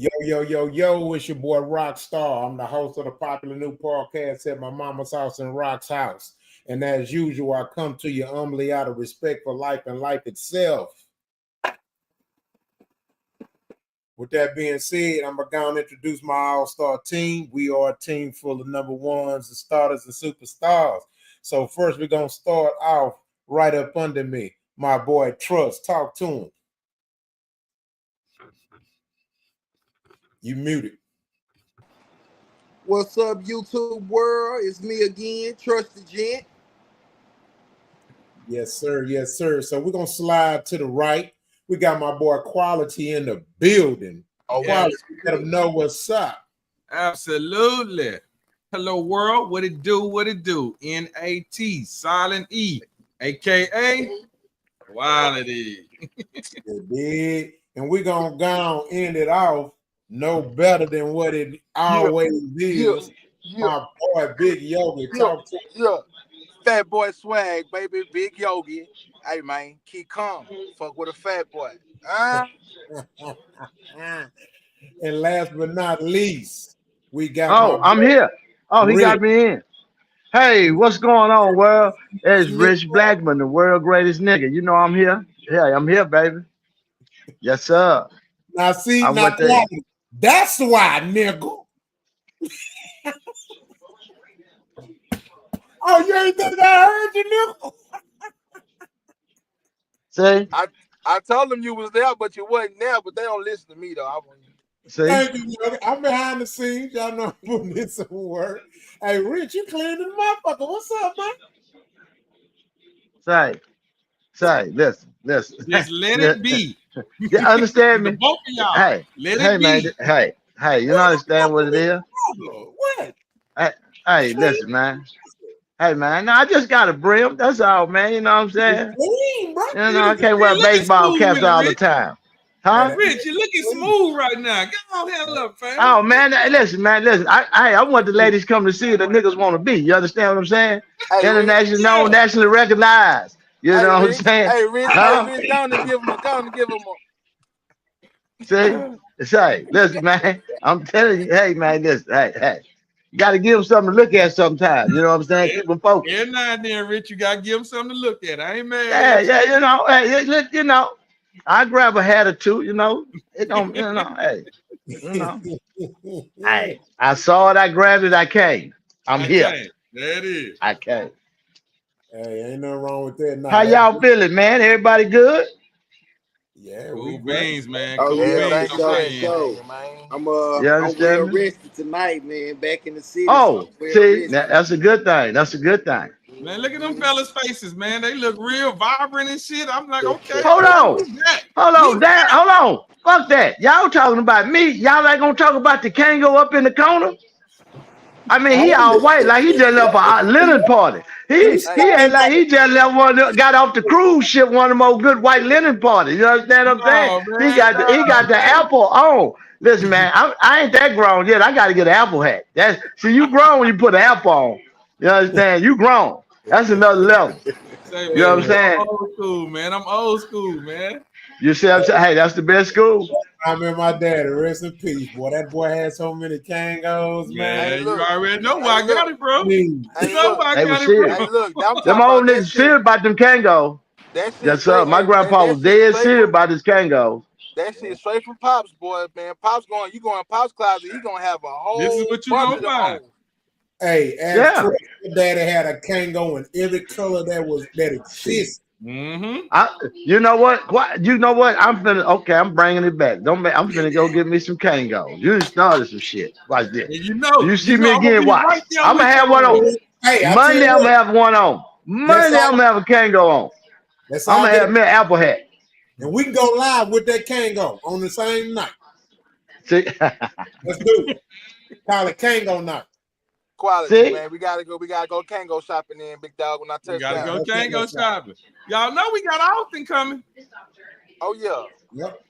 Yo, yo, yo, yo, it's your boy Rockstar. I'm the host of the popular new podcast at my mama's house and Rock's house. And as usual, I come to you humbly out of respect for life and life itself. With that being said, I'm going to introduce my all-star team. We are a team full of number ones, the starters, and superstars. So first, we're going to start off right up under me. My boy Trust. Talk to him. You muted. What's up, YouTube world? It's me again, Trust the Gent. Yes, sir. Yes, sir. So we're going to slide to the right. We got my boy Quality in the building. Oh, Quality, let them know what's up. Absolutely. Hello, world. What it do? What it do? N-A-T, silent E, a.k.a. Quality. And we're going to go and end it off no better than what it always is. My boy, Big Yogi. Talk to Fat boy swag, baby. Big Yogi. Hey, man, keep calm. Fuck with a fat boy. And last but not least, we got. Oh, I'm here. Oh, he got me in. Hey, what's going on, world? It's Rich Blackman, the world greatest nigga. You know I'm here. Yeah, I'm here, baby. Yes, sir. Now, see, that's why, nigga. Oh, you ain't think I heard you, nigga? See? I told them you was there, but you wasn't there. But they don't listen to me though. See? Thank you, Yogi. I'm behind the scenes. Y'all know I'm putting in some work. Hey, Rich, you cleaning the motherfucker. What's up, man? Say, listen. Just let it be. You understand me? Both of y'all. Hey, let it be. Man, hey, you understand what it is? What? Hey, listen, man. Hey, man, no, I just got a brim. That's all, man. You know what I'm saying? You know, I can't wear baseball caps all the time. Huh? Rich, you're looking smooth right now. Get on handle up, fam. Oh, man, listen. I want the ladies come to see the niggas want to be. You understand what I'm saying? Hey, international, known, nationally recognized. You know what I'm saying? Hey, Rich, go to give him a... See, listen, man. I'm telling you, hey, man, listen, hey. You got to give them something to look at sometimes. You know what I'm saying? Keep them focused. Every now and then, Rich, you got to give them something to look at. I ain't mad. Yeah, you know, I grab a hat or two, you know. It don't, hey. Hey, I saw it, I grabbed it, I came. I'm here. There it is. I came. Hey, ain't nothing wrong with that. How y'all feeling, man? Everybody good? Yeah, cool beans, man. Oh, cool beans. Man. I'm well rested tonight, man. Back in the city. Oh, see, that's a good thing. That's a good thing. Man, look at them fellas' faces, man. They look real vibrant and shit. I'm like, okay. Hold on. Fuck that. Y'all talking about me. Y'all ain't gonna talk about the Kango up in the corner. I mean, he all white, like he just left a linen party. He ain't like he just left got off the cruise ship, one of them old good white linen parties. You understand what I'm saying? He got the apple on. Listen, man, I ain't that grown yet. I gotta get an apple hat. See, you grown when you put an apple on. You understand? You grown. That's another level. You know what I'm saying? I'm old school, man. I'm old school, man. You see what I'm saying? Hey, that's the best school. I remember my daddy, rest in peace, boy. That boy had so many Kangos, man. Hey, you already know why I got it, bro. You know why I got it, bro. Hey, look, them old niggas serious about them Kangos. Yes, sir. My grandpa was dead serious about his Kangos. That shit straight from Pops, boy, man. Pops going in Pops' closet, he gonna have a whole this is what you gonna find. Hey, your daddy had a Kango in every color that exists. You know what? You know what? I'm bringing it back. I'm finna go get me some Kangos. You started some shit like this. You see me again? Watch. I'm gonna have one on. Hey, Monday I'm gonna have one on. Monday I'm gonna have a Kango on. I'm gonna have me an apple hat. And we can go live with that Kango on the same night. See? Let's do it. Call it Kango night. Quality, man. We gotta go Kango shopping in, big dog. When I touch down. We gotta go Kango shopping. Y'all know we got Austin coming. Oh yeah. Yep.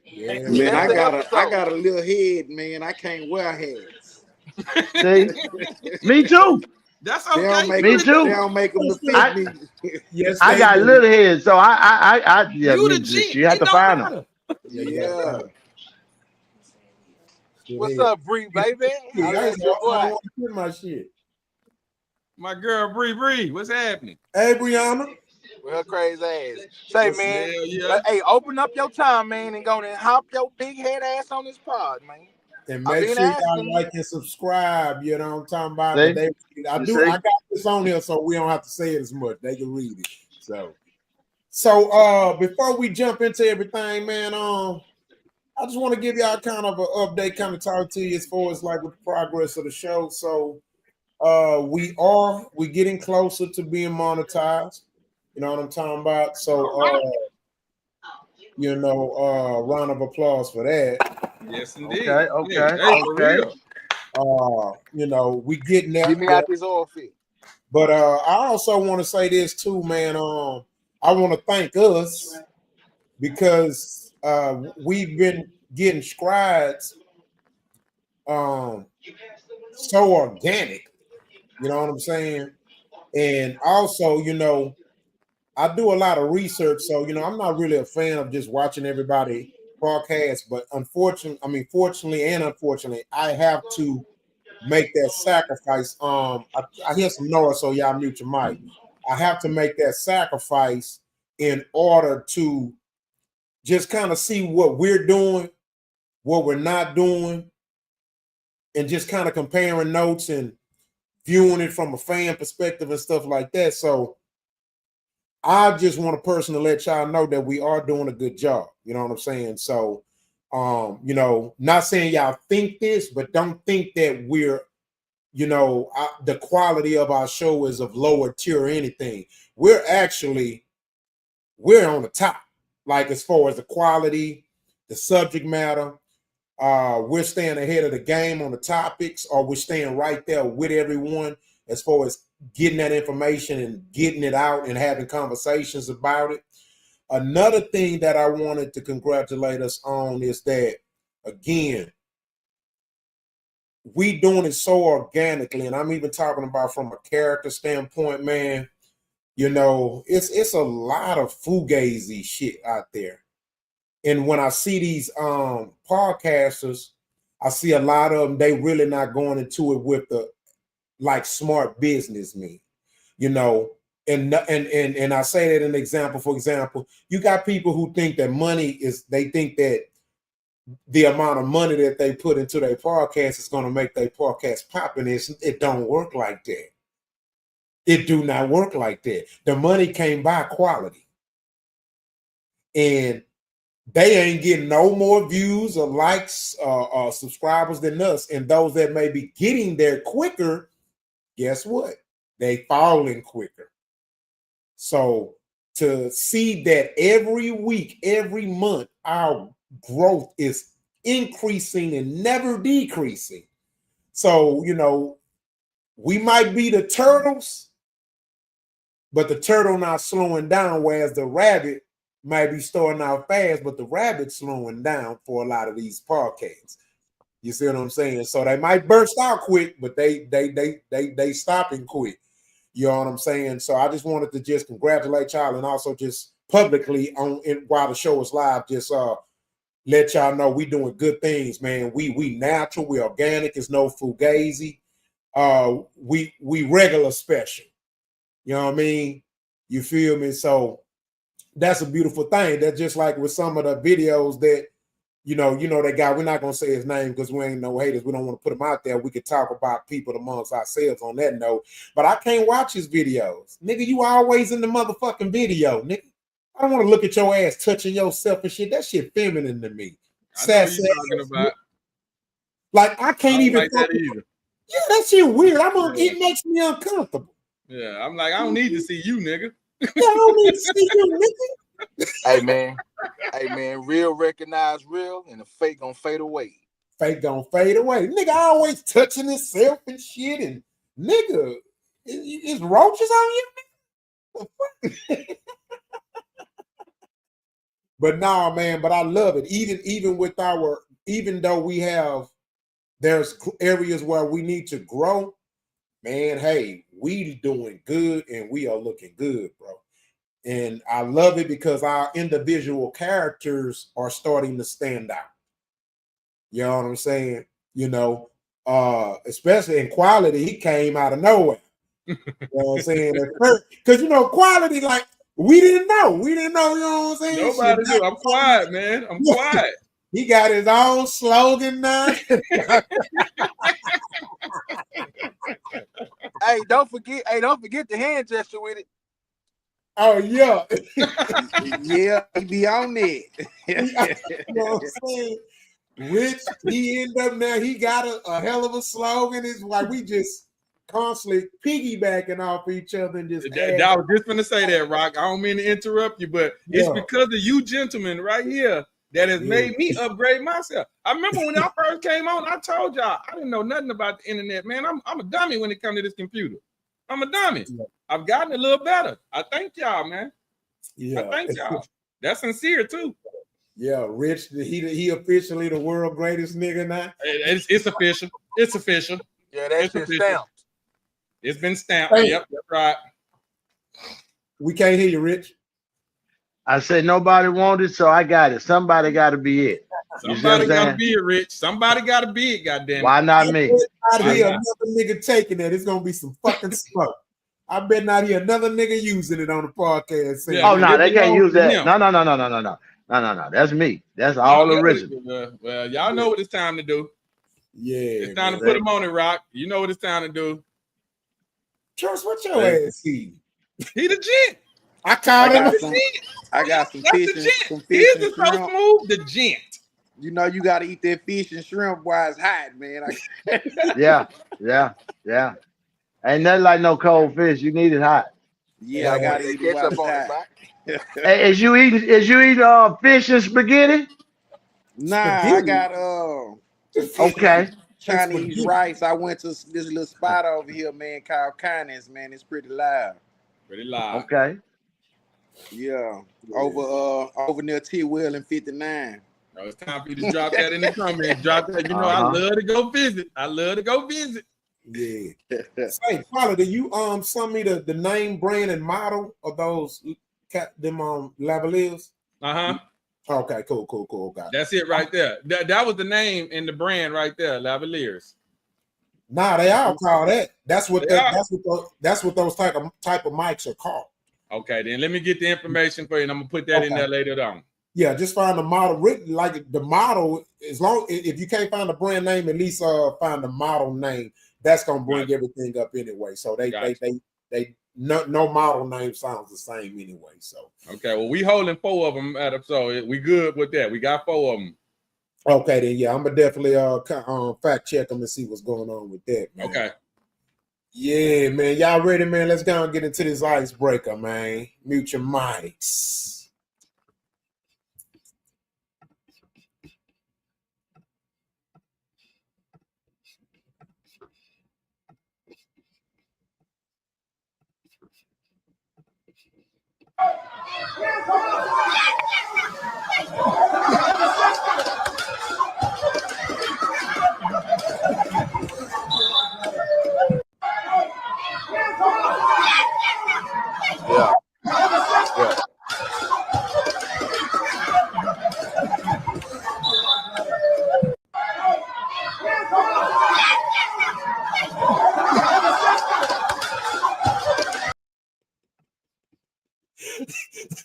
Yeah. Man, I got a little head, man. I can't wear hats. See? Me too. That's okay. Me too. They don't make them to fit me. Yes, I got a little head, so you have to find them. Yeah. What's up, Bree, baby? Yeah, How I is your boy? want to put my shit. My girl Bree, what's happening? Hey, Brianna. With her crazy ass. Say, What's man, yeah. hey, open up your time, man, and go and hop your big head ass on this pod, man. And I've make been sure y'all asking. like and subscribe. You know what I'm talking about? See? But You see? I got this on here so we don't have to say it as much. They can read it. So before we jump into everything, man, I just want to give y'all kind of an update, kind of talk to you as far as like with the progress of the show. So we getting closer to being monetized. You know what I'm talking about? So round of applause for that. Yes, indeed. Okay. Hey, for real. We getting there. Get me out this oil field. But I also want to say this too, man. I want to thank us because we've been getting strides so organic. You know what I'm saying? And also, I do a lot of research, so I'm not really a fan of just watching everybody podcast. But fortunately and unfortunately, I have to make that sacrifice. I hear some noise, so y'all mute your mic. I have to make that sacrifice in order to just kind of see what we're doing, what we're not doing, and just kind of comparing notes and viewing it from a fan perspective and stuff like that. So I just want a person to let y'all know that we are doing a good job. You know what I'm saying? So, not saying y'all think this, but don't think that we're, the quality of our show is of lower tier or anything. We're on the top, like as far as the quality, the subject matter. We're staying ahead of the game on the topics, or we're staying right there with everyone as far as getting that information and getting it out and having conversations about it. Another thing that I wanted to congratulate us on is that, again, we doing it so organically, and I'm even talking about from a character standpoint, man. It's a lot of fugazi shit out there. And when I see these podcasters, I see a lot of them, they really not going into it with the like smart businessmen, and I say that an example. For example, you got people who think that they think that the amount of money that they put into their podcast is going to make their podcast popping. It don't work like that. It do not work like that. The money came by quality. And they ain't getting no more views or likes or subscribers than us. And those that may be getting there quicker, guess what? They falling quicker. So to see that every week, every month, our growth is increasing and never decreasing. So, we might be the turtles, but the turtle not slowing down, whereas the rabbit might be starting out fast, but the rabbit's slowing down for a lot of these podcasts. You see what I'm saying? So they might burst out quick, but they stopping quick. You know what I'm saying? So I just wanted to just congratulate y'all and also just publicly on it while the show is live, just let y'all know we doing good things, man. We natural, we organic, it's no fugazi. We regular special. You know what I mean? You feel me? So that's a beautiful thing. That's just like with some of the videos that, that guy, we're not going to say his name because we ain't no haters. We don't want to put him out there. We could talk about people amongst ourselves on that note. But I can't watch his videos. Nigga, you always in the motherfucking video, nigga. I don't want to look at your ass touching yourself and shit. That shit feminine to me. I know what you're talking about. Like, I can't even like that either. Yeah, that shit weird. It makes me uncomfortable. Yeah, I'm like, I don't need to see you, nigga. Yeah, I don't need to see you, nigga. Hey man, real recognize real, and the fake gonna fade away. Fake gonna fade away. Nigga always touching himself and shit, and nigga, is roaches on you? But nah, man, but I love it. Even though there's areas where we need to grow, man, hey, we doing good and we are looking good, bro. And I love it because our individual characters are starting to stand out. You know what I'm saying? you know, especially in quality, he came out of nowhere. You know what I'm saying? Because you know, quality, like we didn't know, you know what I'm saying? Nobody do. I'm quiet, man. I'm quiet. He got his own slogan now. Hey, don't forget the hand gesture with it. Oh yeah. Yeah, he be on it. You know what I'm saying? Rich, he ended up now, he got a hell of a slogan. It's like we just constantly piggybacking off each other and just I was just gonna say that, Rock. I don't mean to interrupt you, but it's because of you gentlemen right here that has made me upgrade myself. I remember when I first came on, I told y'all I didn't know nothing about the internet, man. I'm a dummy when it comes to this computer. I'm a dummy. I've gotten a little better. I thank y'all, man. Yeah. I thank y'all. That's sincere too. Yeah, Rich, he officially the world greatest nigga now. It's official. It's official. Yeah, that's been stamped. It's been stamped. Yep, that's right. We can't hear you, Rich. I said nobody wanted, so I got it. Somebody got to be it. Somebody got to be it, Rich. Somebody got to be it, goddamn. Why not me? I hear another nigga taking it. It's gonna be some fucking smoke. I bet not hear another nigga using it on the podcast. Yeah, oh no, they can't use that. No. That's me. That's all original. Well, y'all know what it's time to do. Yeah, it's time to put them on it, Rock. You know what it's time to do. Trust what your ass see. He the gent. I called him. I got some fish and shrimp. He's the so smooth, the gent. You know you got to eat that fish and shrimp while it's hot, man. Yeah. Ain't nothing like no cold fish. You need it hot. Yeah, I got to eat it while it's hot. Hey, is you eating fish and spaghetti? Nah, spaghetti? I got okay. Chinese rice. I went to this little spot over here, man, called Kindness, man. It's pretty live. Okay. Yeah. Over near T-Will and 59. No, it's time for you to drop that in the comments. Drop that. You know, I love to go visit. Yeah. Say, Quality, you send me the name, brand, and model of those lavaliers. Okay, cool. Got it. That's it right there. That was the name and the brand right there, lavaliers. Nah, they all call that. That's what those type of mics are called. Okay, then let me get the information for you, and I'm gonna put that in there later on. Yeah, just find the model written like the model. If you can't find the brand name, at least find the model name. That's gonna bring everything up anyway. So they no model name sounds the same anyway. So okay, well we holding 4 of them at so we good with that. We got 4 of them. Okay, then yeah, I'm gonna definitely fact check them and see what's going on with that. Man. Okay. Yeah, man, y'all ready, man? Let's go and get into this icebreaker, man. Mute your mics.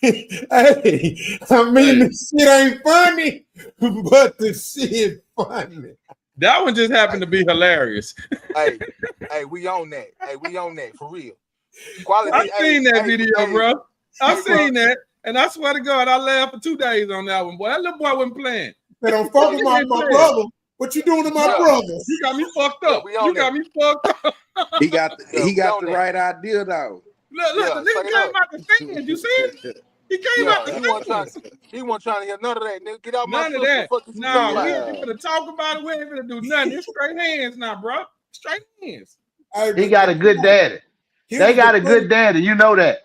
Hey, I mean, the shit ain't funny, but the shit funny. That one just happened to be hilarious. Hey, we on that. Hey, we on that for real. Quality. I've seen that video, bro. I've seen that, and I swear to God, I laughed for 2 days on that one. Boy, that little boy wasn't playing. They don't fuck with my brother. What you doing to my brother? You got me fucked up. You got me fucked up. He got the right idea though. Look, the nigga came out the stand. You see it? He came out the stand. He wasn't trying to hear none of that. Nigga, get out none of that. No, we ain't gonna talk about it. We ain't gonna do nothing. It's straight hands now, bro. Straight hands. He got a good daddy. They got a good daddy. You know that.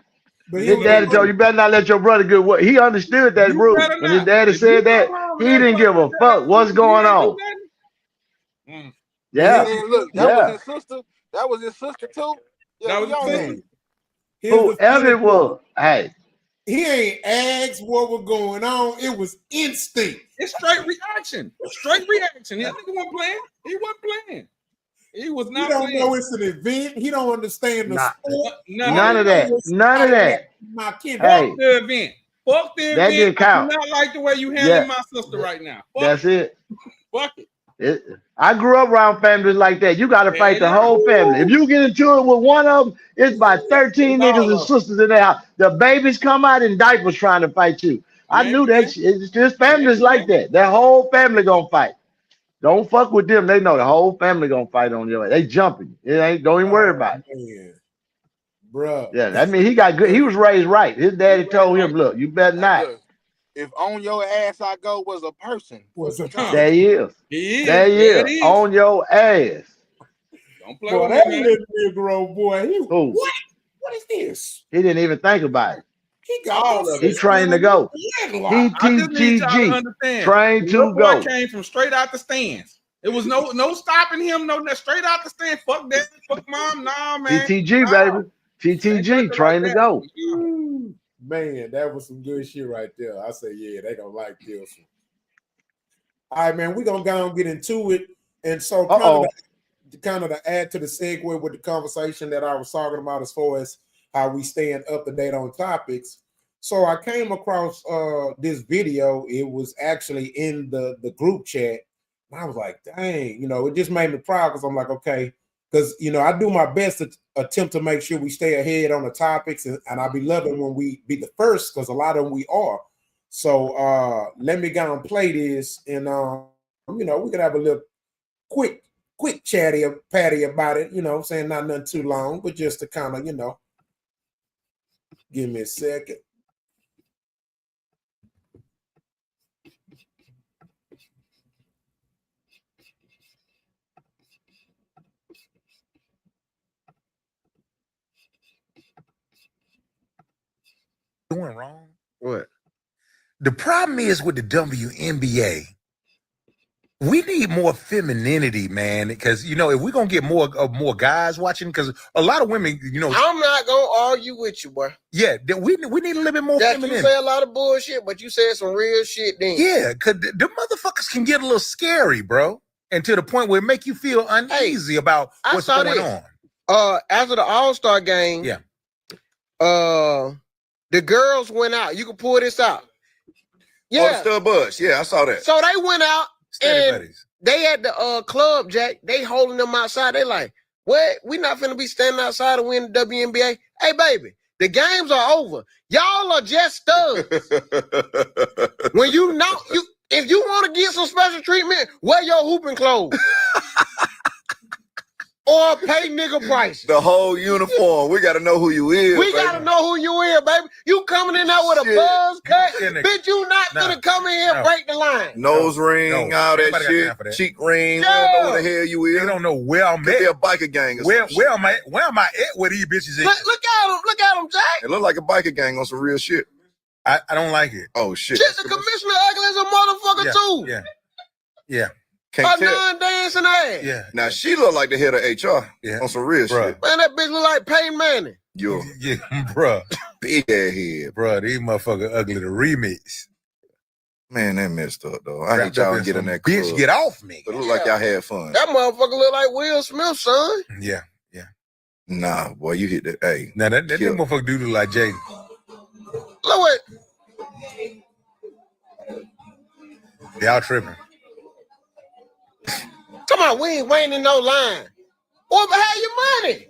His daddy told you better not let your brother get what he understood that rule. When his daddy said that, he didn't give a fuck what's going on. Yeah. Look, that was his sister. That was his sister too. Yeah, that was his sister. Whoever it was, hey, He ain't asked what was going on. It was instinct. It's straight reaction. Straight reaction. He wasn't playing. He wasn't playing. He was not He don't playing. know it's an event. He don't understand the sport. None of that. None of that. Hey, fuck the event. Fuck the that event. didn't count. I do not like the way you handling my sister right now. Fuck That's it. Fuck it. I grew up around families like that. You got to fight the whole family. If you get into it with one of them, it's about 13 niggas and sisters in there. The babies come out in diapers trying to fight you. I knew that. It's just families like that. Their whole family gonna fight. Don't fuck with them. They know the whole family gonna fight on your ass. They jumping. It ain't. Don't even worry about it. Man. Bro. Yeah, I mean he got good. He was raised right. His daddy told him, "Look, you better not." Look, if on your ass I go was a person, there he is. There he is. On your ass. Don't play boy, with that me, little Negro boy. What? What is this? He didn't even think about it. He got all of it. He trained to go. TTGG. Trained to go. Came from straight out the stands. It was no stopping him. No, straight out the stand. Fuck that. Fuck mom. Nah, man. TTG, baby. TTG. Trained to go. Man, that was some good shit right there. I say, yeah, they gonna like this one. All right, man, we're gonna go and get into it. And so kind of to add to the segue with the conversation that I was talking about as far as how we staying up to date on topics. So I came across this video. It was actually in the group chat. And I was like, dang, it just made me proud because I'm like, okay, because I do my best to attempt to make sure we stay ahead on the topics, and I be loving when we be the first because a lot of them we are. So let me go and play this, and we could have a little quick chatty patty about it, saying not nothing too long, but just to kind of, give me a second. Doing wrong. What? The problem is with the WNBA, we need more femininity, man. Because if we're gonna get more guys watching, because a lot of women, I'm not gonna argue with you, boy. Yeah, we need a little bit more femininity. You say a lot of bullshit, but you said some real shit then. Yeah, because the motherfuckers can get a little scary, bro, and to the point where it make you feel uneasy about what's going on. After the All-Star game, the girls went out. You can pull this out. Yeah, the Stud Buds. Yeah, I saw that. So they went out and buddies. They at the club, Jack. They holding them outside. They like, what? We not finna be standing outside and win the WNBA. Hey, baby, the games are over. Y'all are just studs. When if you want to get some special treatment, wear your hooping clothes. Or pay nigga prices. The whole uniform. We got to know who you is. We got to know who you is, baby. You coming in there with a buzz cut. Bitch, you not gonna come in here and break the line. Nose ring, all that shit. Cheek ring. We don't know where the hell you is. They don't know where I'm at. They're a biker gang or where am I at where these bitches is? Look at them, Jack. It look like a biker gang on some real shit. I don't like it. Oh, shit. Shit, the commissioner ugly as a motherfucker, too. Yeah. Can't tell. Non-dancing ass. Yeah. Now, she look like the head of HR on some real shit. Man, that bitch look like Peyton Manning. Yeah, bruh. Big ass head. Bruh, these motherfuckers ugly. The remix. Man, that messed up, though. I hate y'all get in that club. Bitch, get off me. But it look like y'all had fun. That motherfucker look like Will Smith, son. Yeah. Nah, boy, you hit that. Hey. Now, that motherfucker do look like Jaden. Look what. Y'all tripping. Come on, we ain't waiting in no line. Boy, but have your money.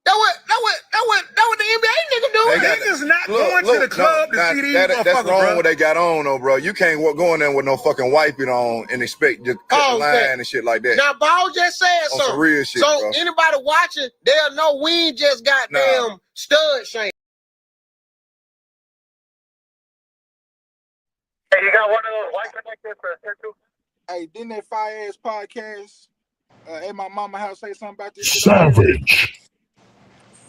That what the NBA nigga doing. Niggas not going to the club to see these motherfuckers, that's wrong bro. what they got on, though, bro. You can't go in there with no fucking wiping on and expect to cut the line and shit like that. Now, Ball just said on something. Some real shit, so bro. Anybody watching, they'll know we ain't just goddamn stud shame. Hey, you got one of those white connectors for a tattoo? Hey, didn't that fire ass podcast at my mama house say something about this? Savage.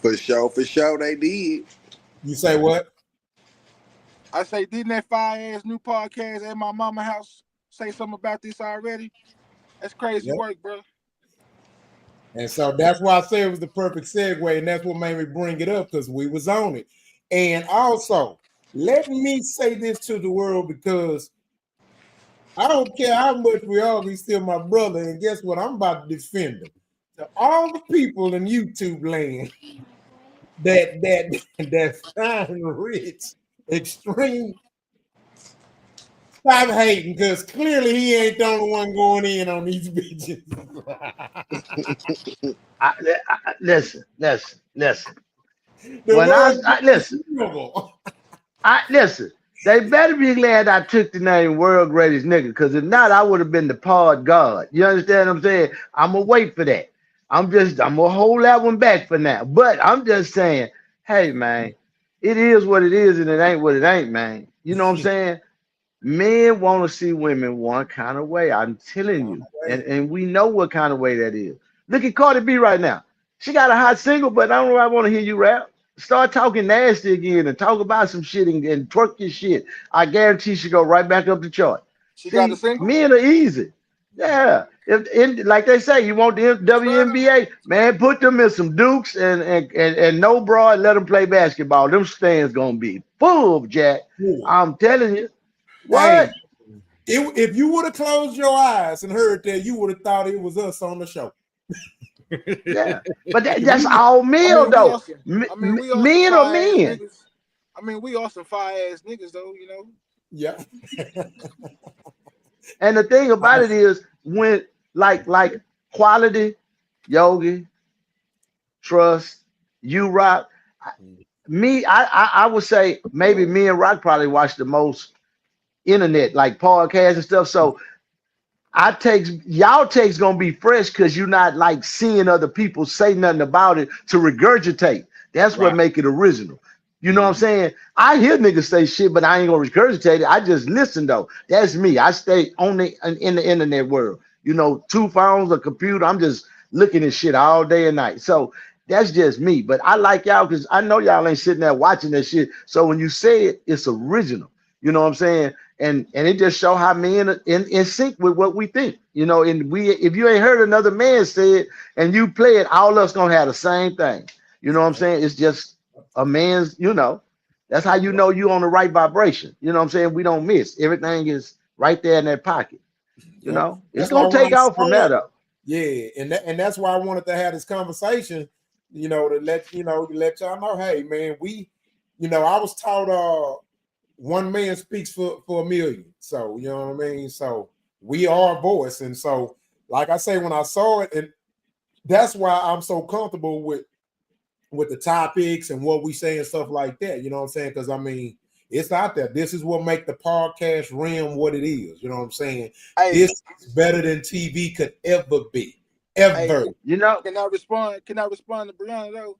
For sure, they did. You say what? I say, didn't that fire ass new podcast at my mama house say something about this already? That's crazy work, bro. And so that's why I said it was the perfect segue, and that's what made me bring it up because we was on it. And also, Let me say this to the world because I don't care how much we argue, he's still my brother. And guess what? I'm about to defend him. To all the people in YouTube land that fine, rich, extreme, stop hating because clearly he ain't the only one going in on these bitches. Listen. The When world I listen, listen. They better be glad I took the name World Greatest Nigga, because if not, I would have been the pod God. You understand what I'm saying? I'm gonna wait for that. I'm gonna hold that one back for now. But I'm just saying, hey man, it is what it is, and it ain't what it ain't, man. You know what I'm saying? Men want to see women one kind of way. I'm telling you, and we know what kind of way that is. Look at Cardi B right now. She got a hot single, but I don't know. I want to hear you rap. Start talking nasty again and talk about some shit and twerk your shit. I guarantee she go right back up the chart. She got a See, single. men are easy. Yeah. Like they say, you want the WNBA, man, put them in some Dukes and no bra and let them play basketball. Them stands gonna be full, Jack. I'm telling you. What? Hey, if you would have closed your eyes and heard that, you would have thought it was us on the show. Yeah, but that's all male though. Men are men. I mean, we are some fire ass niggas though, you know. Yeah. And the thing about it is, when like Quality, Yogi, Trust, you Rock, I would say maybe me and Rock probably watch the most internet, like podcasts and stuff. So y'all takes gonna be fresh because you're not like seeing other people say nothing about it to regurgitate. That's what make it original. You know what I'm saying? I hear niggas say shit, but I ain't gonna regurgitate it. I just listen though. That's me. I stay only in the internet world. You know, 2 phones, a computer. I'm just looking at shit all day and night. So that's just me. But I like y'all because I know y'all ain't sitting there watching that shit. So when you say it, it's original. You know what I'm saying? And it just show how men are in sync with what we think. You know, and if you ain't heard another man say it and you play it, all of us gonna have the same thing. You know what I'm saying? It's just a man's, you know, that's how you know you on the right vibration. You know what I'm saying? We don't miss. Everything is right there in that pocket. You know, it's gonna take off from there though. Yeah, and that's why I wanted to have this conversation, you know, to let y'all know, hey man, I was taught one man speaks for a million. So you know what I mean? So we are a voice. And so, like I say, when I saw it, and that's why I'm so comfortable with the topics and what we say and stuff like that. You know what I'm saying? Because I mean, it's out there. This is what make the podcast realm what it is. You know what I'm saying? Hey, this is better than TV could ever be. Ever. Hey, you know? Can I respond to Brianna though?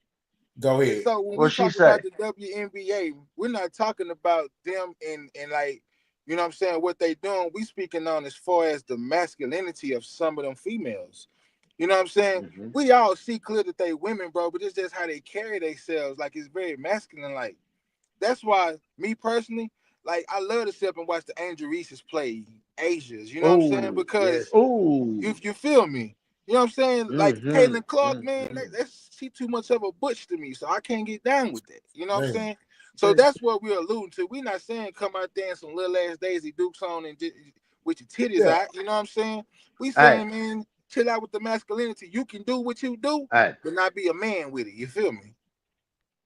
Go ahead. So when we talk about the WNBA, we're not talking about them and like, you know what I'm saying, what they doing. We speaking on as far as the masculinity of some of them females. You know what I'm saying? Mm-hmm. We all see clear that they women, bro, but it's just how they carry themselves. Like, it's very masculine. Like, that's why, me personally, like, I love to sit up and watch the Angel Reese's play Asians. You know what I'm saying? Because you feel me. You know what I'm saying? Like, Caitlin Clark, man, she too much of a butch to me, so I can't get down with that. You know what I'm saying? So that's what we're alluding to. We're not saying come out there in some little ass Daisy Dukes on and with your titties out. You know what I'm saying? We saying, man, chill out with the masculinity. You can do what you do, but not be a man with it. You feel me?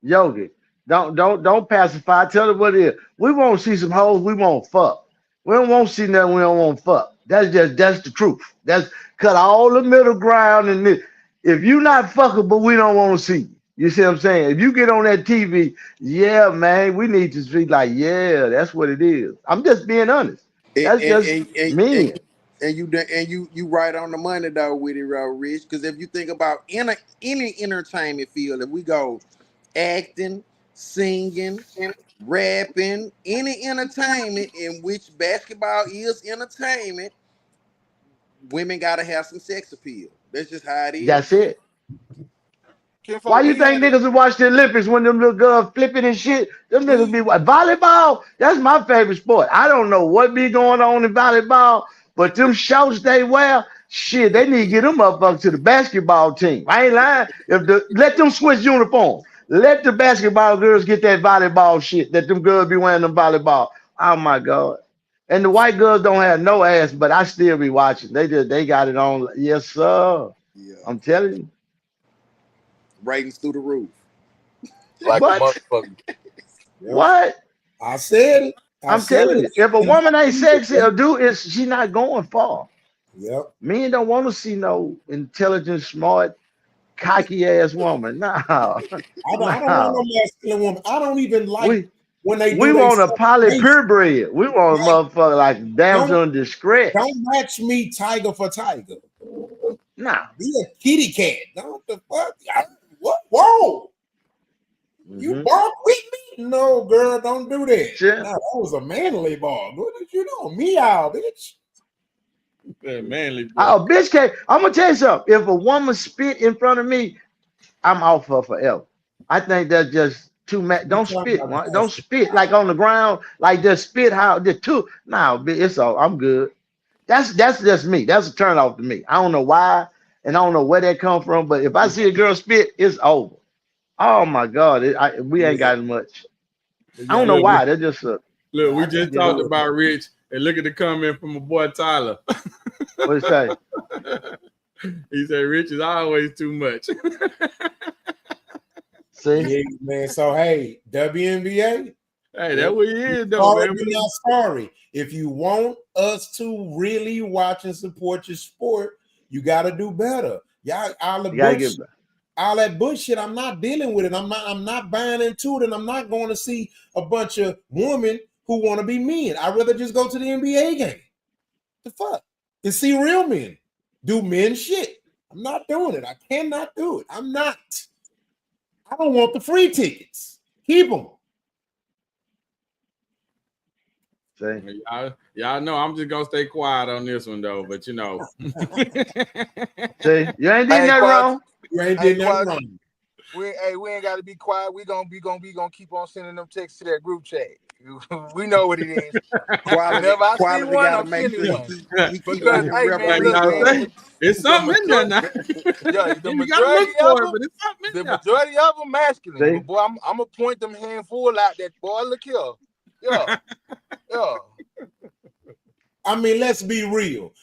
Yogi, don't pacify. Tell them what it is. We won't see some hoes. We won't fuck. We don't want to see nothing. We don't want to fuck. That's the truth. That's cut all the middle ground. And if you not fuckable, we don't want to see you. You see what I'm saying? If you get on that TV, yeah, man, we need to be like, yeah, that's what it is. I'm just being honest. That's me. And you right on the money though with it, Rich. Because if you think about any entertainment field, if we go acting, singing, rapping, any entertainment in which basketball is entertainment, women gotta have some sex appeal. That's just how it is. That's it. Why you think niggas would watch the Olympics when them little girls flipping and shit? Them niggas be what? Volleyball? That's my favorite sport. I don't know what be going on in volleyball, but them shorts they wear, shit, they need to get them up to the basketball team. I ain't lying. Let them switch uniforms. Let the basketball girls get that volleyball shit that them girls be wearing them volleyball. Oh my God. And the white girls don't have no ass, but I still be watching. They got it on. Yes, sir. Yeah. I'm telling you. Ratings through the roof. Like What? a motherfucker. What? I said it. I'm telling you. If a woman ain't sexy or she not going far. Yep. Men don't want to see no intelligent, smart, cocky ass woman. No. I don't want no masculine woman. I don't even like when they do. We want a poly purebred. We want a motherfucker like damsel in distress. Don't match me tiger for tiger. Nah. Be a kitty cat. What the fuck? What? Whoa. You bark with me? No, girl, don't do that. Yeah. Nah, that was a manly bark. What did you know? Meow, bitch. Manly. Oh, bitch can't. I'm gonna tell you something. If a woman spit in front of me, I'm off her forever. I think that's just too much. Don't spit. Don't spit like on the ground. Like just spit how the two. Nah, it's all. I'm good. That's just me. That's a turn off to me. I don't know why, and I don't know where that come from. But if I see a girl spit, it's over. Oh my God, we ain't got much. I don't know why. That just look. We just talked about Rich, and look at the comment from my boy Tyler. What he say? He said Rich is always too much. See, yeah, man. So hey, WNBA. Hey, that's what he is, though, man. We're not sorry. If you want us to really watch and support your sport, you got to do better. Y'all, all that bullshit, I'm not dealing with it. I'm not buying into it, and I'm not going to see a bunch of women who want to be men. I'd rather just go to the NBA game. The fuck? And see real men do men shit. I'm not doing it. I cannot do it. I'm not. I don't want the free tickets. Keep them. Y'all know I'm just gonna stay quiet on this one though, but you know. See, you ain't did nothing wrong. You ain't did nothing wrong. We ain't got to be quiet. We gonna keep on sending them texts to that group chat. We know what it is. Quality gotta make sure he keep it's something in there now. Yeah, the majority of them masculine. But boy, I'm gonna point them handful out that boy. Look here. Yeah. Yeah. I mean, let's be real.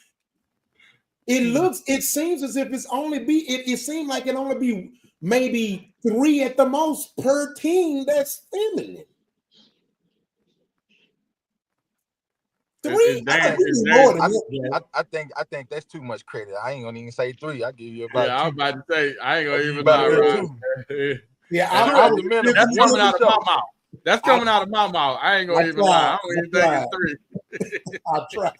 It seems as if it seems like it only be maybe 3 at the most per team that's feminine. 3? I think that's too much credit. I ain't gonna even say 3. I give you about 2. I was about to say I ain't gonna even lie. Yeah, that's coming out of my mouth. That's coming out of my mouth. I ain't gonna even lie. I don't even think it's 3. I'll try.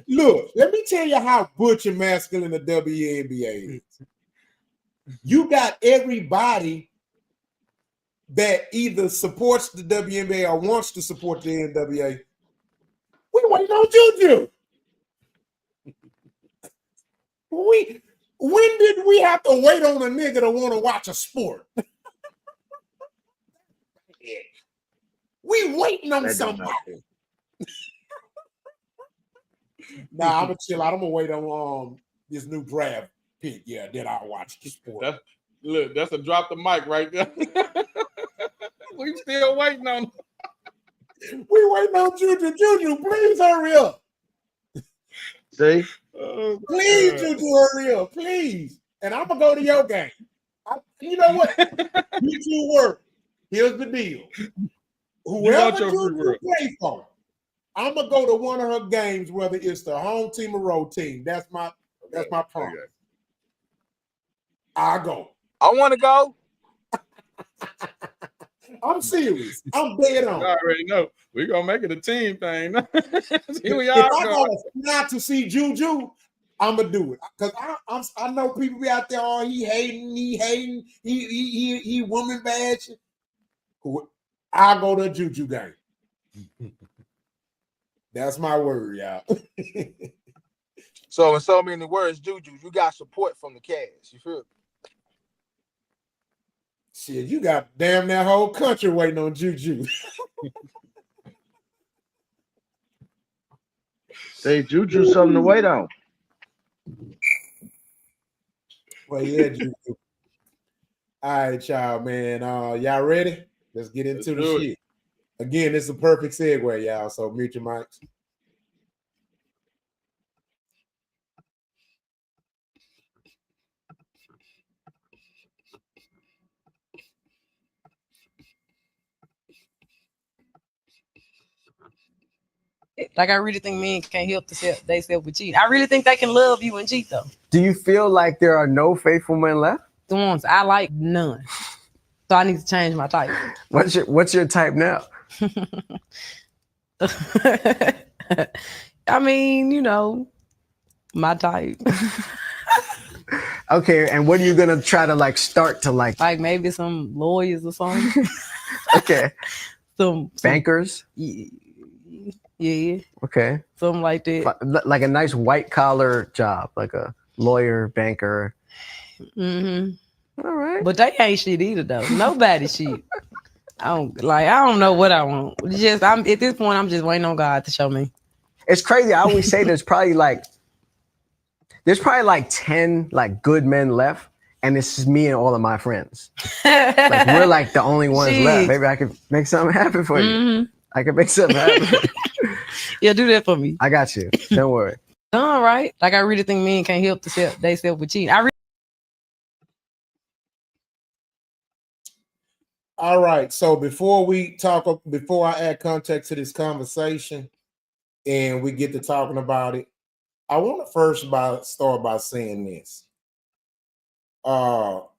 Look, let me tell you how butch and masculine the WNBA is. You got everybody that either supports the WNBA or wants to support the NWA. We waiting on Juju. When did we have to wait on a nigga to want to watch a sport? We waiting on somebody. Nah, I'm gonna chill out. I'm gonna wait on this new draft pick. Yeah, then I'll watch the sport. That's a drop the mic right there. We still waiting on. We waiting on Juju. Juju, please hurry up. See? Please, Juju, hurry up, please. And I'm gonna go to your game. You know what? Juju work. Here's the deal. Whoever Juju plays for, I'm gonna go to one of her games, whether it's the home team or road team. That's my promise. I'll go. I want to go. I'm serious. I'm dead on. I already know. We're gonna make it a team thing. Here we if are. I gotta not to see Juju, I'm gonna do it. Because I know people be out there, oh, he hating, he woman bashing. I'll go to a Juju game. That's my word, y'all. So in so many words, Juju, you got support from the cast. You feel me? Shit, you got damn that whole country waiting on Juju. Say Juju something to wait on. Well, yeah, Juju. All right, y'all, man. Y'all ready? Let's get into the shit. Again, this is a perfect segue, y'all. So mute your mics. Like, I really think men can't help themselves with cheating. I really think they can love you and cheat, though. Do you feel like there are no faithful men left? The ones I like, none. So I need to change my type. What's your type now? I mean, you know, my type. Okay, and what are you gonna try to like start to like? Like maybe some lawyers or something. Okay. Some bankers. Yeah. Okay. Something like that. Like a nice white collar job, like a lawyer, banker. Mm-hmm. All right. But they ain't shit either, though. Nobody shit. I don't know what I want. I'm at this point, I'm just waiting on God to show me. It's crazy. I always say there's probably like 10 like good men left, and it's just me and all of my friends. Like we're like the only ones left. Maybe I could make something happen for you. Mm-hmm. I could make something happen. Yeah, do that for me. I got you. Don't worry. All right. Like I really think men can't help themselves with cheating. All right. So before I add context to this conversation and we get to talking about it, I want to first start by saying this. Glorilla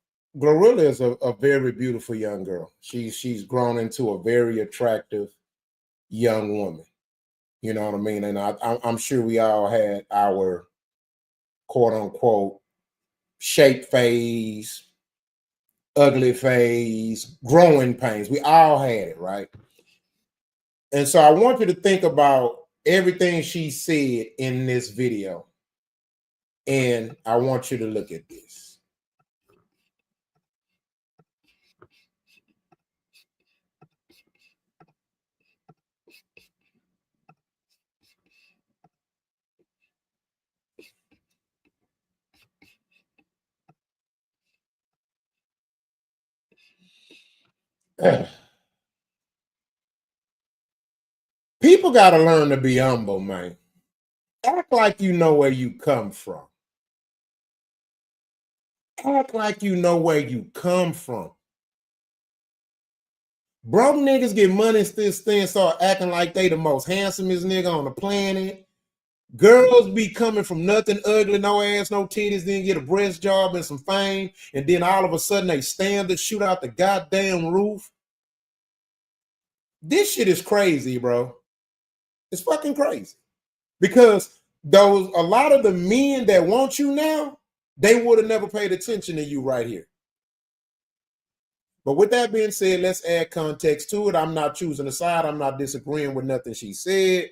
is a very beautiful young girl. She's grown into a very attractive young woman. You know what I mean? And I'm sure we all had our quote unquote shape phase, ugly phase, growing pains. We all had it, right? And so I want you to think about everything she said in this video. And I want you to look at this. People got to learn to be humble, man. Act like you know where you come from. Act like you know where you come from. Broke niggas get money and start acting like they the most handsomest nigga on the planet. Girls be coming from nothing, ugly, no ass, no titties, then get a breast job and some fame, and then all of a sudden they stand to shoot out the goddamn roof. This shit is crazy, bro. It's fucking crazy. Because a lot of the men that want you now, they would have never paid attention to you right here. But with that being said, let's add context to it. I'm not choosing a side. I'm not disagreeing with nothing she said.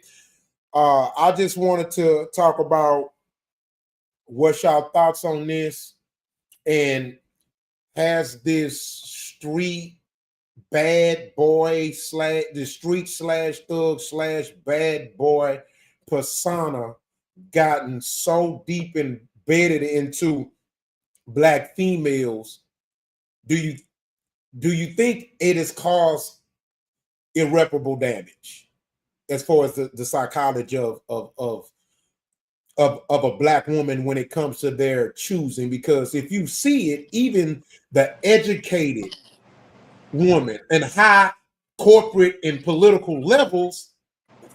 I just wanted to talk about what's y'all thoughts on this, and has this street bad boy the street / thug / bad boy persona gotten so deep embedded into black females? Do you think it has caused irreparable damage as far as the psychology of a black woman when it comes to their choosing? Because if you see it, even the educated woman and high corporate and political levels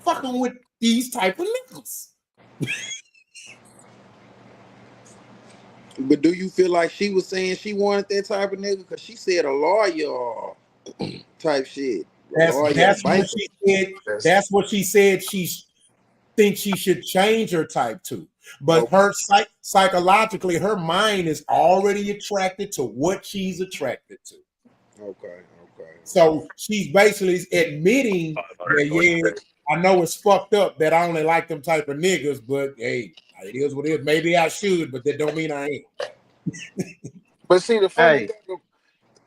fucking with these type of niggas. But do you feel like she was saying she wanted that type of nigga? Because she said a lawyer type shit. That's what she said. That's what she said. She thinks she should change her type to. But her psychologically, her mind is already attracted to what she's attracted to. Okay. So she's basically admitting that, yeah, I know it's fucked up that I only like them type of niggas, but hey, it is what it is. Maybe I should, but that don't mean I ain't. But see, the funny thing,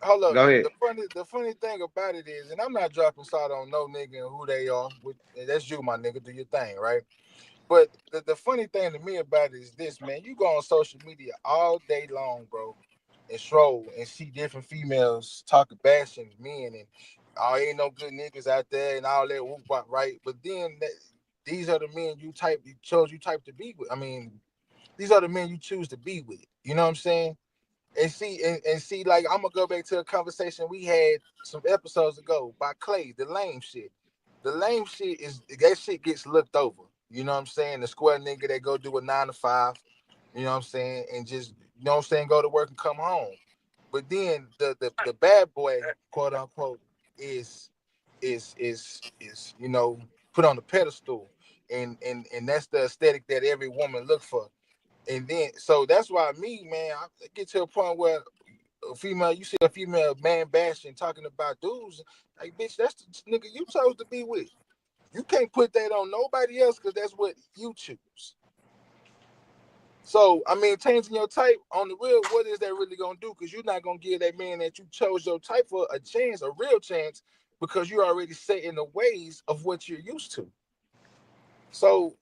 hold up. Go ahead. The funny thing about it is, and I'm not dropping salt on no nigga and who they are. That's you, my nigga. Do your thing, right? But the funny thing to me about it is this, man. You go on social media all day long, bro, and stroll and see different females talking bashing men and ain't no good niggas out there and all that whoop wop, right? But then these are the men you chose to be with. I mean, these are the men you choose to be with. You know what I'm saying? And see, like I'm gonna go back to a conversation we had some episodes ago by Clay, the lame shit. The lame shit is that shit gets looked over. You know what I'm saying? The square nigga that go do a 9 to 5, you know what I'm saying, and just go to work and come home. But then the bad boy, quote unquote, is put on the pedestal, and that's the aesthetic that every woman look for. And then so that's why man, I get to a point where you see a female man bashing talking about dudes, like bitch, that's the nigga you chose to be with. You can't put that on nobody else because that's what you choose. So, I mean, changing your type on the real, what is that really going to do? Because you're not going to give that man that you chose your type for a chance, a real chance, because you're already set in the ways of what you're used to. So,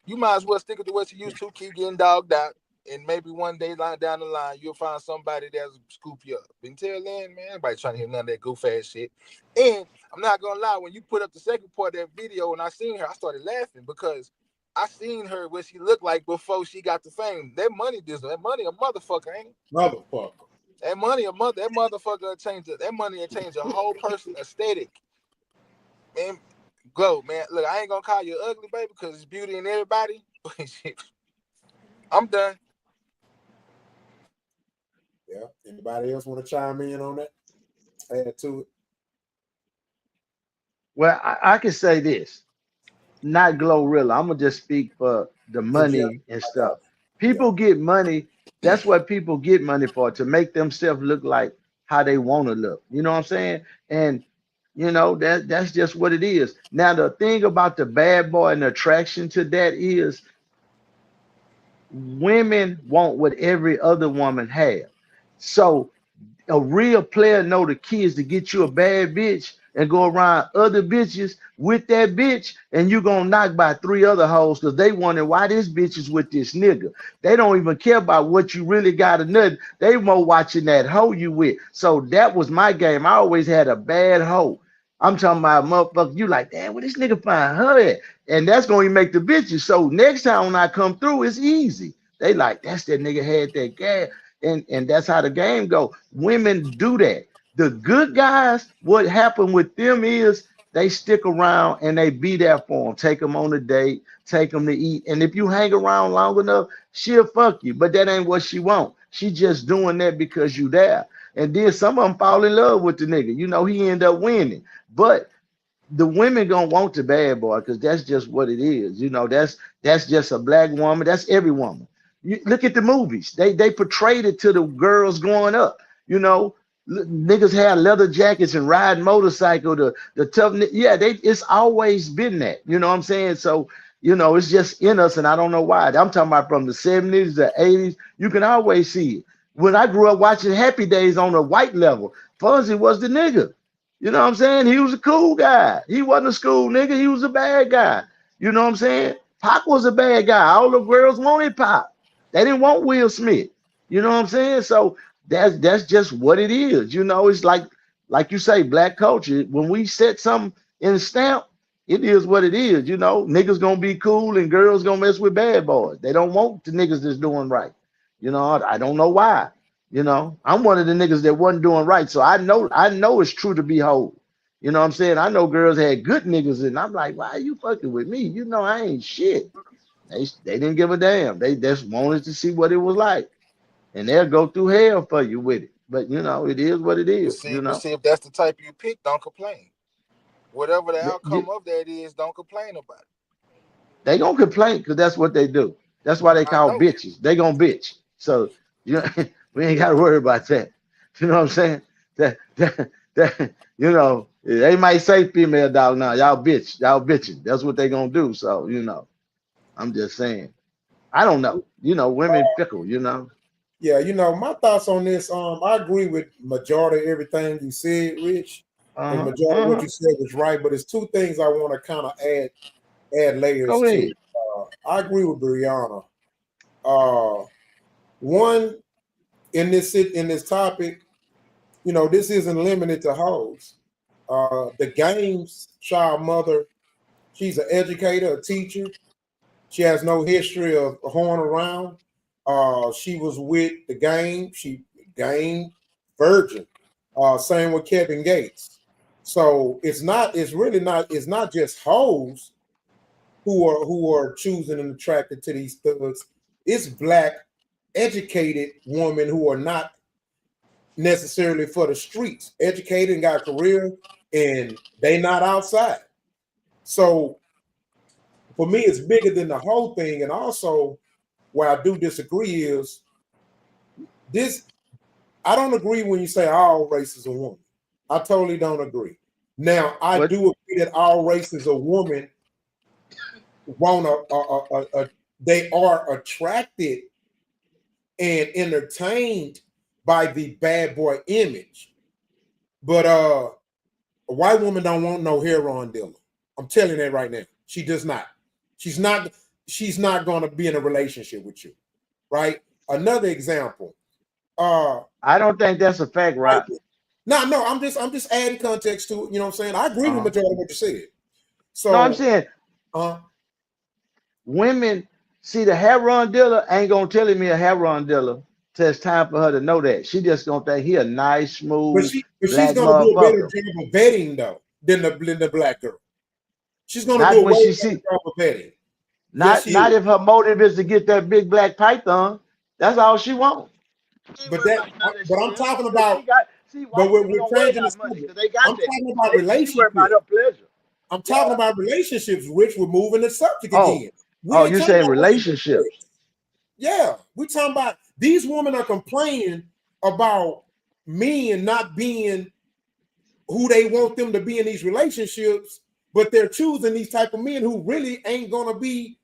you might as well stick to what you're used to, keep getting dogged out, and maybe one day down the line, you'll find somebody that'll scoop you up. But until then, man, everybody trying to hear none of that goof ass shit. And I'm not going to lie, when you put up the second part of that video and I seen her, I started laughing because I seen her what she looked like before she got the fame. That money a motherfucker, ain't it? Motherfucker. That motherfucker changed it. That money will change a whole person aesthetic. Man, Glow, man. Look, I ain't gonna call you ugly, baby, because it's beauty in everybody. But shit, I'm done. Yeah. Anybody else want to chime in on that? Add to it. Well, I can say this, not Glorilla. I'm gonna just speak for the money and stuff. People get money. That's what people get money for, to make themselves look like how they want to look. You know what I'm saying? And that's just what it is. Now the thing about the bad boy and the attraction to that is women want what every other woman have. So a real player know the keys to get you a bad bitch and go around other bitches with that bitch, and you gonna knock by 3 other hoes because they wonder why this bitch is with this nigga. They don't even care about what you really got or nothing. They more watching that hoe you with. So that was my game. I always had a bad hoe. I'm talking about motherfucker. You like, damn, where this nigga find her at? And that's gonna make the bitches. So next time when I come through, it's easy. They like, that's that nigga had that gas. And that's how the game go. Women do that. The good guys, what happened with them is they stick around and they be there for them. Take them on a date, take them to eat. And if you hang around long enough, she'll fuck you. But that ain't what she want. She just doing that because you there. And then some of them fall in love with the nigga. He end up winning. But the women gonna want the bad boy because that's just what it is. That's just a black woman. That's every woman. You look at the movies. They portrayed it to the girls growing up. Niggas had leather jackets and ride motorcycle. The tough, it's always been that. You know what I'm saying? So it's just in us, and I don't know why. I'm talking about from the 70s, the 80s. You can always see it. When I grew up watching Happy Days on a white level, Fonzie was the nigga. You know what I'm saying? He was a cool guy. He wasn't a school nigga. He was a bad guy. You know what I'm saying? Pac was a bad guy. All the girls wanted Pac. They didn't want Will Smith. You know what I'm saying? So that's just what it is. It's like you say, black culture. When we set something in a stamp, it is what it is. Niggas gonna be cool and girls gonna mess with bad boys. They don't want the niggas that's doing right. I don't know why. I'm one of the niggas that wasn't doing right. So I know it's true to be whole. You know what I'm saying? I know girls had good niggas, and I'm like, why are you fucking with me? I ain't shit. They didn't give a damn. They just wanted to see what it was like. And they'll go through hell for you with it. But it is what it is. But see, if that's the type you pick, don't complain. Whatever the outcome of that is, don't complain about it. They gonna complain because that's what they do. That's why they call bitches. They gonna bitch. So we ain't gotta worry about that. You know what I'm saying? They might say female dog now. Y'all bitching. That's what they gonna do. So I'm just saying. I don't know. Women fickle. Yeah, my thoughts on this. I agree with majority of everything you said, Rich. And majority of what you said was right, but it's 2 things I want to kind of add layers to. I agree with Brianna. One, in this topic, you know, this isn't limited to hoes. The game's child mother, she's an educator, a teacher. She has no history of hoeing around. She was with the game. She game virgin. Same with Kevin Gates. So it's not just hoes who are choosing and attracted to these thugs. It's black educated women who are not necessarily for the streets, educated and got a career, and they not outside. So for me, it's bigger than the whole thing. And also, where I do disagree is this. I don't agree when you say all races are women. I totally don't agree. Now, I do agree that all races of women they are attracted and entertained by the bad boy image. But a white woman don't want no heroin dealer. I'm telling you that right now. She does not. She's not going to be in a relationship with you, right? Another example. I don't think that's a fact, right? No, I'm just adding context to it. You know what I'm saying? I agree with majority of what you said. So no, I'm saying women see the heroin dealer ain't gonna tell me a heroin dealer till it's time for her to know that. She just gonna think he a nice, smooth, but black she's gonna do a better motherfucker. job of vetting though than the black girl. She's gonna Not do a when way she better see job of vetting. not if her motive is to get that big black python. That's all she wants. But I'm talking about. But we're changing the subject. I'm talking about relationships. I'm talking about relationships, Rich. We're moving the subject again. You saying relationships? Yeah, we're talking about these women are complaining about men not being who they want them to be in these relationships, but they're choosing these type of men who really ain't gonna be.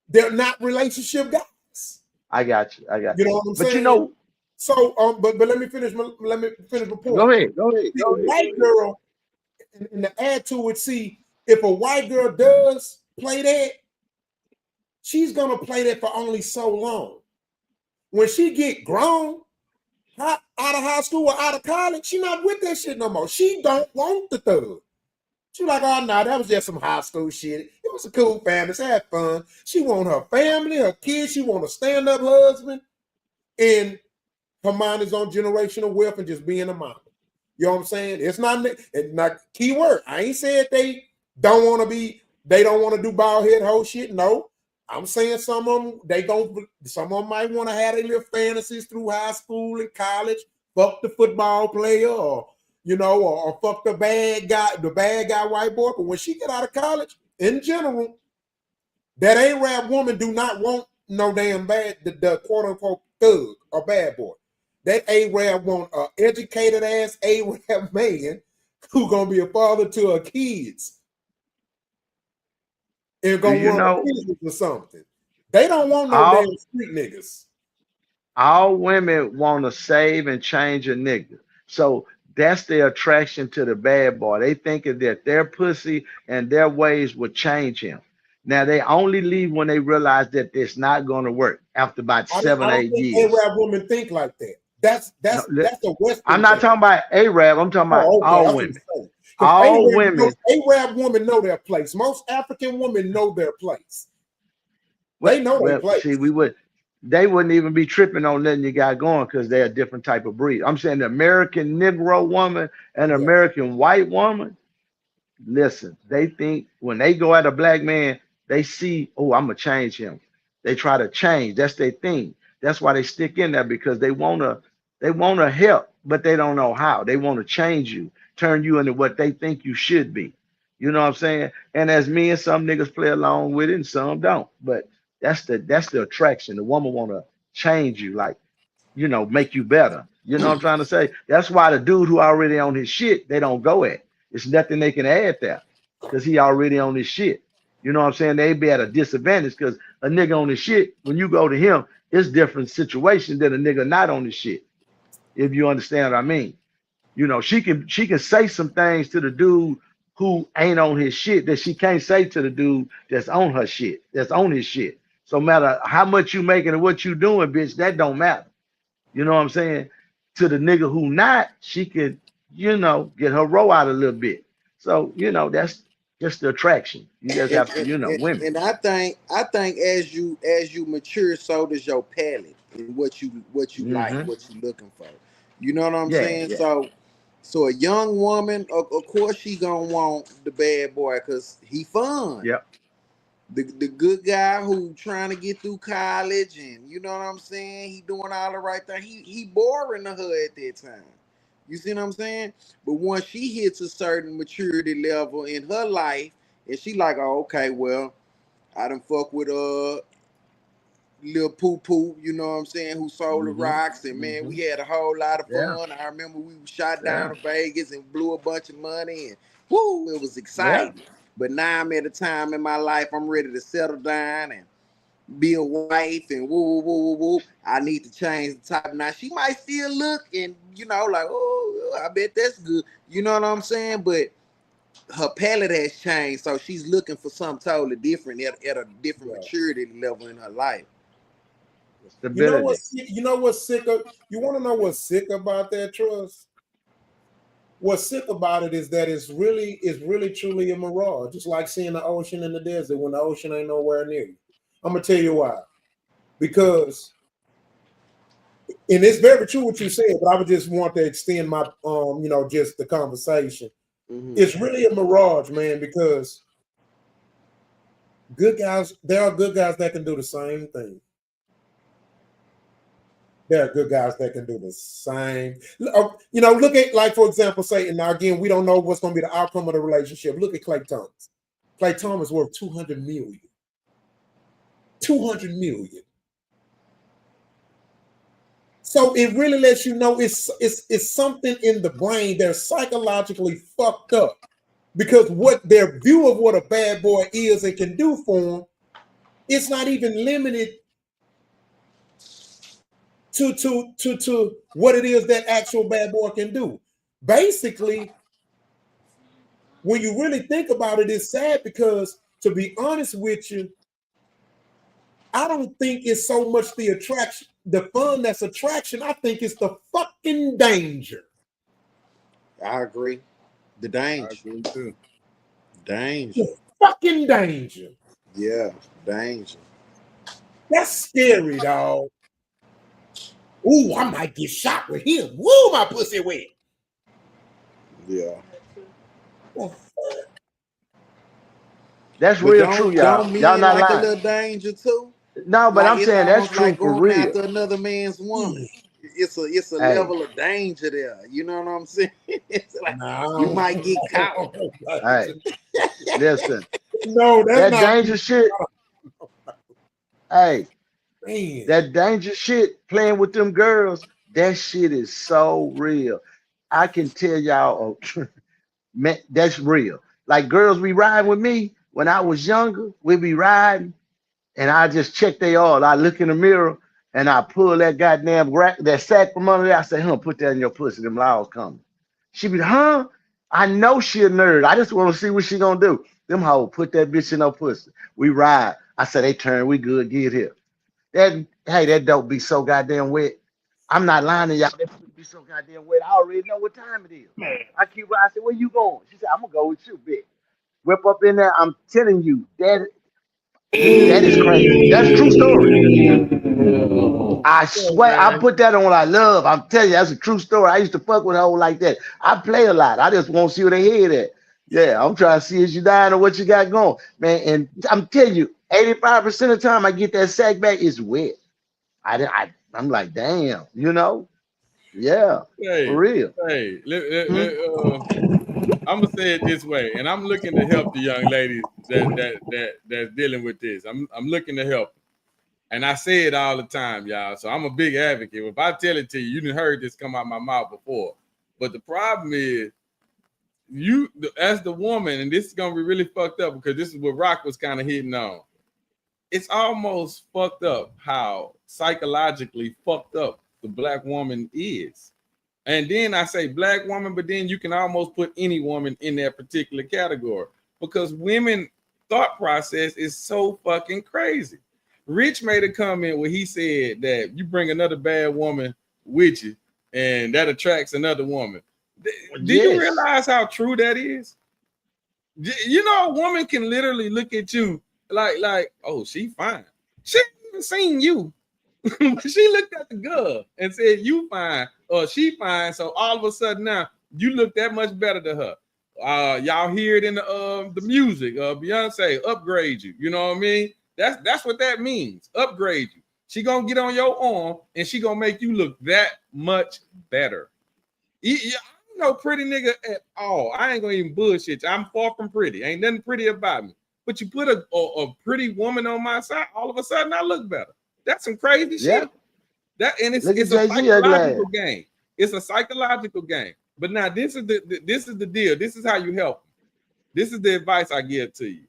They're not relationship guys. I got you. You know what I'm saying? But you know. So, but let me finish my point. Go ahead. White girl, and to add to it, see if a white girl does play that, she's gonna play that for only so long. When she get grown, out of high school or out of college, she not with that shit no more. She don't want the thug. She like, oh no, that was just some high school shit. It was a cool family. She had fun. She want her family, her kids. She want a stand-up husband, and her mind is on generational wealth and just being a mama. You know what I'm saying? It's not keyword. I ain't said they don't want to do bald head whole shit. No, I'm saying some of them might want to have their little fantasies through high school and college, fuck the football player or fuck the bad guy white boy. But when she get out of college, in general, that Arab woman do not want no damn the quote unquote thug or bad boy. That Arab want an educated ass Arab man who gonna be a father to her kids and gonna run a business or something. They don't want no damn street niggas. All women want to save and change a nigga. So that's their attraction to the bad boy. They thinking that their pussy and their ways will change him. Now they only leave when they realize that it's not going to work after about 7-8 years. Arab women think like that. That's the Western. I'm not talking about Arab. I'm talking about all women. All women. Arab women know their place. Most African women know their place. They know their place. See, they wouldn't even be tripping on nothing you got going because they're a different type of breed. I'm saying the American Negro woman and American white woman, listen, they think when they go at a black man, they see, oh, I'm gonna change him. They try to change. That's their thing. That's why they stick in there, because they wanna help, but they don't know how. They want to change you, turn you into what they think you should be. You know what I'm saying? And as me and some niggas play along with it and some don't. But that's the attraction. The woman want to change you, like, make you better. You know what I'm trying to say? That's why the dude who already on his shit, they don't go at. It's nothing they can add there because he already on his shit. You know what I'm saying? They be at a disadvantage because a nigga on his shit, when you go to him, it's different situation than a nigga not on his shit. If you understand what I mean. She can say some things to the dude who ain't on his shit that she can't say to the dude that's on her shit, that's on his shit. So no matter how much you making and what you doing, bitch, that don't matter. You know what I'm saying? To the nigga who not, she could, get her row out a little bit. So, that's just the attraction. You just And, have to, women. and I think as you mature, so does your palate and what you like, Mm-hmm. what you looking for. You know what I'm Yeah, saying? yeah, So a young woman, of course, she gonna want the bad boy because he fun. yep, The good guy who trying to get through college, and you know what I'm saying, he doing all the right thing. He boring to her at that time. You see what I'm saying? But once she hits a certain maturity level in her life, and she like, oh, okay, well, I done fuck with Lil Poo Poo, you know what I'm saying, who sold the mm-hmm, rocks, and man, mm-hmm, we had a whole lot of yeah, fun. I remember we shot down yeah, to Vegas and blew a bunch of money, and whoo, it was yeah. exciting. But now I'm at a time in my life I'm ready to settle down and be a wife and woo woo woo woo woo. I need to change the type. Now she might still look and like, oh, I bet that's good. You know what I'm saying? But her palate has changed, so she's looking for something totally different at a different Yeah. maturity level in her life. You know Stability. what's sick of, you want to know what's sick about that, Trust? What's sick about it is that it's really truly a mirage. Just like seeing the ocean in the desert when the ocean ain't nowhere near you. I'm gonna tell you why. Because, and it's very true what you said, but I would just want to extend my just the conversation. Mm-hmm. It's really a mirage, man, because there are good guys that can do the same thing. There are good guys that can do the same. Look at, like, for example, Satan. Now, again, we don't know what's going to be the outcome of the relationship. Look at Clay Thomas. Clay Thomas worth $200 million. $200 million. So it really lets you know it's something in the brain that's psychologically fucked up, because what their view of what a bad boy is and can do for them, it's not even limited to what it is that actual bad boy can do. Basically, when you really think about it, it's sad because, to be honest with you, I don't think it's so much the attraction, the fun that's attraction. I think it's the fucking danger. I agree. The I danger. agree too. Danger. The fucking danger. Yeah, danger. That's scary, dog. Ooh, I might get shot with him. Woo, my pussy wet. Yeah. That's But real true, y'all. don't Y'all men not like a lying. little danger too? No, but Like I'm it's saying that's almost true like for going real. after another man's woman. It's a Hey, level of danger there. You know what I'm saying? It's like you No. might get caught. hey, listen. No, that's That not. danger shit. Hey, Man. that danger shit playing with them girls. That shit is so real. I can tell y'all, man, that's real. Like, girls be riding with me when I was younger. We be riding, and I just check they all. I look in the mirror and I pull that goddamn that sack from under there. I say, huh, put that in your pussy. Them laws coming. She be, huh? I know she a nerd. I just want to see what she gonna do. Them hoe put that bitch in her pussy. We ride. I said, they turn. We good. Get here. That dope be so goddamn wet. I'm not lying to y'all. That pussy be so goddamn wet. I already know what time it is. I keep. I said, where you going? She said, I'm gonna go with you, bitch. Whip up in there. I'm telling you, that is crazy. That's true story. I Oh, swear, I man. put that on what I love. I'm telling you, that's a true story. I used to fuck with a hoe like that. I play a lot. I just want to see where they head at. Yeah, I'm trying to see if you dying or what you got going, man. And I'm telling you, 85% of the time I get that sack back, it's wet. I'm like, damn, yeah, for Hey, real. hey, Hmm? I'm gonna say it this way, and I'm looking to help the young ladies that's dealing with this. I'm looking to help, and I say it all the time, y'all. So I'm a big advocate. If I tell it to you, you done heard this come out my mouth before. But the problem is, you as the woman, and this is gonna be really fucked up because this is what Rock was kind of hitting on. It's almost fucked up how psychologically fucked up the black woman is. And then I say black woman, but then you can almost put any woman in that particular category because women thought process is so fucking crazy. Rich made a comment where he said that you bring another bad woman with you, and that attracts another woman. Do you realize how true that is? You know, a woman can literally look at you like, oh, she fine. She ain't even seen you. She looked at the girl and said, you fine, or she fine. So all of a sudden now, you look that much better to her. Y'all hear it in the music. Beyonce, upgrade you. You know what I mean? That's what that means. Upgrade you. She gonna get on your arm and she gonna make you look that much better. I'm no pretty nigga at all. I ain't gonna even bullshit you. I'm far from pretty. Ain't nothing pretty about me. But you put a pretty woman on my side, all of a sudden I look better. That's some crazy shit. It's a psychological game. It's a psychological game. But now this is the deal. This is how you help them. This is the advice I give to you.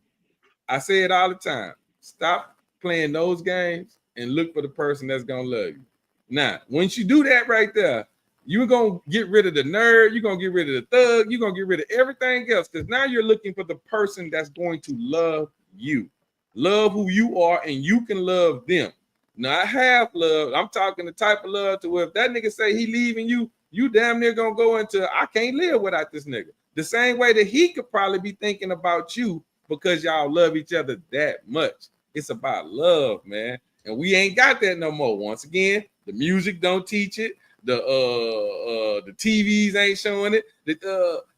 I say it all the time. Stop playing those games and look for the person that's gonna love you. Now, once you do that right there, you're gonna get rid of the nerd, you're gonna get rid of the thug, you're gonna get rid of everything else, because now you're looking for the person that's going to love you, love who you are, and you can love them. Not half love. I'm talking the type of love to where if that nigga say he leaving you, you damn near gonna go into I can't live without this nigga. The same way that he could probably be thinking about you because y'all love each other that much. It's about love, man. And we ain't got that no more. Once again, the music don't teach it. The TVs ain't showing it.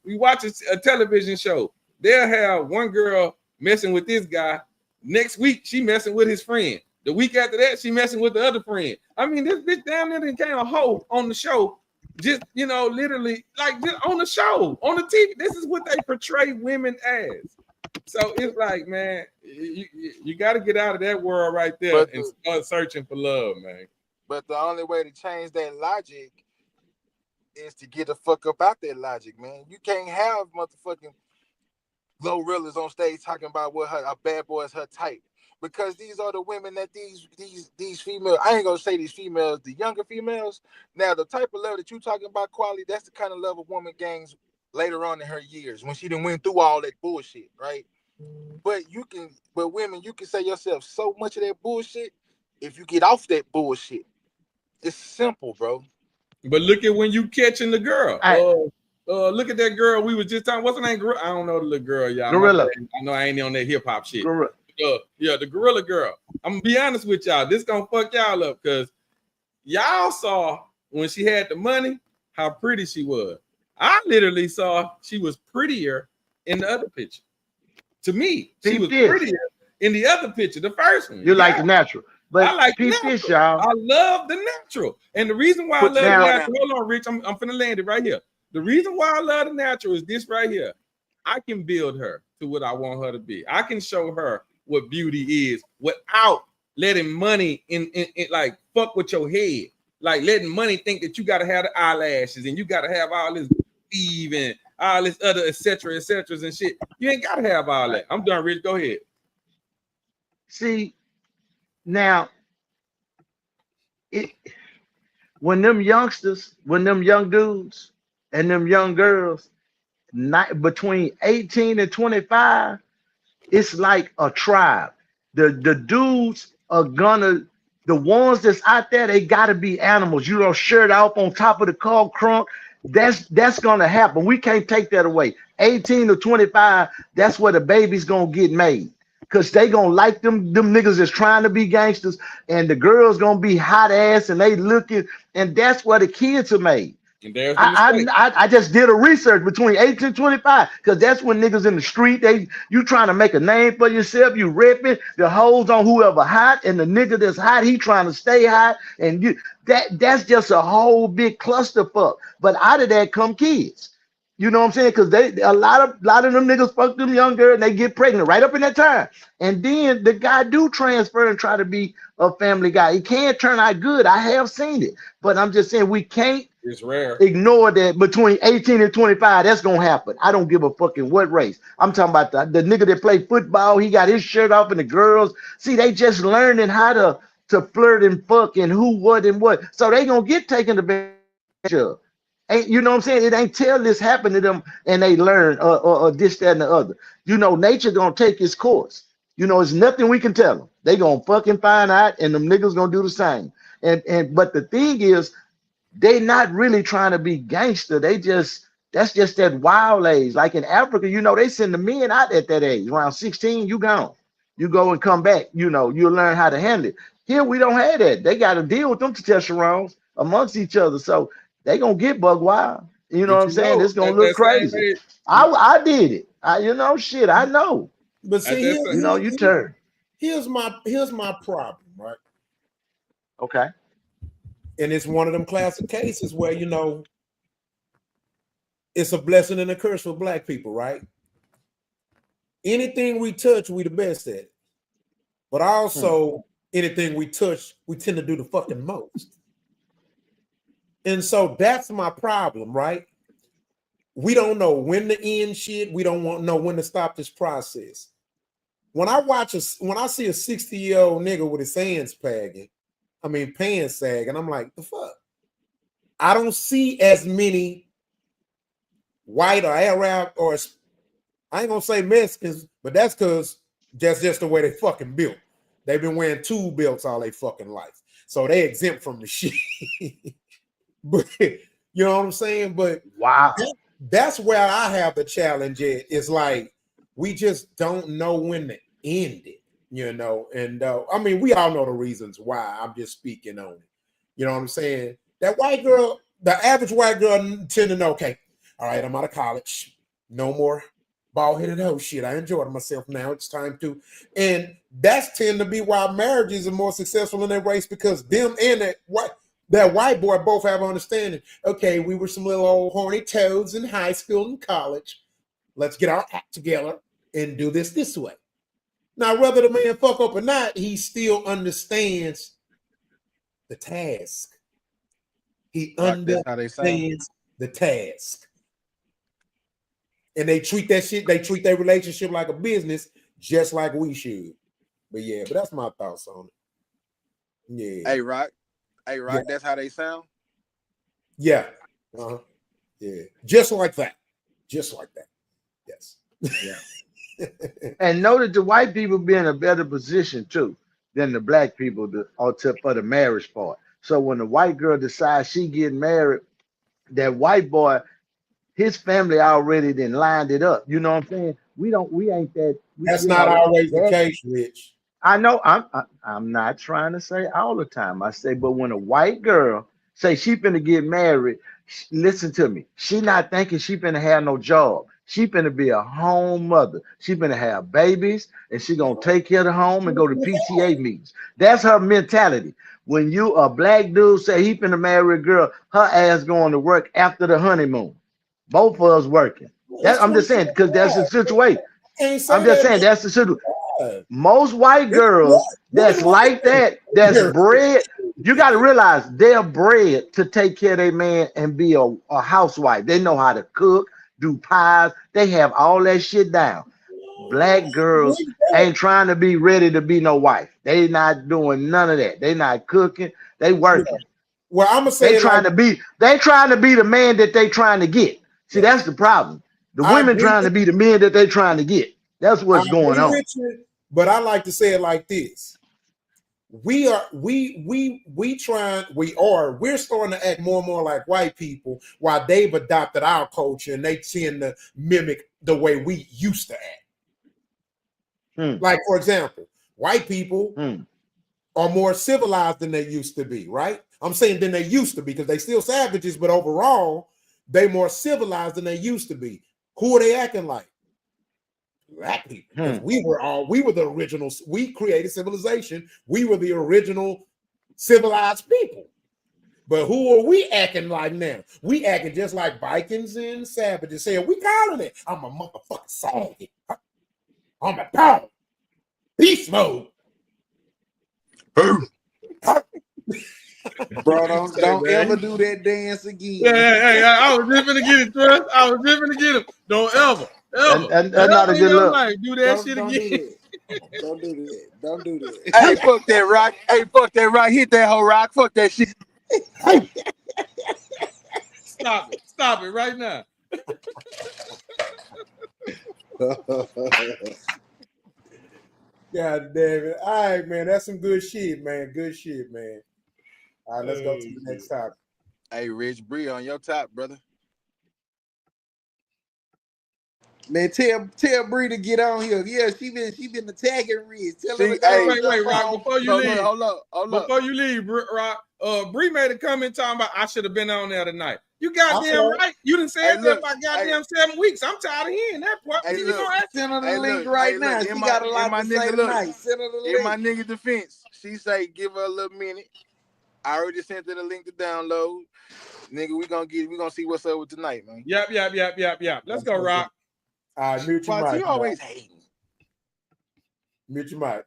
We watch a television show. They'll have one girl messing with this guy. Next week, she messing with his friend. The week after that, she messing with the other friend. I mean, this bitch damn near became a hoe on the show. Just, literally, like just on the show, on the TV. This is what they portray women as. So it's like, man, you got to get out of that world right there and start searching for love, man. But the only way to change that logic is to get the fuck up out that logic, man. You can't have motherfucking Glorilla on stage talking about what a bad boy is her type, because these are the women that these females. I ain't gonna say these females, the younger females. Now, the type of love that you talking about, quality, that's the kind of love a woman gains later on in her years when she done went through all that bullshit, right? But women, you can say yourself so much of that bullshit if you get off that bullshit. It's simple, bro. But look at when you catching the girl. Look at that girl we was just talking. What's her name? I don't know the little girl, y'all. Glorilla. I know I ain't on that hip hop shit. Glorilla. The Gorilla girl. I'm gonna be honest with y'all. This gonna fuck y'all up because y'all saw when she had the money how pretty she was. I literally saw she was prettier in the other picture. To me, she was prettier in the other picture, the first one. You like the natural. But I like the natural. This, y'all. I love the natural. And the reason why I love the natural, hold on, Rich, I'm finna land it right here. The reason why I love the natural is this right here. I can build her to what I want her to be. I can show her what beauty is without letting money in like fuck with your head. Like letting money think that you gotta have the eyelashes and you gotta have all this weave and all this other etc. and shit. You ain't gotta have all that. I'm done, Rich. Go ahead. See, now when them youngsters, when them young dudes and them young girls, between 18 and 25, it's like a tribe. The dudes are gonna, the ones that's out there, they gotta be animals. You know, shirt off on top of the car crunk. That's gonna happen. We can't take that away. 18 to 25, that's where the baby's gonna get made. Cause they gonna like them niggas that's trying to be gangsters, and the girls gonna be hot ass and they looking, and that's where the kids are made. And there's I just did a research between 18 and 25, because that's when niggas in the street, you trying to make a name for yourself, you ripping the hoes on whoever hot, and the nigga that's hot, he trying to stay hot, and that's just a whole big clusterfuck. But out of that come kids. You know what I'm saying? Because a lot of them niggas fuck them young girls and they get pregnant right up in that time. And then the guy do transfer and try to be a family guy. He can't turn out good. I have seen it. But I'm just saying we can't ignore that between 18 and 25, that's gonna happen. I don't give a fucking what race. I'm talking about the nigga that played football, he got his shirt off, and the girls, see, they just learning how to flirt and fuck and who, what, and what. So they gonna get taken advantage of. Ain't, you know what I'm saying? It ain't till this happened to them and they learn or this, that, and the other. You know, nature gonna take its course. You know, it's nothing we can tell them. They gonna fucking find out, and them niggas gonna do the same. And but the thing is, they not really trying to be gangster. That's just that wild age. Like in Africa, they send the men out at that age. Around 16, you gone. You go and come back, you'll learn how to handle it. Here we don't have that. They got to deal with them testosterones amongst each other. So they gonna get bug wild. You know what I'm saying? It's gonna look crazy. I did it. Shit, I know. But see, here's my problem, right? Okay. And it's one of them classic cases where it's a blessing and a curse for Black people, right? Anything we touch, we the best at it. But also, anything we touch, we tend to do the fucking most. And so that's my problem, right? We don't know when to end shit. We don't know when to stop this process. When I see a 60-year-old nigga with his pants sagging, I'm like, the fuck? I don't see as many white or Arab or I ain't gonna say Mexicans, but that's because that's just the way they fucking built. They've been wearing tube belts all their fucking life. So they exempt from the shit. But you know what I'm saying? But wow. That's where I have the challenge at. It's like we just don't know when to end it, And I mean, we all know the reasons why. I'm just speaking on it. You know what I'm saying? That white girl, the average white girl tend to know, okay, all right, I'm out of college. No more bald-headed hoe shit. I enjoyed myself now. It's time to. And that's tend to be why marriages are more successful in that race, because them and that white boy both have understanding. Okay, we were some little old horny toads in high school and college. Let's get our act together and do this way. Now, whether the man fuck up or not, he still understands the task. He understands the task. And they treat their relationship like a business, just like we should. But that's my thoughts on it. Yeah. Hey, Rock. Yeah. That's how they sound? Yeah. Uh-huh. Yeah. Just like that. Yes. Yeah. And know that the white people be in a better position too than the Black people for the marriage part. So when the white girl decides she getting married, that white boy, his family already then lined it up. You know what I'm saying? We ain't that. That's not always the case, Rich. I know. I'm not trying to say all the time. I say, but when a white girl say she finna get married, listen to me. She not thinking she finna have no job. She finna be a home mother. She finna have babies, and she gonna take care of the home and go to PTA meetings. That's her mentality. When you a Black dude say he finna marry a girl, her ass going to work after the honeymoon. Both of us working. I'm just saying, because that's the situation. I'm just saying that's the situation. Most white girls that's like that, that's bred, you got to realize they're bred to take care of their man and be a housewife. They know how to cook, do pies. They have all that shit down. Black girls ain't trying to be ready to be no wife. They not doing none of that. They not cooking. They working. Well, I'm gonna say they trying to be the man that they trying to get. See, that's the problem. The women trying to be the men that they trying to get. That's what's going on. But I like to say it like this. We're starting to act more and more like white people while they've adopted our culture and they tend to mimic the way we used to act. Like, for example, white people are more civilized than they used to be, right? I'm saying than they used to be because they still savages, but overall, they more civilized than they used to be. Who are they acting like? Black people. Because we were the originals. We created civilization. We were the original civilized people. But who are we acting like now? We acting just like Vikings and savages. Saying we calling it. I'm a motherfucking savage. I'm a dog. Beast mode. Bro, don't ever do that dance again. Hey, I was just gonna get it, Trust. I was just gonna get him. Don't ever. And that's not a good look. Do that shit again. Don't do that. Hey, fuck that Rock. Hey, fuck that Rock. Hit that whole Rock. Fuck that shit. Stop it right now. God damn it. All right, man. That's some good shit, man. Good shit, man. All right, let's go to the next topic. Hey, Rich Bree on your top, brother. Man, tell Bree to get on here. Yeah, she been attacking Rich. Tell her to Hey, go. Wait, Rock, before you leave. Hold up. Before you leave, Rock, Bree made a comment talking about I should have been on there tonight. You goddamn right. You done said that about goddamn 7 weeks. I'm tired of hearing that part. Send her the link right now. She got a lot to say tonight. Send her the link. In my nigga defense, she say give her a little minute. I already sent her the link to download. Nigga, we gonna see what's up with tonight, man. Yep. Let's go, Rock. All right, mute your mic. You always hating. Mute your mic.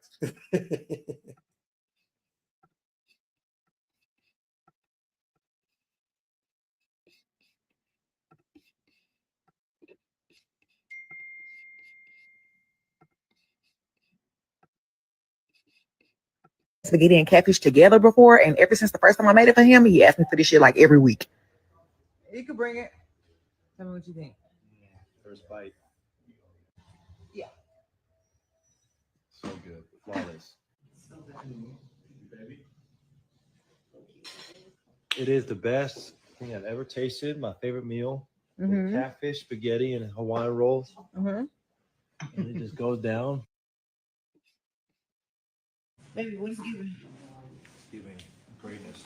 Spaghetti and catfish together before, and ever since the first time I made it for him, he asked me for this shit like every week. You can bring it. Tell me what you think. First bite. Yeah. So good. Flawless. It is the best thing I've ever tasted. My favorite meal. Catfish, spaghetti, and Hawaiian rolls. And it just goes down. Baby, what's giving? Giving greatness.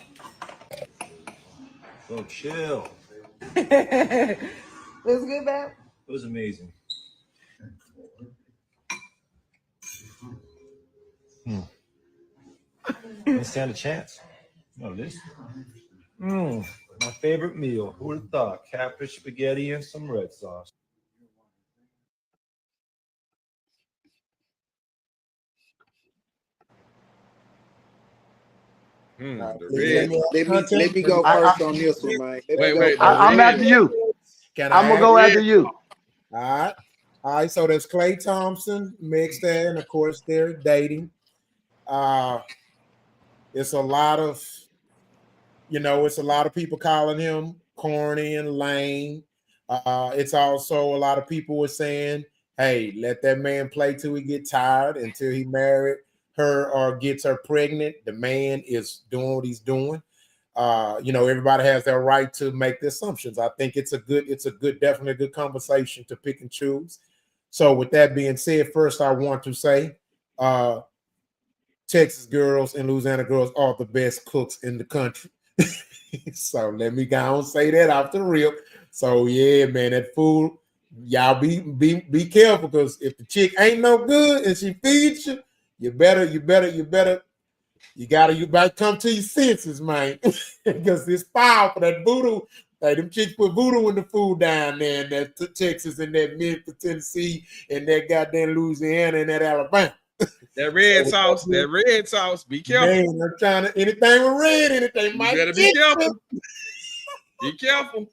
So chill. What's good, babe? It was amazing. Didn't stand a chance. No, this. My favorite meal. Who would have thought? Catfish, spaghetti, and some red sauce. Let me go first on this one, man. Wait. I'm after you. I'm gonna go after you. All right. So there's Klay Thompson, Meg Stallion, of course, they're dating. It's a lot of people calling him corny and lame. It's also a lot of people were saying, hey, let that man play till he get tired, until he married her or gets her pregnant. The man is doing what he's doing. Everybody has their right to make the assumptions. I think it's definitely a good conversation to pick and choose. So with that being said, first I want to say Texas girls and Louisiana girls are the best cooks in the country. So let me go and say that off the rip. So yeah, man, that food, y'all be careful, because if the chick ain't no good and she feeds you, you better come to your senses, man. Because it's powerful. That voodoo, like them chicks put voodoo in the food down there in that Texas and that Memphis, Tennessee, and that goddamn Louisiana and that Alabama. That red sauce. Be careful. Man, I'm trying to anything with red in it. They might better be careful. Be careful.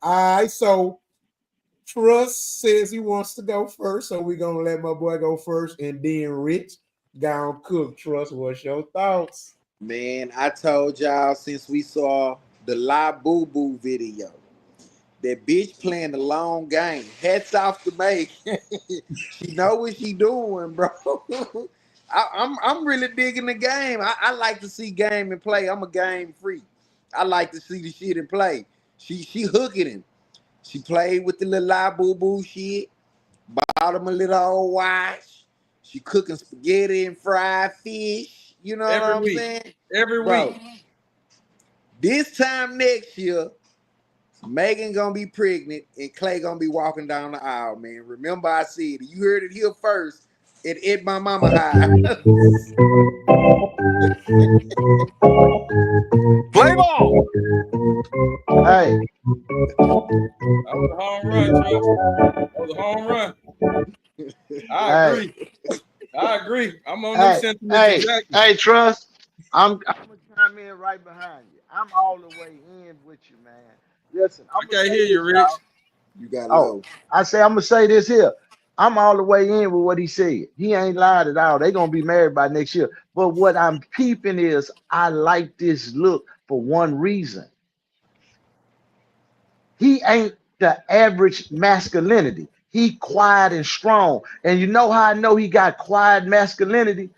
All right, so Trust says he wants to go first, so we're gonna let my boy go first, and then Rich gonna cook. Trust, what's your thoughts? Man, I told y'all since we saw the La Boo Boo video, that bitch playing the long game. Hats off to Meg. She know what she doing, bro. I'm really digging the game. I like to see game and play. I'm a game freak. I like to see the shit and play. She hooking him. She played with the little La Boo Boo shit. Bought him a little old watch. She cooking spaghetti and fried fish. You know what I'm saying? Every week. This time next year, Megan gonna be pregnant and Klay gonna be walking down the aisle, man. Remember I said it. You heard it here first. It my mama high. Play ball. Hey. That was a home run, Trust. That was a home run. I agree. I'm on them sentiments. Hey, Trust. I'm gonna chime in right behind you. I'm all the way in with you, man. Listen, I can't hear you, Rich. You got low. I say I'm gonna say this here. I'm all the way in with what he said. He ain't lied at all. They're gonna be married by next year. But what I'm peeping is I like this look for one reason. He ain't the average masculinity. He quiet and strong. And you know how I know he got quiet masculinity?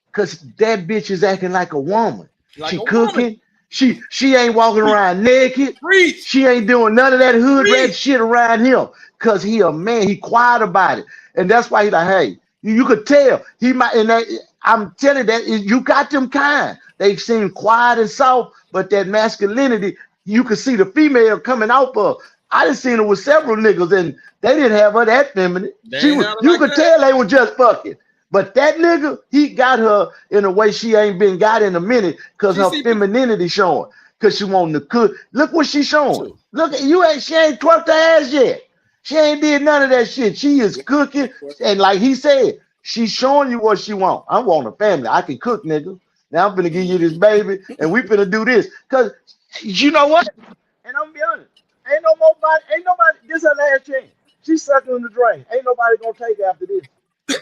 Because that bitch is acting like a woman. She cooking. She ain't walking around naked. Preach. She ain't doing none of that hood rat shit around him. Cause he a man, he quiet about it. And that's why he like, hey, you could tell he might, and that, I'm telling you that you got them kind. They seem quiet and soft, but that masculinity, you can see the female coming out of. I done seen her with several niggas and they didn't have her that feminine. She was, you could tell they were just fucking. But that nigga, he got her in a way she ain't been got in a minute because her femininity showing. Because she wanting to cook. Look what she showing. Look at you, she ain't twerked her ass yet. She ain't did none of that shit. She is cooking. And like he said, she's showing you what she want. I want a family. I can cook, nigga. Now I'm finna give you this baby and we finna do this. Because you know what? And I'm gonna be honest. Ain't nobody, this her last chance. She's sucking in the drain. Ain't nobody gonna take after this.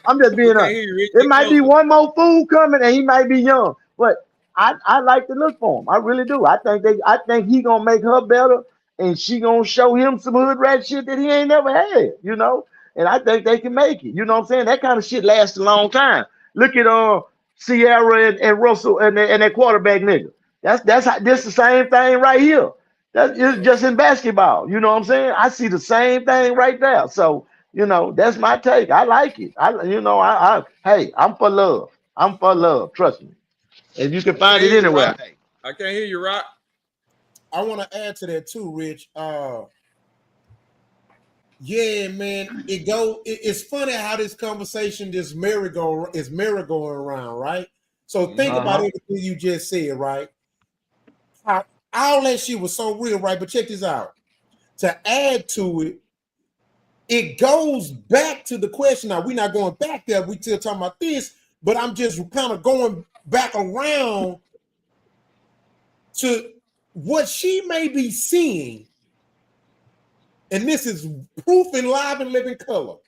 I'm just being honest. It might be one more fool coming and he might be young. But I like to look for him. I really do. I think he gonna make her better and she gonna show him some hood rat shit that he ain't never had, you know. And I think they can make it. You know what I'm saying? That kind of shit lasts a long time. Look at Sierra and Russell and that quarterback nigga. That's how this the same thing right here. That is just in basketball. You know what I'm saying? I see the same thing right there. So, you know, that's my take. I like it. Hey, I'm for love. I'm for love. Trust me. And you can find it anywhere. I can't hear you, Rock. I want to add to that too, Rich. Yeah, man. It's funny how this conversation, this merry-go-round, right? So think about everything you just said, right? All that shit was so real, right? But check this out. To add to it, it goes back to the question. Now, we're not going back there. We still talking about this, but I'm just kind of going back around to what she may be seeing. And this is proof in live and living color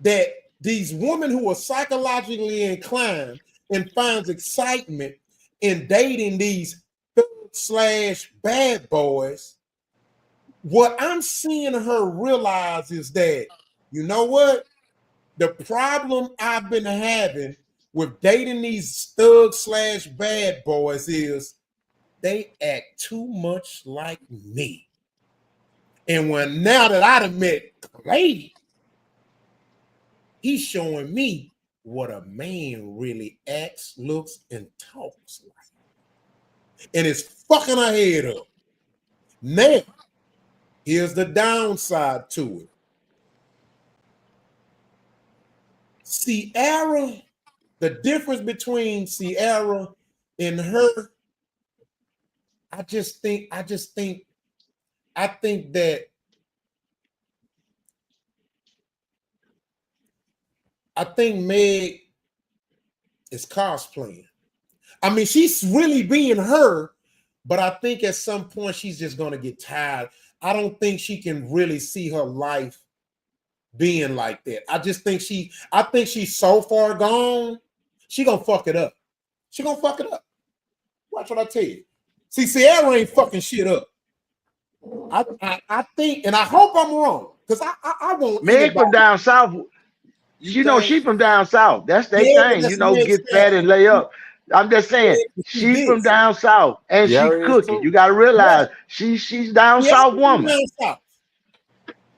that these women who are psychologically inclined and finds excitement in dating these /bad boys, what I'm seeing her realize is that, you know what? The problem I've been having with dating these thug/bad boys is they act too much like me. And now that I done met Clay, he's showing me what a man really acts, looks, and talks like. And it's fucking her head up. Now, here's the downside to it. Sierra, the difference between Sierra and her, I think Meg is cosplaying. I mean, she's really being her, but I think at some point she's just going to get tired. I don't think she can really see her life being like that. I think she's so far gone, she going to fuck it up. She going to fuck it up. Watch what I tell you. See, Sierra ain't fucking shit up. I think, and I hope I'm wrong, because I won't. Meg from down south. You know, she from down south. That's their thing. You know, get fat and lay up. I'm just saying, she's from down south and she cooking. You gotta realize she's down south woman. Down south.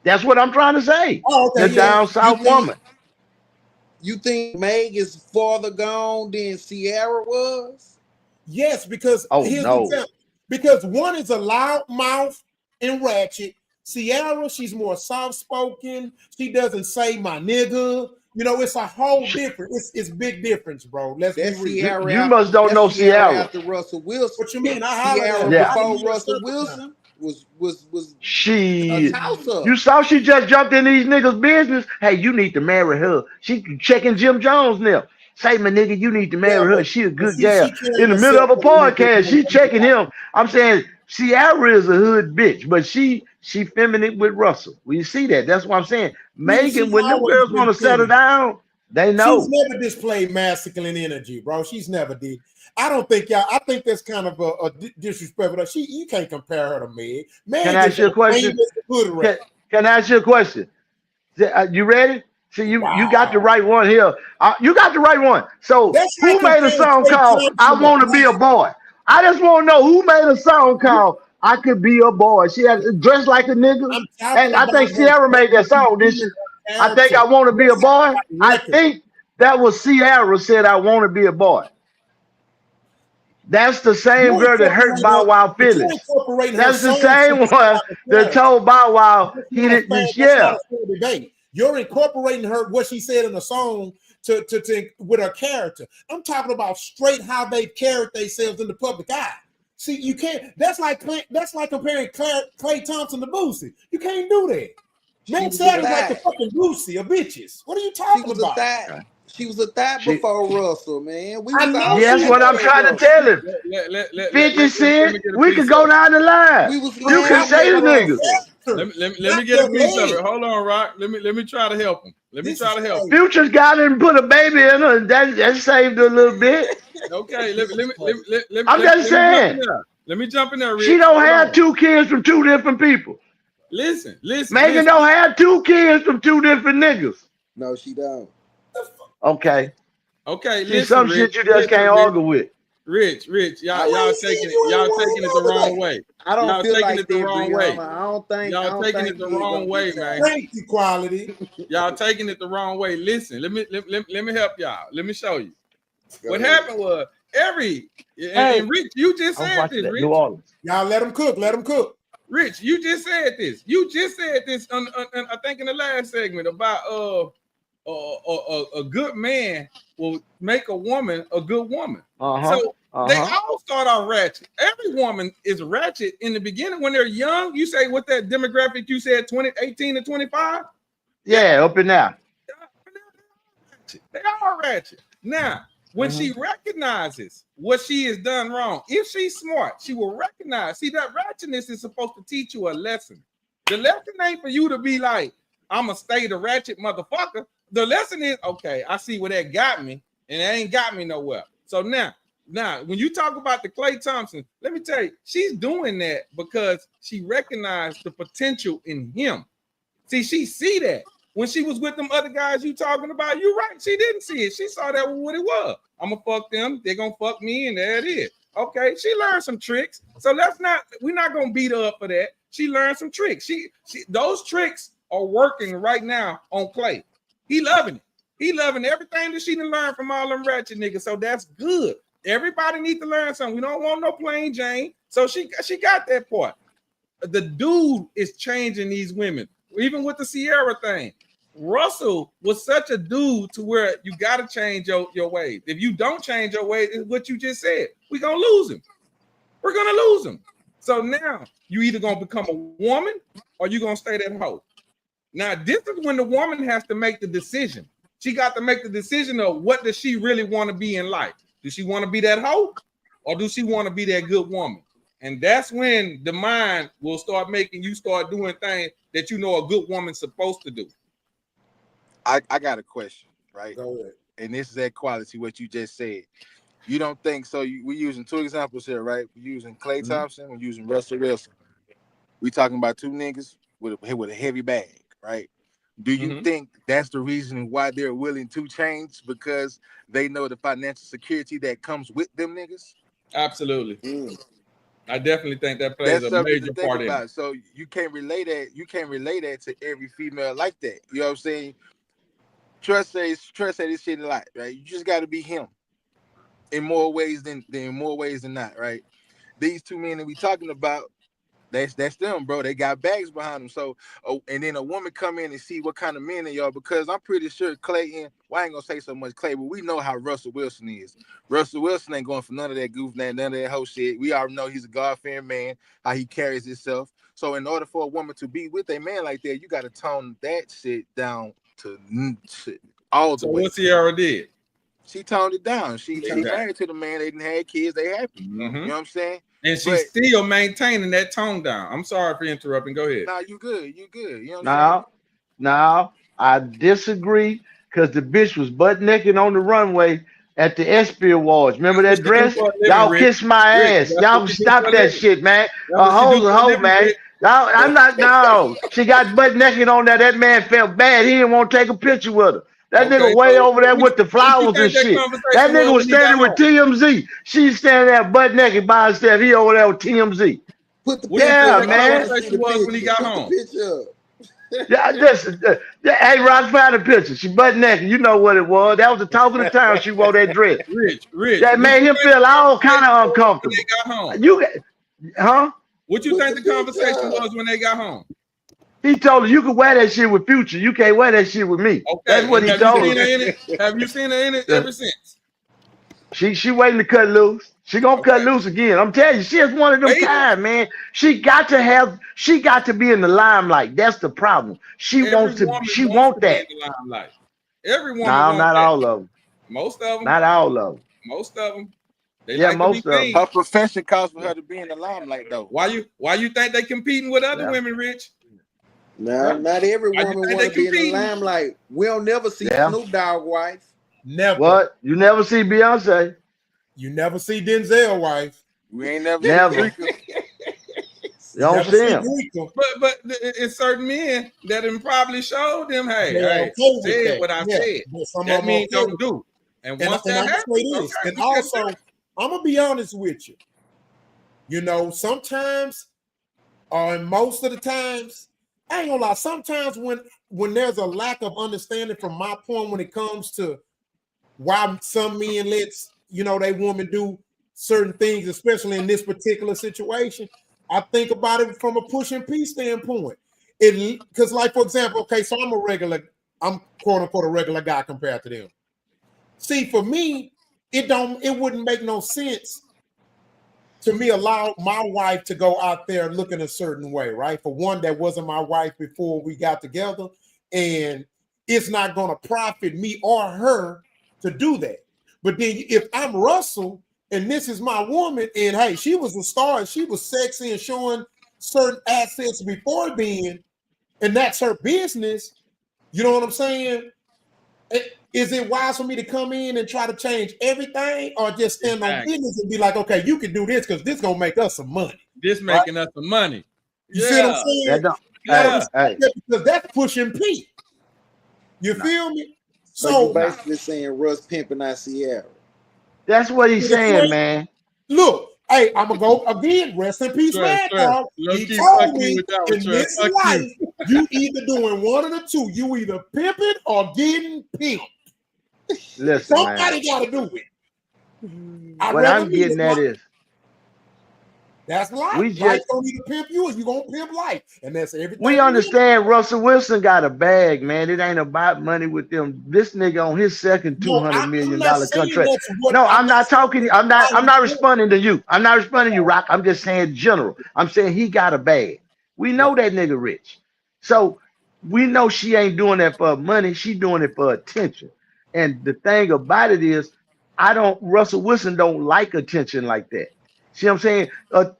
That's what I'm trying to say. Oh, okay, the down south woman. You think Meg is farther gone than Sierra was? Yes, because here's the example. Because one is a loud mouth and ratchet. Sierra, she's more soft-spoken. She doesn't say my nigga. You know, it's a whole different. It's big difference, bro. Let's be real. You must don't know Sierra. After Russell Wilson. What you mean? Sierra before Russell Wilson was she. A toss-up. You saw she just jumped in these niggas' business. Hey, you need to marry her. She checking Jim Jones now. Say, my nigga, you need to marry her. She a good gal. In the middle of a podcast, she checking him. I'm saying Sierra is a hood bitch, but she feminine with Russell. Well, you see that? That's what I'm saying. Megan, when them girls want to settle down, they know. She's never displayed masculine energy, bro. She's never did. I think that's kind of a disrespect. But you can't compare her to Meg. Can I ask you a question? Can I ask you a question? You ready? See, you got the right one here. You got the right one. So who made a song called "I Want to Be a Boy"? I just want to know who made a song called "I Could Be a Boy." She had dressed like a nigga, I'm talking and I about think her Sierra made that song. Did she? I think character. I want to be a boy. I Record. think that was Sierra said I want to be a boy. That's the same girl that hurt Bow Wow feelings. That's the same one that told Bow Wow he didn't. That's not Yeah. a fair debate. You're incorporating her what she said in the song to with her character. I'm talking about straight how they carried themselves in the public eye. See, you can't. That's like comparing Klay Thompson to Boosie. You can't do that. Meg Stallion is like the fucking Boosie of bitches. What are you talking about? She was a thot before Russell, man. We was That's what I'm trying to tell him. 50 Cent, we could go down the line. You can say the niggas. Let me get a piece of it. Hold on, Rock. Let me try to help him. Let me try to help him. Future's got it and put a baby in her, and that saved her a little bit. Okay, I'm just saying. Let me jump in there. Rick. She don't have 2 kids from 2 different people. Listen. Megan don't have 2 kids from 2 different niggas. No, she don't. Okay. Okay. See, some shit you just can't argue with. Rich, y'all taking it the wrong way. I don't feel like it the wrong way. I don't think y'all taking it the wrong way, man. Equality. Y'all taking it the wrong way. Listen, let me help y'all. Let me show you. What happened was and Rich, you just said this. Rich. Y'all let them cook. Let them cook. Rich, you just said this. On I think in the last segment about a good man will make a woman a good woman. So they all start out ratchet. Every woman is ratchet in the beginning when they're young. You say what that demographic you said 18 to 25? Yeah, up and down. They are ratchet. Now, when she recognizes what she has done wrong, if she's smart, she will recognize. See, that ratchetness is supposed to teach you a lesson. The lesson ain't for you to be like, I'm gonna stay the ratchet motherfucker. The lesson is, okay, I see where that got me, and it ain't got me nowhere. So now, when you talk about the Klay Thompson, let me tell you, she's doing that because she recognized the potential in him. See, she see that. When she was with them other guys you talking about, you're right. She didn't see it. She saw that what it was. I'm gonna fuck them. They're gonna fuck me, and there it is. Okay, she learned some tricks. So we're not gonna beat her up for that. She learned some tricks. Those tricks are working right now on Klay. He loving it. He loving everything that she done learned from all them ratchet niggas. So that's good. Everybody need to learn something. We don't want no plain Jane. So she got that part. The dude is changing these women. Even with the Sierra thing, Russell was such a dude to where you got to change your ways. If you don't change your ways, it's what you just said. We're going to lose him. We're going to lose him. So now you either going to become a woman or you're going to stay that hoe. Now, this is when the woman has to make the decision. She got to make the decision of what does she really want to be in life. Does she want to be that hoe or does she want to be that good woman? And that's when the mind will start making you start doing things that you know a good woman's supposed to do. I got a question, right? Go ahead. And this is that quality, what you just said. You don't think so? We're using 2 examples here, right? We're using Klay Thompson, we're using Russell Wilson. We talking about 2 niggas with a heavy bag, right? Do you think that's the reason why they're willing to change? Because they know the financial security that comes with them niggas? Absolutely. I definitely think that plays a major part in it. So you can't relay that to every female like that. You know what I'm saying? Trust say this shit a lot, right? You just got to be him in more ways than not, right? These 2 men that we talking about, that's them, bro. They got bags behind them. So, and then a woman come in and see what kind of men they are, because I'm pretty sure Klay I ain't gonna say so much Klay, but we know how Russell Wilson is. Russell Wilson ain't going for none of that goof, none of that whole shit. We already know he's a God-fearing man, how he carries himself. So in order for a woman to be with a man like that, you got to tone that shit down to all the way. So what Sierra did? She toned it down. She married to the man. They didn't have kids. They happy. You know what I'm saying? And she's still maintaining that tone down. I'm sorry for interrupting. Go ahead. Nah, you good. You good. You know what I'm saying? No, I disagree, because the bitch was butt naked on the runway at the ESPY Awards. Remember that dress? Y'all kiss my ass. Y'all stop that shit, man. A hoe's a hoe, man. I'm not. No, she got butt naked on there. That man felt bad. He didn't want to take a picture with her. That nigga way over there with the flowers and shit. That nigga was standing with TMZ. She's standing there butt naked by herself. He over there with TMZ. Put the yeah, man. Was when he got home. Yeah, hey, Rock, find the picture. She butt naked. You know what it was. That was the talk of the town. She wore that dress. Rich. That made him feel all kind of uncomfortable. When they got home. Huh? What you think the conversation was when they got home? He told her, you can wear that shit with Future. You can't wear that shit with me. Okay. That's what he told her. Have you seen her in it ever since? She waiting to cut loose. She gonna cut loose again. I'm telling you, she is one of them kind, man. She got to be in the limelight. That's the problem. She wants that. Every woman no, not all of them. Most of them. Not all of them. Most of them. They yeah, like most of them. Her profession calls for her to be in the limelight, though. Why you think they competing with other women, Rich? No, not every woman want to be in the limelight. We'll never see Snoop Dogg wife. Never. What? You never see Beyonce? You never see Denzel wife. We ain't never. You don't see him. But it's certain men that probably showed them, hey, said what I said. That means don't do. And once that happens, and also, I'm gonna be honest with you. You know, sometimes, and most of the times, I ain't gonna lie. Sometimes when there's a lack of understanding from my point when it comes to why some men they woman do certain things, especially in this particular situation, I think about it from a push and pee standpoint. Because, like, for example, okay, so I'm quote unquote a regular guy compared to them. See, for me, it wouldn't make no sense to me allow my wife to go out there looking a certain way, right? For one, that wasn't my wife before we got together, and it's not going to profit me or her to do that. But then if I'm Russell and this is my woman, and hey, she was a star, and she was sexy and showing certain assets before then, and that's her business, you know what I'm saying? Is it wise for me to come in and try to change everything, or just stand on business and be like, okay, you can do this because this gonna make us some money. This making us some money. You see what I'm saying? Because that's pushing P. You feel me? So you basically saying Russ pimping out Sierra. That's what he's saying, man. Look, hey, I'm gonna go again. Rest in peace, man. He told me in this life, you either doing one of the two. You either pimping or getting pimped. Listen, somebody got to do it. What I'm getting at is that's life. Life don't need to pimp you, or you gonna pimp life, and that's everything. We understand Russell Wilson got a bag, man. It ain't about money with them. This nigga on his second $200 million contract. No, I'm not talking. I'm not responding to you. I'm not responding to you, Rock. I'm just saying general. I'm saying he got a bag. We know that nigga rich, so we know she ain't doing that for money. She doing it for attention. And the thing about it is, Russell Wilson don't like attention like that. See what I'm saying?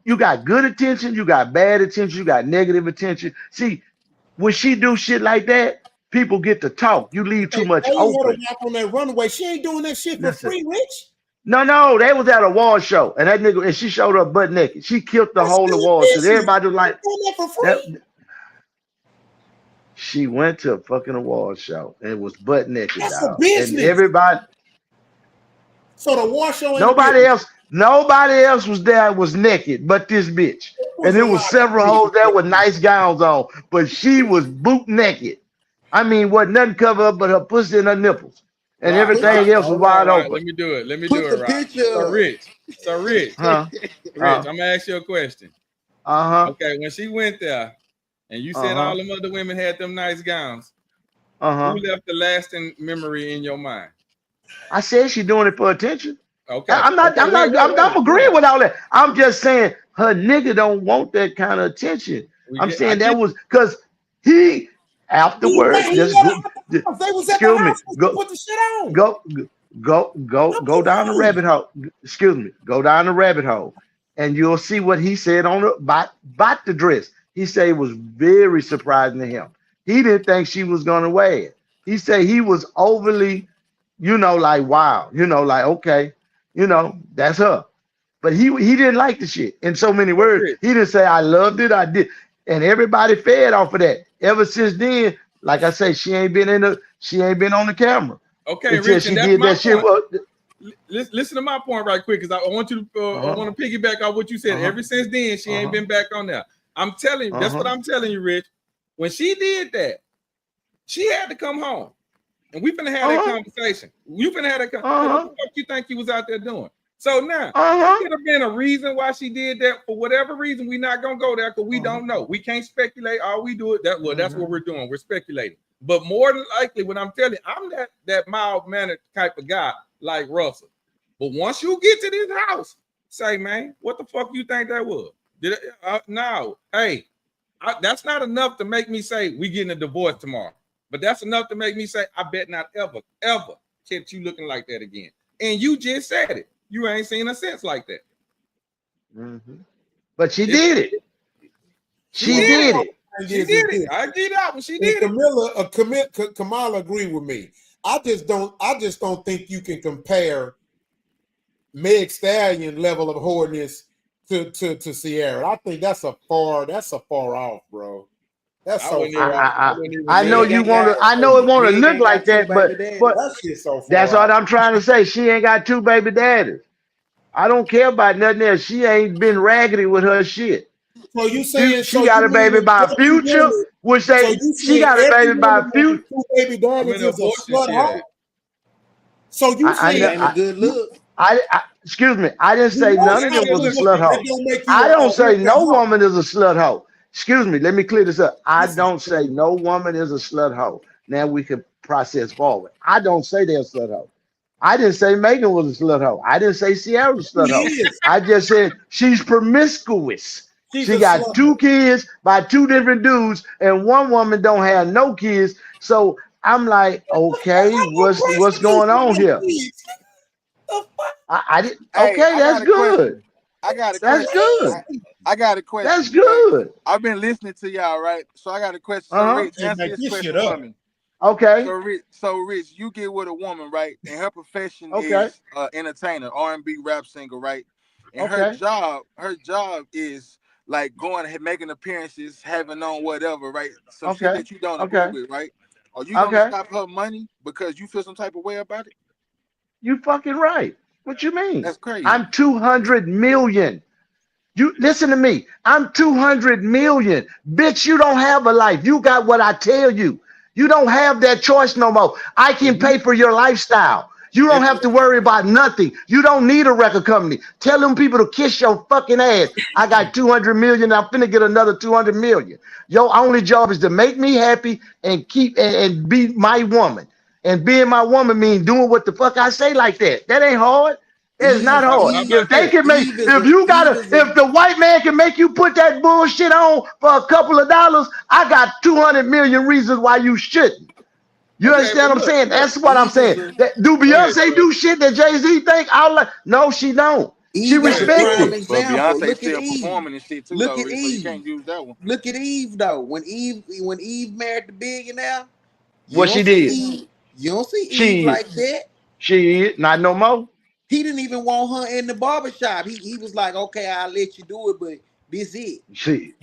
You got good attention, you got bad attention, you got negative attention. See, when she do shit like that, people get to talk. You leave too much open. On that runaway, she ain't doing that shit for free, Rich. No, they was at a award show, and that nigga, and she showed up butt naked. She killed the whole award because everybody was like, she went to a fucking award show and was butt naked. That's a business. And everybody. So the award show. Nobody else was there. Was naked, but this bitch. And there was several hoes there with nice gowns on, but she was boot naked. I mean, wasn't nothing covered up but her pussy and her nipples, and everything else was wide open. Let me do it. Rock. So Rich. I'm gonna ask you a question. Okay, when she went there, and you said all them other women had them nice gowns, who left the lasting memory in your mind? I said she doing it for attention. Okay. I'm agreeing with all that. I'm just saying her nigga don't want that kind of attention. I'm saying that was because he afterwards just excuse me. Go down the rabbit hole. Excuse me. Go down the rabbit hole, and you'll see what he said on about the dress. He said it was very surprising to him. He didn't think she was gonna wear it. He said he was overly, like wow, like okay. That's her. But he didn't like the shit in so many words. He didn't say, I loved it, I did. And everybody fed off of that. Ever since then, Like I say, she ain't been on the camera. Okay, Until Rich, she and that's did my that shit. point. Listen to my point right quick, because I want you to I want to piggyback off what you said. Ever since then, she ain't been back on there. I'm telling you, that's what I'm telling you, Rich. When she did that, she had to come home. And we finna have that conversation. You finna have that conversation. What the fuck you think you was out there doing? So now, there could have been a reason why she did that. For whatever reason, we're not gonna go there because we don't know. We can't speculate. All we do it that that's what we're doing. We're speculating. But more than likely, what I'm telling you, I'm that mild-mannered type of guy like Russell. But once you get to this house, say, man, what the fuck you think that was? No, hey, that's not enough to make me say we getting a divorce tomorrow. But that's enough to make me say, I bet not ever catch you looking like that again. And you just said it. You ain't seen a sense like that. But she did it. She did it. She did it. I get out when she did it. Kamala agreed with me. I just don't think you can compare Meg Stallion level of whoreness to Sierra. I think that's a far off, bro. That's so far off. I know you want to. I know it want to look like that, but that's what I'm trying to say. She ain't got 2 baby daddies. I don't care about nothing else. She ain't been raggedy with her shit. So you saying she got a baby by Future, which she got a baby by Future. 2 baby daddies is a slut hoe. So you saying a good look? Excuse me. I didn't say none of them was a slut hoe. I don't say no woman is a slut hoe. Excuse me. Let me clear this up. I don't say no woman is a slut hoe. Now we can process forward. I don't say they're a slut hoe. I didn't say Megan was a slut hoe. I didn't say Sierra was a slut hoe. I just said she's promiscuous. She got 2 kids by 2 different dudes, and one woman don't have no kids. So I'm like, okay, what's going on here? I didn't. Okay, that's good. I got a question. That's good. I got a question. That's good. I've been listening to y'all, right? So I got a question. So Rich, answer this question for me. Okay. So Rich, you get with a woman, right? And her profession is entertainer, R&B rap singer, right? And her job is like going and making appearances, having on whatever, right? Some shit that you don't agree with, right? Are you gonna stop her money because you feel some type of way about it? You fucking right. What you mean? That's crazy. I'm 200 million. You listen to me. I'm 200 million. Bitch, you don't have a life. You got what I tell you. You don't have that choice no more. I can pay for your lifestyle. You don't have to worry about nothing. You don't need a record company. Tell them people to kiss your fucking ass. I got 200 million. I'm finna get another 200 million. Your only job is to make me happy and keep and be my woman. And being my woman means doing what the fuck I say like that. That ain't hard. It's not hard. If they can make, if the white man can make you put that bullshit on for a couple of dollars, I got 200 million reasons why you shouldn't. You understand what I'm saying? That's what I'm saying. Do Beyonce do shit that Jay-Z think? No, she don't. She respected. But Beyonce still performing and shit too. Look at Eve. You can't use that one. Look at Eve though. When Eve married the billionaire, what she did? You don't see Eve like that. She not no more. He didn't even want her in the barbershop. He was like, okay, I'll let you do it, but this it. She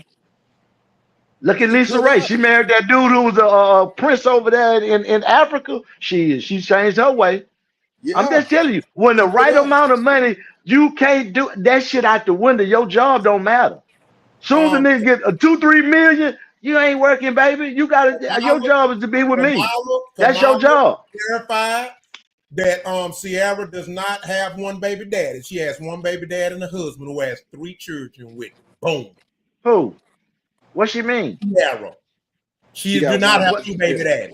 look at Lisa Ray. She married that dude who was a prince over there in Africa. She changed her way. Yeah. I'm just telling you, when the right amount of money, you can't do that shit out the window. Your job don't matter. Soon as a nigga get a 2-3 million, you ain't working, baby. You gotta. Your job is to be with me. That's your job. Verified that Sierra does not have 1 baby daddy. She has 1 baby dad and a husband who has 3 children with her. Boom. Who? What she mean? Sierra. She do not have 2 baby daddies.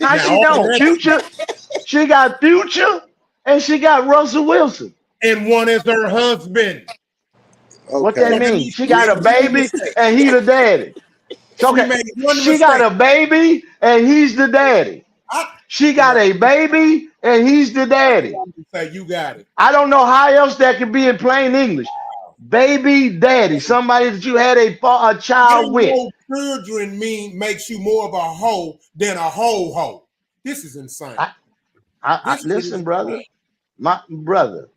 How she don't? Future. She got Future and she got Russell Wilson. And one is her husband. What that mean? She got a baby and he the daddy. Okay. She got a baby and he's the daddy. She got a baby and he's the daddy. You got it. I don't know how else that could be in plain English. Baby daddy, somebody that you had a child with. Children makes you more of a hoe than a hoe. This is insane. Listen, brother. My brother.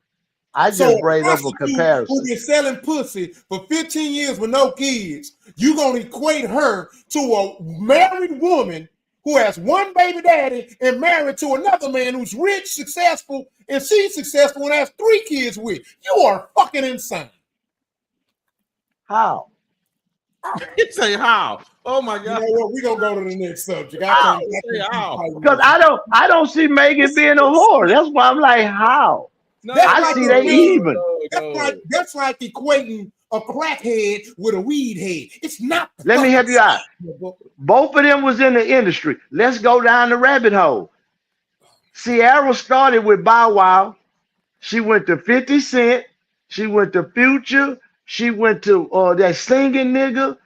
I So just a bring up a prostitute comparison. who been selling pussy for 15 years with no kids, you gonna equate her to a married woman who has one baby daddy and married to another man who's rich, successful, and she's successful and has 3 kids with. You are fucking insane. How? You say how? Oh my You God. know what? We're gonna go to the next subject. I can't Because I don't see Megan being a whore. That's why I'm like, how? I see they even. That's like equating a crackhead with a weed head. It's not. Let me help you out. Both of them was in the industry. Let's go down the rabbit hole. Sierra started with Bow Wow. She went to 50 Cent. She went to Future. She went to that singing nigga.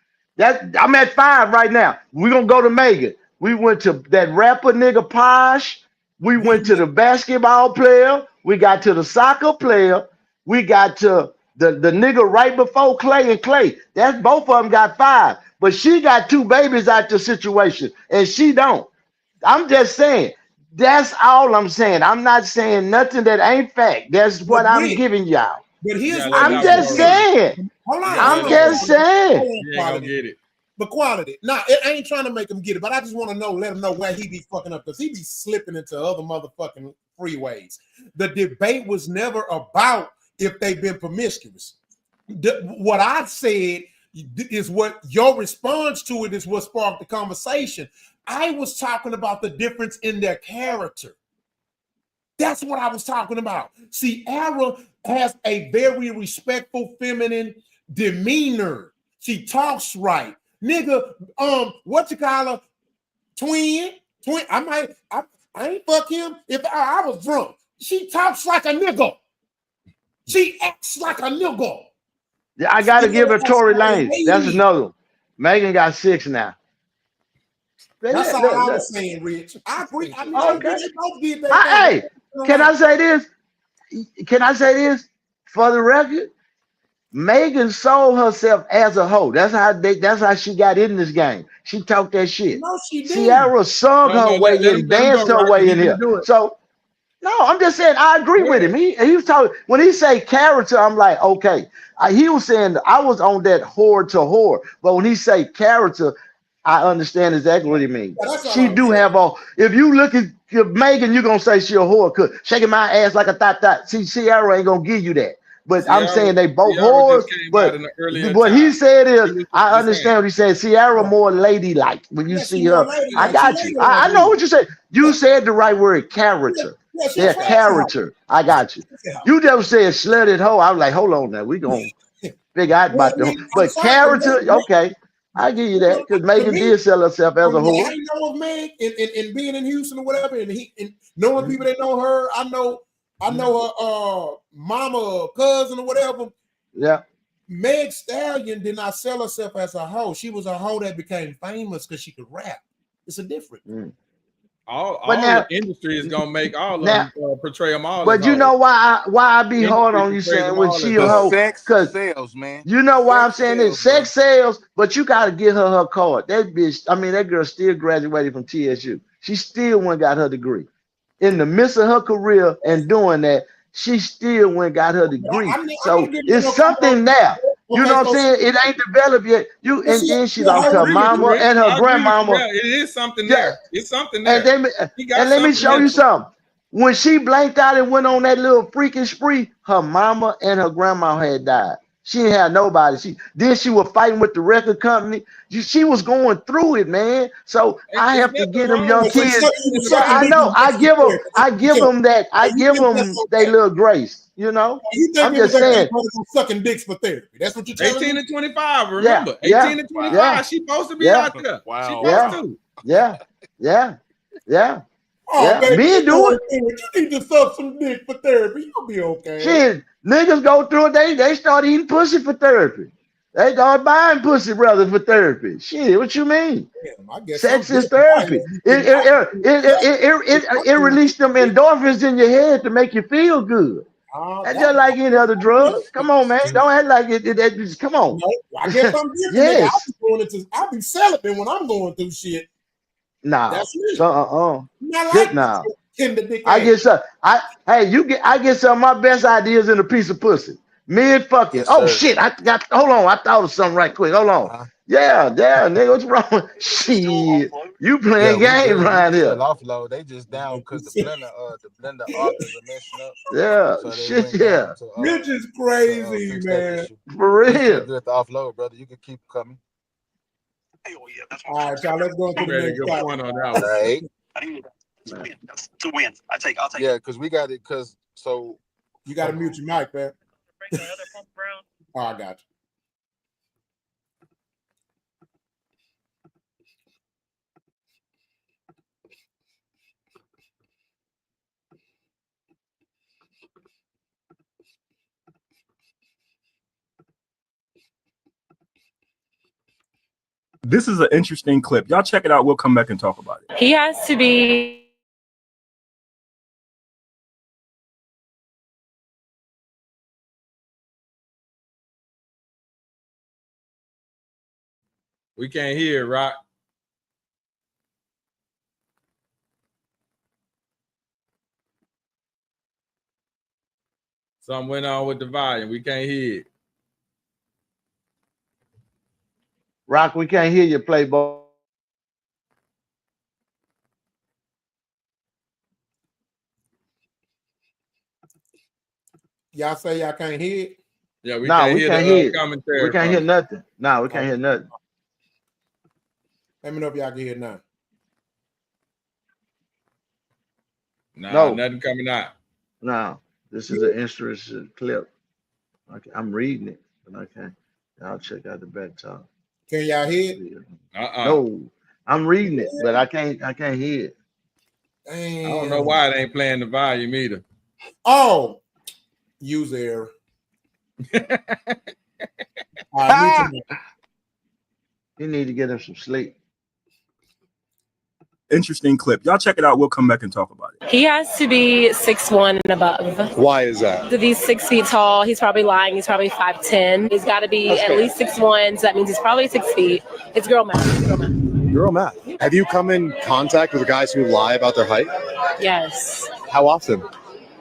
I'm at 5 right now. We're gonna go to Megan. We went to that rapper nigga Posh. We went to the basketball player. We got to the soccer player. We got to the nigga right before Clay and Clay. That's both of them got 5. But she got 2 babies out the situation, and she don't. I'm just saying. That's all I'm saying. I'm not saying nothing that ain't fact. That's what I'm giving y'all. But here's what I'm just saying. Hold on. I'm just saying. You ain't gonna get it. But quality. Nah, I ain't trying to make him get it, but I just want to know, let him know where he be fucking up, because he be slipping into other motherfucking freeways. The debate was never about if they've been promiscuous. What I said is what your response to it is what sparked the conversation. I was talking about the difference in their character. That's what I was talking about. Sierra has a very respectful, feminine demeanor. She talks right. Nigga, what you call her? Twin. I ain't fuck him if I was drunk. She talks like a nigga. She acts like a nigga. Yeah, I gotta give her Tory Lanez. That's another one. Megan got 6 now. That's all I was saying, Rich. I agree. I mean, okay. they both did that. Hey, can I say this? Can I say this? For the record, Megan sold herself as a hoe. That's how she got in this game. She talked that shit. No, she didn't. Sierra sung her way in, danced her way in here. So no, I'm just saying I agree with him. He was talking when he say character, I'm like, okay. He was saying I was on that whore to whore, but when he say character, I understand exactly what he means. She do have all. If you look at Megan, you're gonna say she a whore. Cause shaking my ass like a thot. See, Sierra ain't gonna give you that. But Sierra, I'm saying they both whores. But what he said is, I understand what he said. Sierra more ladylike when you see her. I got you. I know what you said. You said the right word, character. Their character. I got you. You just said slutted hoe. I was like, hold on now. We gonna figure out about them. But character, okay. I give you that because Megan did sell herself as a whore. I know of Meg and being in Houston or whatever, and knowing people that know her. I know her mama or cousin or whatever. Yeah. Meg Stallion did not sell herself as a hoe. She was a hoe that became famous because she could rap. It's a different. All the industry is gonna make all of them portray them all. But you know why I be hard on you saying when she a hoe? Because sales, man. You know why I'm saying this? Sex sales, but you gotta get her card. That bitch, I mean, that girl still graduated from TSU. She still went got her degree. In the midst of her career and doing that, she still went got her degree. So it's something there. You know what I'm saying? It ain't developed yet. And then she lost her mama and her grandmama. It is something there. It's something there. And let me show you something. When she blanked out and went on that little freaking spree, her mama and her grandma had died. She didn't have nobody. Then she was fighting with the record company. She was going through it, man. So I have to give them young kids. I know. I give them that. I give them their little grace. You know, I'm just saying. Sucking dicks for therapy. That's what you're telling 18 me? to 25. Remember, 18 to 25. She's supposed to be out there. Wow. She's supposed to. Yeah. Oh, baby, men do it. You need to suck some dick for therapy. You'll be okay. Shit, niggas go through it. They start eating pussy for therapy. They start buying pussy brothers for therapy. Shit, what you mean? Damn, I guess sex is therapy. It released them endorphins in your head to make you feel good. That's just like any other drug. Come on, man. Don't act like it. Come on. No, I guess I'm different. Yes. I'll be celibate when I'm going through shit. Nah. That's me. Nah. in the dick. I get some. I get some of my best ideas in a piece of pussy. Mid fucking. Yes, Oh sir. shit! Hold on. I thought of something right quick. Hold on. Yeah, nigga, what's wrong? Shit, you playing games right Still here. offload. They just down because the blender argues are messing up. Yeah, So they shit, went yeah. down to Mitch is crazy, fix man. that issue. For We still real. good to offload, brother. You can keep coming. All right, y'all. Let's go to the next good point on that one. Right. Two wins. I'll take Yeah, because we got it. So you got to mute your mic, man. Oh, I got you. This is an interesting clip. Y'all check it out. We'll come back and talk about it. He has to be. We can't hear it, Rock. Something went on with the volume. We can't hear it. Rock, we can't hear you, Playboy. Y'all say y'all can't hear it? Yeah, we Nah, can't we hear can't the hear it. commentary. We can't hear nothing. Nah, we can't hear nothing. Let me know if y'all can hear it now. Nah, No. nothing coming out. No, this is an interesting clip. Okay, I'm reading it, but I can't. I'll check out the back top. Can y'all hear it? No, I'm reading it, but I can't hear it. Damn. I don't know why it ain't playing the volume either. Oh, user error. All right, you need to get him some sleep. Interesting clip. Y'all check it out. We'll come back and talk about it. He has to be 6'1" and above. Why is that? To be 6 feet tall, he's probably lying. He's probably 5'10". He's got to be at least 6'1", so that means he's probably 6 feet. It's girl math. Girl math. Have you come in contact with guys who lie about their height? Yes, How often?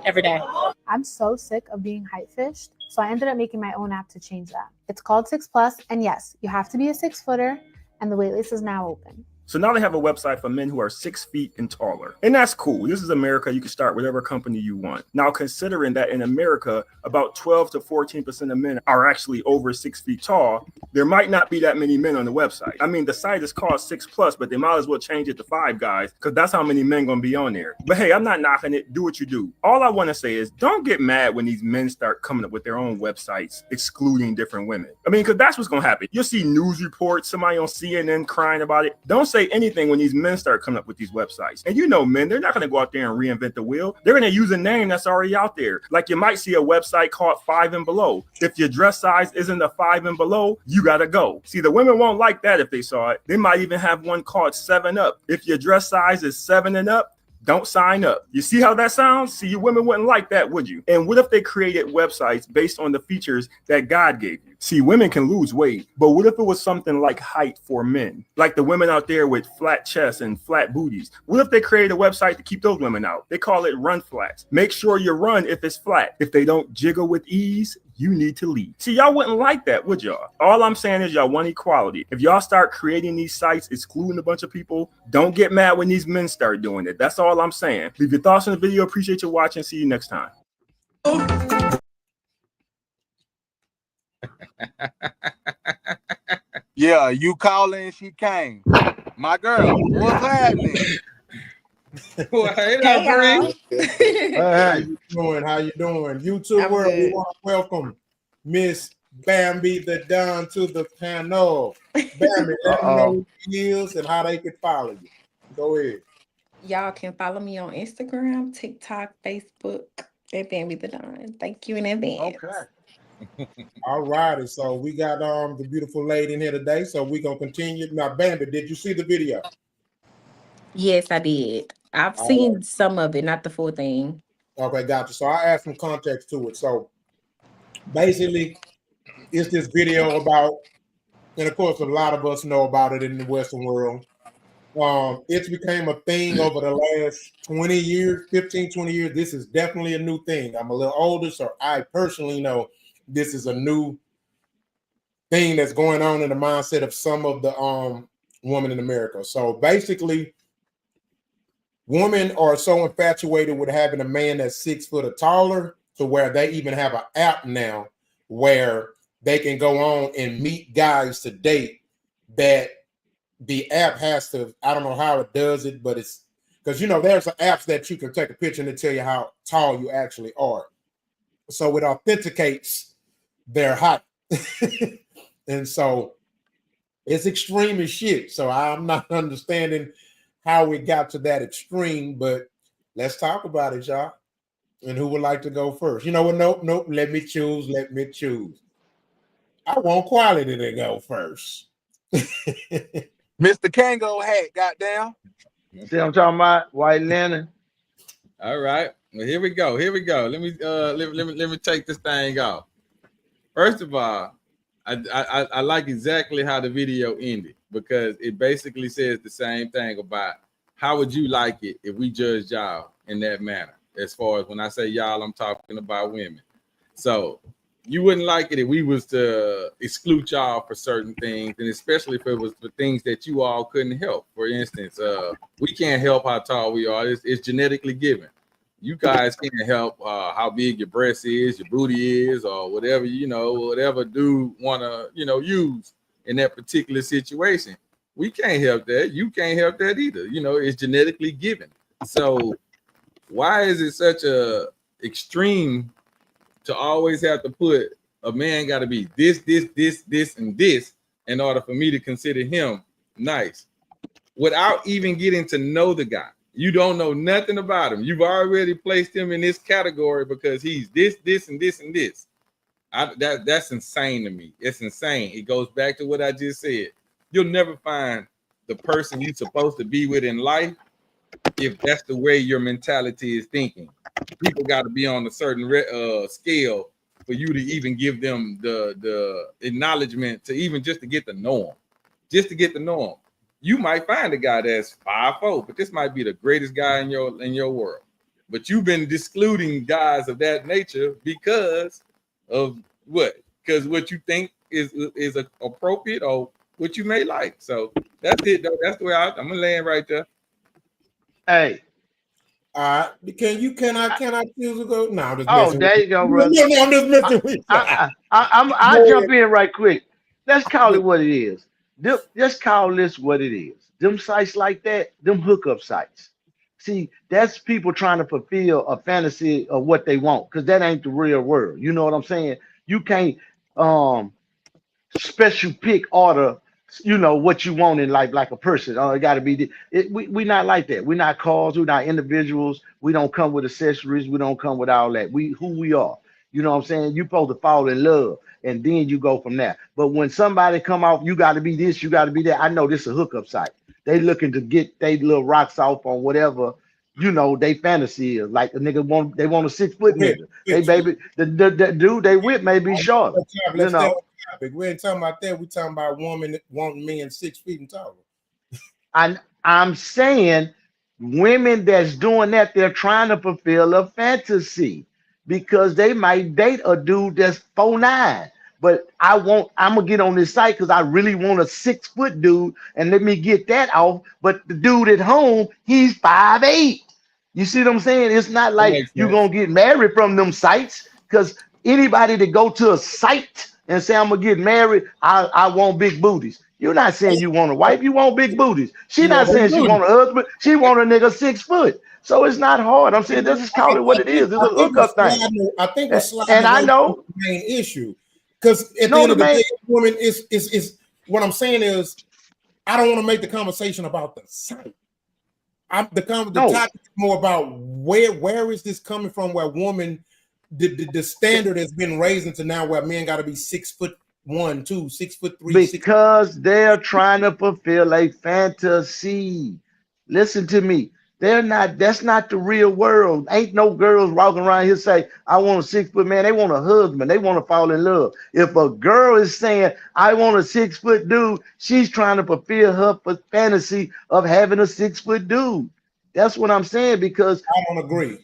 every day. I'm so sick of being height fished, so I ended up making my own app to change that. It's called 6+, and yes, you have to be a 6-footer, and the waitlist is now open. So now they have a website for men who are 6 feet and taller. And that's cool. This is America. You can start whatever company you want. Now, considering that in America, about 12 to 14% of men are actually over 6 feet tall, there might not be that many men on the website. I mean, the site is called 6+, but they might as well change it to 5 guys, because that's how many men gonna be on there. But hey, I'm not knocking it. Do what you do. All I want to say is don't get mad when these men start coming up with their own websites excluding different women. I mean, because that's what's gonna happen. You'll see news reports, somebody on CNN crying about it. Don't say anything when these men start coming up with these websites. And you know, men, they're not going to go out there and reinvent the wheel. They're going to use a name that's already out there. Like you might see a website called 5 and Below. If your dress size isn't a 5 and below, you got to go. See, the women won't like that if they saw it. They might even have one called 7 Up. If your dress size is 7 and up, don't sign up. You see how that sounds? See, you women wouldn't like that, would you? And what if they created websites based on the features that God gave you? See, women can lose weight, but what if it was something like height for men? Like the women out there with flat chests and flat booties. What if they created a website to keep those women out? They call it Run Flats. Make sure you run if it's flat. If they don't jiggle with ease, you need to leave. See, y'all wouldn't like that, would y'all? All I'm saying is y'all want equality. If y'all start creating these sites, excluding a bunch of people, don't get mad when these men start doing it. That's all I'm saying. Leave your thoughts in the video. Appreciate you watching. See you next time. Yeah, you calling, she came. My girl, what's happening? Well, hey, How you doing? How you doing? YouTube I'm world, we good. want to welcome Miss Bambi the Don to the panel. Bambi, let them know who she is and how they can follow you. Go ahead. Y'all can follow me on Instagram, TikTok, Facebook at Bambi the Don. Thank you in advance. All righty. So we got the beautiful lady in here today. So we're gonna continue. Now, Bambi, did you see the video? Yes, I did. I've seen some of it, not the full thing. Okay, gotcha. So I add some context to it. So basically, it's this video about, and of course, a lot of us know about it in the Western world, It's became a thing over the last 20 years, 15, 20 years. This is definitely a new thing. I'm a little older, so I personally know this is a new thing that's going on in the mindset of some of the women in America. So basically, women are so infatuated with having a man that's 6 foot or taller to where they even have an app now where they can go on and meet guys to date that the app has to, I don't know how it does it, but it's because, there's apps that you can take a picture and tell you how tall you actually are. So it authenticates their height. And so it's extreme as shit. So I'm not understanding how it got to that extreme, but let's talk about it, y'all. And who would like to go first? You know what? Nope. Let me choose. I want quality to go first. Mr. Kango hat, goddamn. See what I'm talking about? White linen. All right. Well, here we go. Let me take this thing off. First of all, I like exactly how the video ended because it basically says the same thing about how would you like it if we judged y'all in that manner. As far as when I say y'all, I'm talking about women. So you wouldn't like it if we was to exclude y'all for certain things, and especially if it was for things that you all couldn't help. For instance, we can't help how tall we are. It's genetically given. You guys can't help how big your breast is, your booty is, or whatever, whatever dude want to, use in that particular situation. We can't help that. You can't help that either. It's genetically given. So why is it such a extreme to always have to put a man got to be this, and this in order for me to consider him nice without even getting to know the guy? You don't know nothing about him. You've already placed him in this category because he's this, and this, and this. That's insane to me. It's insane. It goes back to what I just said. You'll never find the person you're supposed to be with in life if that's the way your mentality is thinking. People got to be on a certain scale for you to even give them the acknowledgement to even just to get to know them. You might find a guy that's 5'4", but this might be the greatest guy in your world. But you've been excluding guys of that nature because of what? Because what you think is appropriate or what you may like. So that's it, though. That's the way I'm gonna land right there. Hey. Can I choose to go? No, I'm just messing there with you go, brother. No, I'm just messing with you. I'll jump in right quick. Let's call it what it is. Just call this what it is. Them sites like that, them hookup sites. See, that's people trying to fulfill a fantasy of what they want, because that ain't the real world. You know what I'm saying? You can't special pick order, what you want in life like a person. Oh, it got to be we not like that. We're not cars. We're not individuals. We don't come with accessories. We don't come with all that. Who we are. You know what I'm saying? You're supposed to fall in love, and then you go from there. But when somebody come off, you got to be this, you got to be that. I know this is a hookup site. They looking to get they little rocks off on whatever, they fantasy is. Like a nigga want a 6 foot nigga. Hey baby, the dude they with may be short. We ain't talking about that. We talking about women wanting men 6 feet and taller. I'm saying women that's doing that, they're trying to fulfill a fantasy because they might date a dude that's 4'9". But I'm gonna get on this site because I really want a 6 foot dude, and let me get that off. But the dude at home, he's 5'8". You see what I'm saying? It's not like you're gonna get married from them sites, because anybody that go to a site and say I'm gonna get married, I want big booties. You're not saying you want a wife, you want big booties. She's not saying she want a husband, she want a nigga 6 foot. So it's not hard. I'm saying let's just call it what it is. It's a hookup thing. I think we're sliding and I know the main issue. Because at the end of the day, woman is what I'm saying is I don't want to make the conversation about the site. The topic is more about where is this coming from, where woman the standard has been raised into now where men got to be 6'1", 2, 6'3". Because they're trying to fulfill a fantasy. Listen to me. They're not. That's not the real world. Ain't no girls walking around here say, "I want a 6 foot man." They want a husband. They want to fall in love. If a girl is saying, "I want a 6 foot dude," she's trying to fulfill her fantasy of having a 6 foot dude. That's what I'm saying because I don't agree.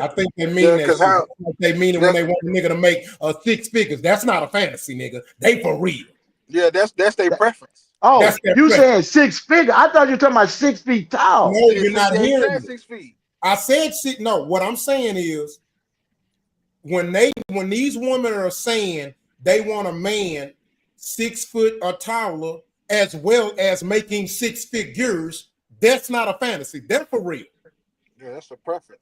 I think they mean Yeah, that because shit. how They mean it when they want a nigga to make 6 figures. That's not a fantasy, nigga. They for real. yeah, that's their preference. Oh, That's their you preference. saying 6 figure? I thought you were talking about 6 feet tall. No, you're not He hearing said me. 6 feet. I said shit. No, what I'm saying is when these women are saying they want a man 6 foot or taller as well as making 6 figures, that's not a fantasy. That's for real. Yeah, that's a preference.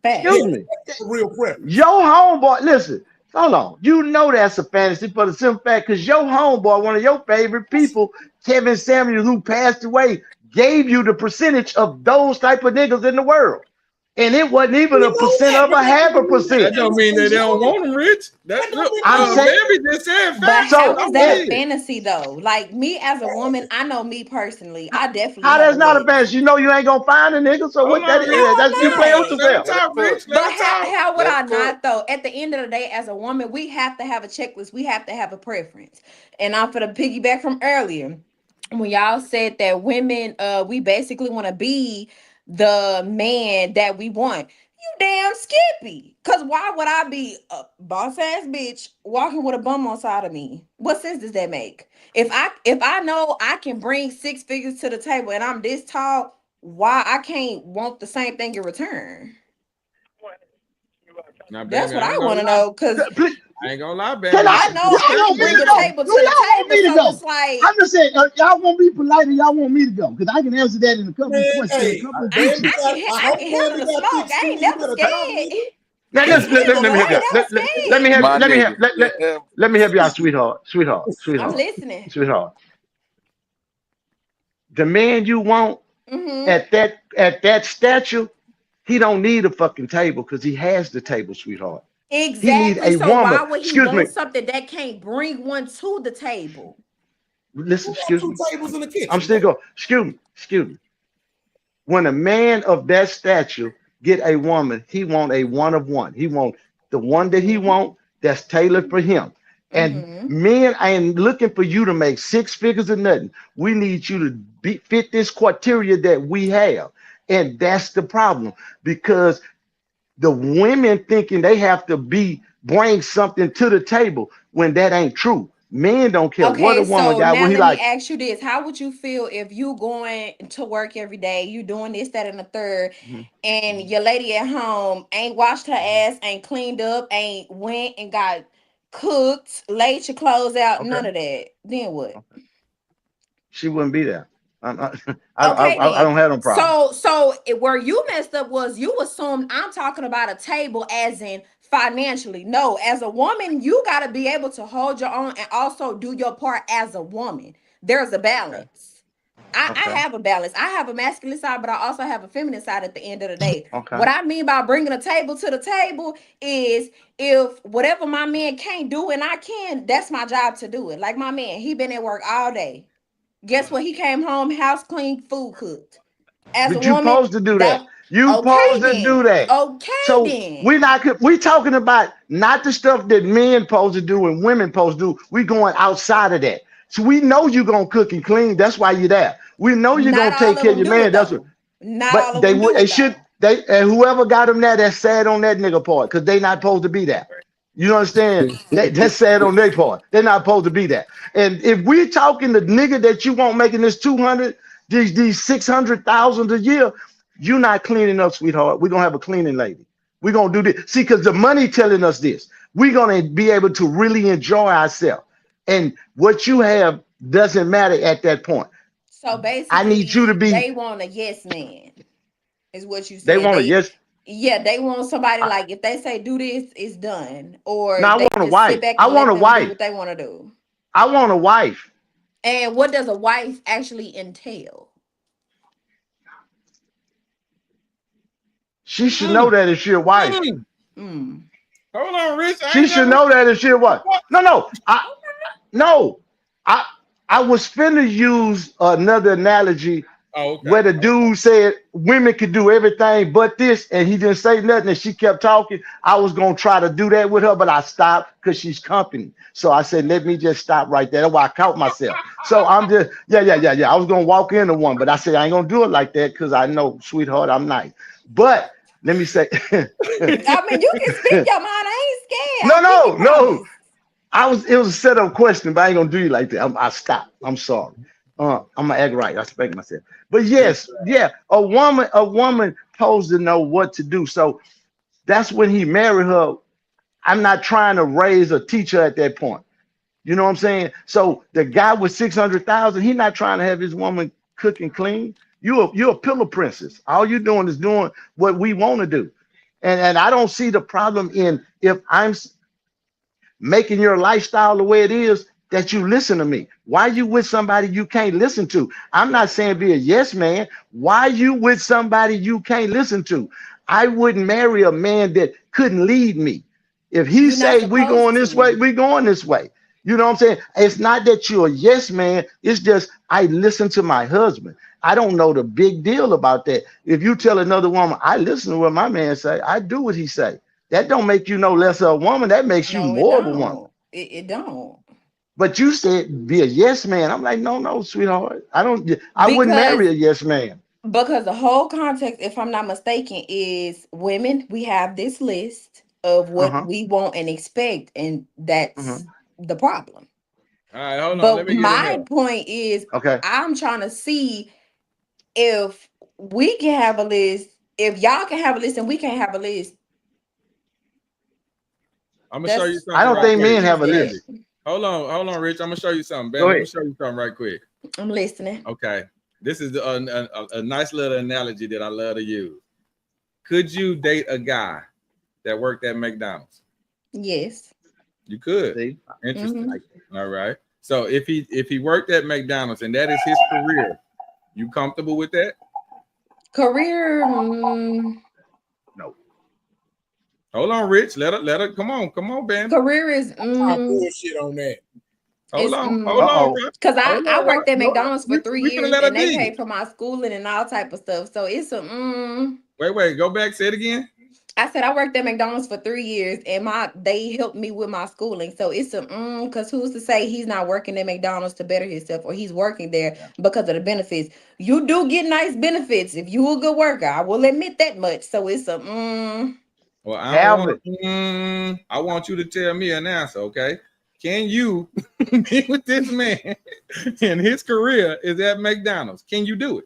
Excuse me. That's a real preference. Your homeboy, listen, hold on. You know that's a fantasy for the simple fact because your homeboy, one of your favorite people, Kevin Samuels, who passed away, gave you the percentage of those type of niggas in the world. And it wasn't even a percent of a half a percent. That don't mean that they don't want them rich. That's I'm saying, baby just said But facts. how so is that a it, fantasy though? Like me as a woman, I know me personally, I definitely how have that's a not a list. fantasy? You know you ain't gonna find a nigga. So Hold what that on, Rich. is? That's you playing with Let him yourself. talk, Rich. Let But him talk. how would I Let her not though? At the end of the day, as a woman, we have to have a checklist. We have to have a preference. And I'm for the piggyback from earlier when y'all said that women, we basically want to be the man that we want. You damn skippy. Cause why would I be a boss ass bitch walking with a bum on side of me? What sense does that make? If I know I can bring 6 figures to the table and I'm this tall, why I can't want the same thing in return? Now, That's baby, what I I ain't gonna want to lie. know. Cause I ain't gonna lie, Can baby. I know I y'all can want me bring to a go? table Do to the y'all want table. me to So go? it's like I'm just saying, y'all want to be polite and y'all want me to go because I can answer that in a couple of Man, questions, a hey, couple of baby, pieces. I I hope can baby handle the got smoke. thick I ain't skin. You never better talk, scared. nigga. Let, I let, ain't let, scared let, of let me what? help I y'all. ain't Let, never let, let me scared. help. My Let me help. nigga. Let me help y'all, sweetheart. I'm listening. Sweetheart. The man you want Mm-hmm. at that stature, he don't need a fucking table because he has the table, sweetheart. He need Exactly. a So woman. why would he Excuse me. want something that can't bring one to the table? Listen. Who got Excuse 2 me. tables in the I'm kitchen, still man? going. Excuse me. When a man of that stature get a woman, he want a one of one. He want the one that he Mm-hmm. want that's tailored for him. And Mm-hmm. men ain't looking for you to make 6 figures or nothing. We need you to fit this criteria that we have. And that's the problem because the women thinking they have to bring something to the table when that ain't true. Men don't care what a Okay, woman so got. now What he let me like, ask you this. How would you feel if you going to work every day, you doing this, that, and the third, and your lady at home ain't washed her ass, ain't cleaned up, ain't went and got cooked, laid your clothes out, okay, none of that. Then what? she wouldn't be there. Okay, I then. don't have no problem. Where you messed up was you assumed I'm talking about a table as in financially. No, as a woman, you got to be able to hold your own and also do your part as a woman. There's a Okay. balance. I Okay. have a balance. I have a masculine side, but I also have a feminine side at the end of the day. Okay. What I mean by bringing a table to the table is if whatever my man can't do and I can, that's my job to do it. Like my man, he been at work all day. Guess what? He came home, house clean, food cooked. As a But you woman, supposed to do that. that You okay supposed to do then. that. Okay So then. we talking about not the stuff that men supposed to do and women supposed to do. We going outside of that. So we know you gonna cook and clean. That's why you're there. We know you're Not gonna all take of care of them your do man. it That's what. though. Not But all of them do they it should though. and whoever got them there, that's sad on that nigga part because they not supposed to be there. You understand? That's sad on their part. They're not supposed to be there. And if we talking the nigga that you want making this 200, these 600,000 a year, you not cleaning up, sweetheart. We're gonna have a cleaning lady. We're gonna do this. See, because the money telling us this. We're gonna be able to really enjoy ourselves. And what you have doesn't matter at that point. So I need you to basically, be, they want a yes man, is what you they saying. want a yes. Yeah, they want somebody I, like if they say do this, it's done, no, or I they want a just sit wife. back I and want let a them do wife. what they want to do. I want a wife. And what does a wife actually entail? She should know that if she a wife. Mm. Hold on, Rich. I She ain't should never. know that if she a wife. No. I was finna use another analogy where the dude said women could do everything but this, and he didn't say nothing, and she kept talking. I was gonna try to do that with her, but I stopped because she's company. So I said, let me just stop right there. That's why I caught myself. So I'm just, yeah. I was gonna walk into one, but I said I ain't gonna do it like that because I know, sweetheart, I'm nice. But let me say, I mean, you can speak your mind. I ain't scared. no. It was a set up question, but I ain't gonna do you like that. I stopped. I'm sorry. I'm gonna act right. I respect myself. But yes, a woman supposed to know what to do. So that's when he married her. I'm not trying to raise or teach her at that point. You know what I'm saying? So the guy with 600,000, he's not trying to have his woman cook and clean. You're a pillow princess. All you're doing is doing what we want to do. And I don't see the problem in if I'm making your lifestyle the way it is, that you listen to me. Why you with somebody you can't listen to? I'm not saying be a yes man. Why you with somebody you can't listen to? I wouldn't marry a man that couldn't lead me. If he say we going this way, we going this way. You know what I'm saying? It's not that you're a yes man. It's just I listen to my husband. I don't know the big deal about that. If you tell another woman, I listen to what my man say, I do what he say. That don't make you no less of a woman. That makes you more of a woman. It don't. But you said be a yes man. I'm like, no, sweetheart. I wouldn't marry a yes man. Because the whole context, if I'm not mistaken, is women, we have this list of what we want and expect, and that's the problem. All right, hold on. But Let me get in my here. point is, okay, I'm trying to see if we can have a list, if y'all can have a list and we can't have a list. I'm gonna show you something. I don't think men have a list. Hold on, Rich. I'm gonna show you something. Ben, Go let ahead. me show you something right quick. I'm listening. Okay, this is a nice little analogy that I love to use. Could you date a guy that worked at McDonald's? Yes. You could. See? Interesting. All right. So if he worked at McDonald's and that is his career, you comfortable with that? Career? No. Hold on, Rich. Let her. Come on, Ben. Career is bullshit on that. Hold on. Because I worked at McDonald's for 3 years and they be. paid for my schooling and all type of stuff. So it's a Wait, go back, say it again. I said I worked at McDonald's for 3 years and they helped me with my schooling. So it's a because who's to say he's not working at McDonald's to better himself, or he's working there because of the benefits. You do get nice benefits if you a good worker. I will admit that much. So it's a Well, I want you to tell me an answer, okay? Can you be with this man and his career is at McDonald's? Can you do it?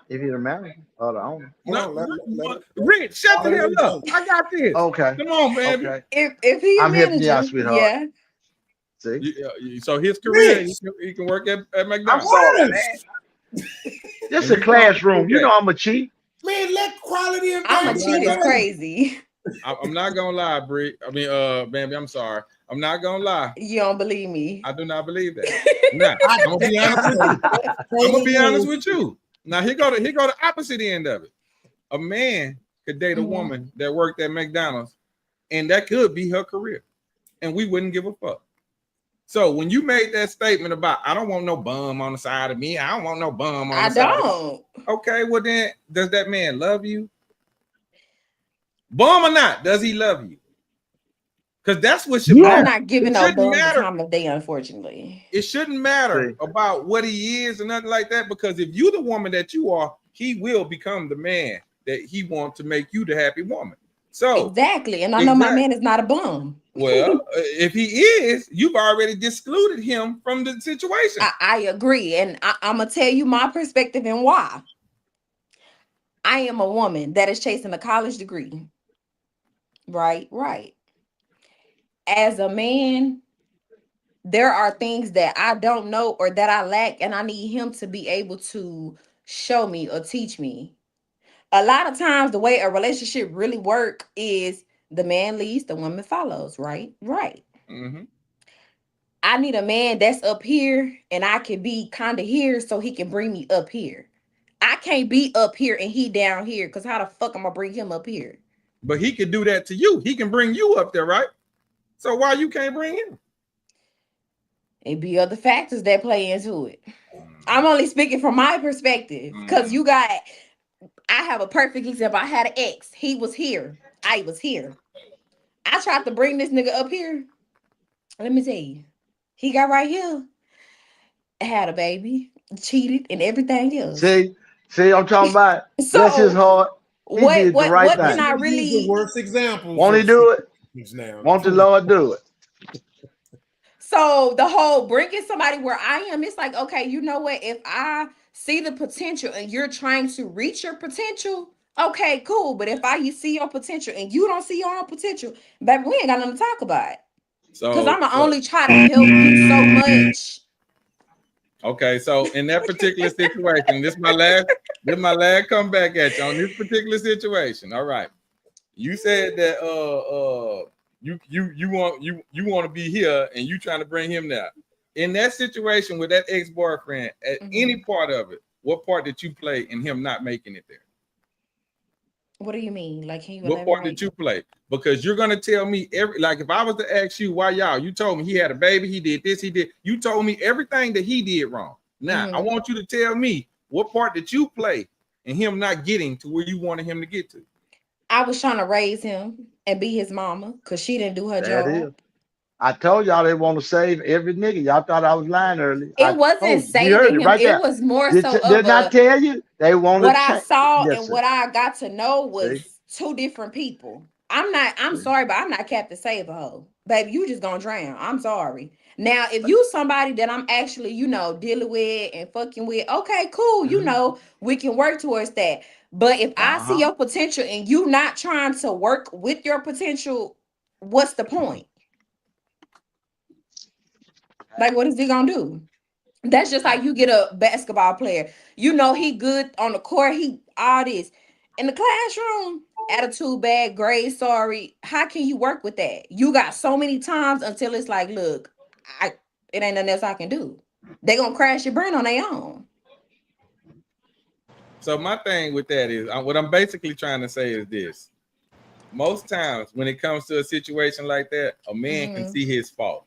If you're married or the owner. No, Rich, shut the hell up. I got this. Okay. Come on, baby. Okay. If he's I'm helping you out, sweetheart. Yeah. See? So his career, he can work at McDonald's. I'm sorry, man. This is a classroom. You know I'm a cheat. Man, let quality and I'm a cheat is crazy. I'm not gonna lie, Brie. I mean, Bambi, I'm sorry. I'm not gonna lie. You don't believe me. I do not believe that. Nah, I'm gonna be honest with you. I'm gonna be honest with you. Now here go the opposite end of it. A man could date a woman that worked at McDonald's, and that could be her career, and we wouldn't give a fuck. So when you made that statement about I don't want no bum on the side of me, I don't want no bum on the side of me. Okay, well then, does that man love you? Bum or not, does he love you? Because that's what should matter. I'm not giving no bum the time of day, unfortunately. It shouldn't matter about what he is or nothing like that, because if you're the woman that you are, he will become the man that he wants to make you the happy woman. So exactly, and I know my man is not a bum. Well, if he is, you've already excluded him from the situation. I agree, and I'm gonna tell you my perspective and why. I am a woman that is chasing a college degree. Right. As a man, there are things that I don't know or that I lack, and I need him to be able to show me or teach me. A lot of times, the way a relationship really works is the man leads, the woman follows, right? Mm-hmm. I need a man that's up here, and I can be kind of here so he can bring me up here. I can't be up here and he down here, because how the fuck am I gonna bring him up here? But he can do that to you. He can bring you up there, right? So why you can't bring him? It be other factors that play into it. I'm only speaking from my perspective because I have a perfect example. I had an ex. He was here. I was here. I tried to bring this nigga up here. Let me tell you, he got right here, had a baby, cheated, and everything else. See, I'm talking about. Bless his So heart. He did the right what thing. can I Use the really? worst examples. Won't he do it? Won't the Lord do it? So the whole bringing somebody where I am, it's like, okay, you know what? If I see the potential and you're trying to reach your potential, okay, cool. But if I see your potential and you don't see your own potential, baby, we ain't got nothing to talk about. Because I'm gonna only try to help you so much. Okay, so in that particular situation, this is my last comeback at you on this particular situation. All right. You said that you want to be here and you trying to bring him there. In that situation with that ex-boyfriend, at any part of it, what part did you play in him not making it there? What do you mean? Like, can you What part did you play? Because you're gonna tell me if I was to ask you why you told me he had a baby, he did this, he did. You told me everything that he did wrong. Now I want you to tell me what part did you play in him not getting to where you wanted him to get to. I was trying to raise him and be his mama because she didn't do her job. Is. I told y'all they want to save every nigga. Y'all thought I was lying earlier. It wasn't saving him. It was more so Did I tell you they want what to I saw yes, and sir. what I got to know was two different people. I'm sorry, but I'm not Captain Save a hoe. Baby, you just gonna drown. I'm sorry. Now, if you somebody that I'm actually, dealing with and fucking with, okay, cool, we can work towards that. But if I see your potential and you not trying to work with your potential, what's the point? Like, what is he gonna do? That's just how you get a basketball player. He good on the court. He all this. In the classroom, attitude bad, grade sorry. How can you work with that? You got so many times until it's like, look, it ain't nothing else I can do. They gonna crash your burn on their own. So my thing with that is, what I'm basically trying to say is this. Most times when it comes to a situation like that, a man can see his fault.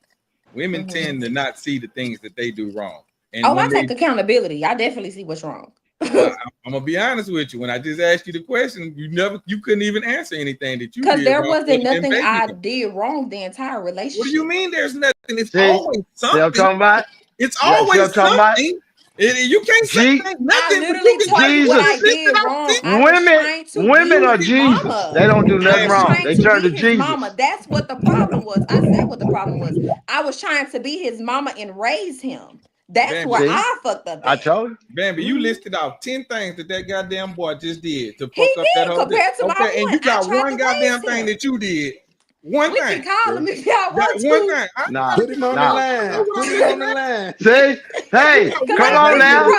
Women tend to not see the things that they do wrong. And I take accountability. I definitely see what's wrong. Well, I'm gonna be honest with you. When I just asked you the question, you couldn't even answer anything that you did. Because there wasn't nothing I did wrong the entire relationship. What do you mean there's nothing? It's always something. I'm talking about? It's always something. You can't say nothing. I literally told you what I did wrong. Women are Jesus. Mama. They don't do nothing wrong. They turn to Jesus. Mama. That's what the problem was. I said what the problem was. I was trying to be his mama and raise him. That's where I fucked up. I told you. Bambi, you listed out 10 things that goddamn boy just did to fuck up that whole compared to my one. And you got one goddamn thing that you did. One thing. We can call him if y'all want to. One thing. Nah, put him on the line. Put him on the line. See? Hey, come on now.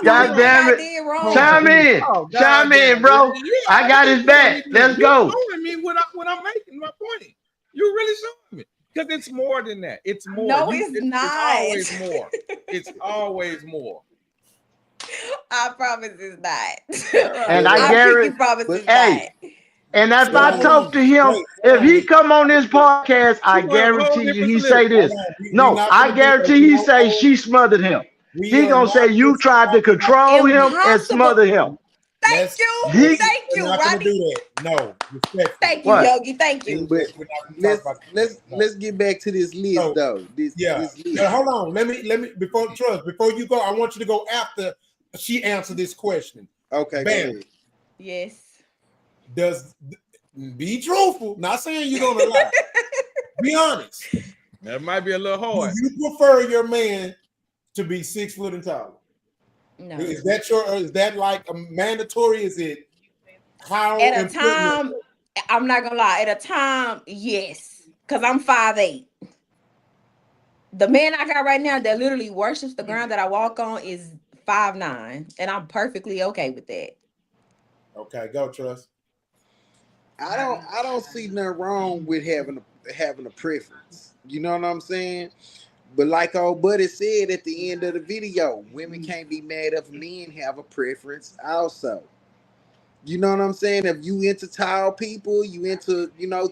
God damn it. Chime in. Chime in, bro. I got his back. Let's go. You're showing me what I'm making my point. You're really showing me. Because it's more than that. It's more. No, it's not. It's always more. It's always more. I promise it's not. And I guarantee. Promise it's not. And if I talk to him, if he come on this podcast, I guarantee you he say this. No, I guarantee he say she smothered him. He gonna say you tried to control him and smother him. Thank you. Thank you, Rodney. No, thank you, Yogi. Thank you. But let's get back to this list though. This list. Hold on. Let me before you go, I want you to go after she answered this question. Okay. Bam. Yes. Be truthful. Not saying you're gonna lie. Be honest. That might be a little hard. Do you prefer your man to be 6 foot and taller? No. Is that like a mandatory? Is it how at a time? I'm not gonna lie. At a time, yes, because I'm 5'8". The man I got right now that literally worships the ground that I walk on is 5'9", and I'm perfectly okay with that. Okay, go Trust. I don't see nothing wrong with having a preference. You know what I'm saying? But like old buddy said at the end of the video, women can't be mad if men have a preference also. You know what I'm saying? If you into tall people, you into,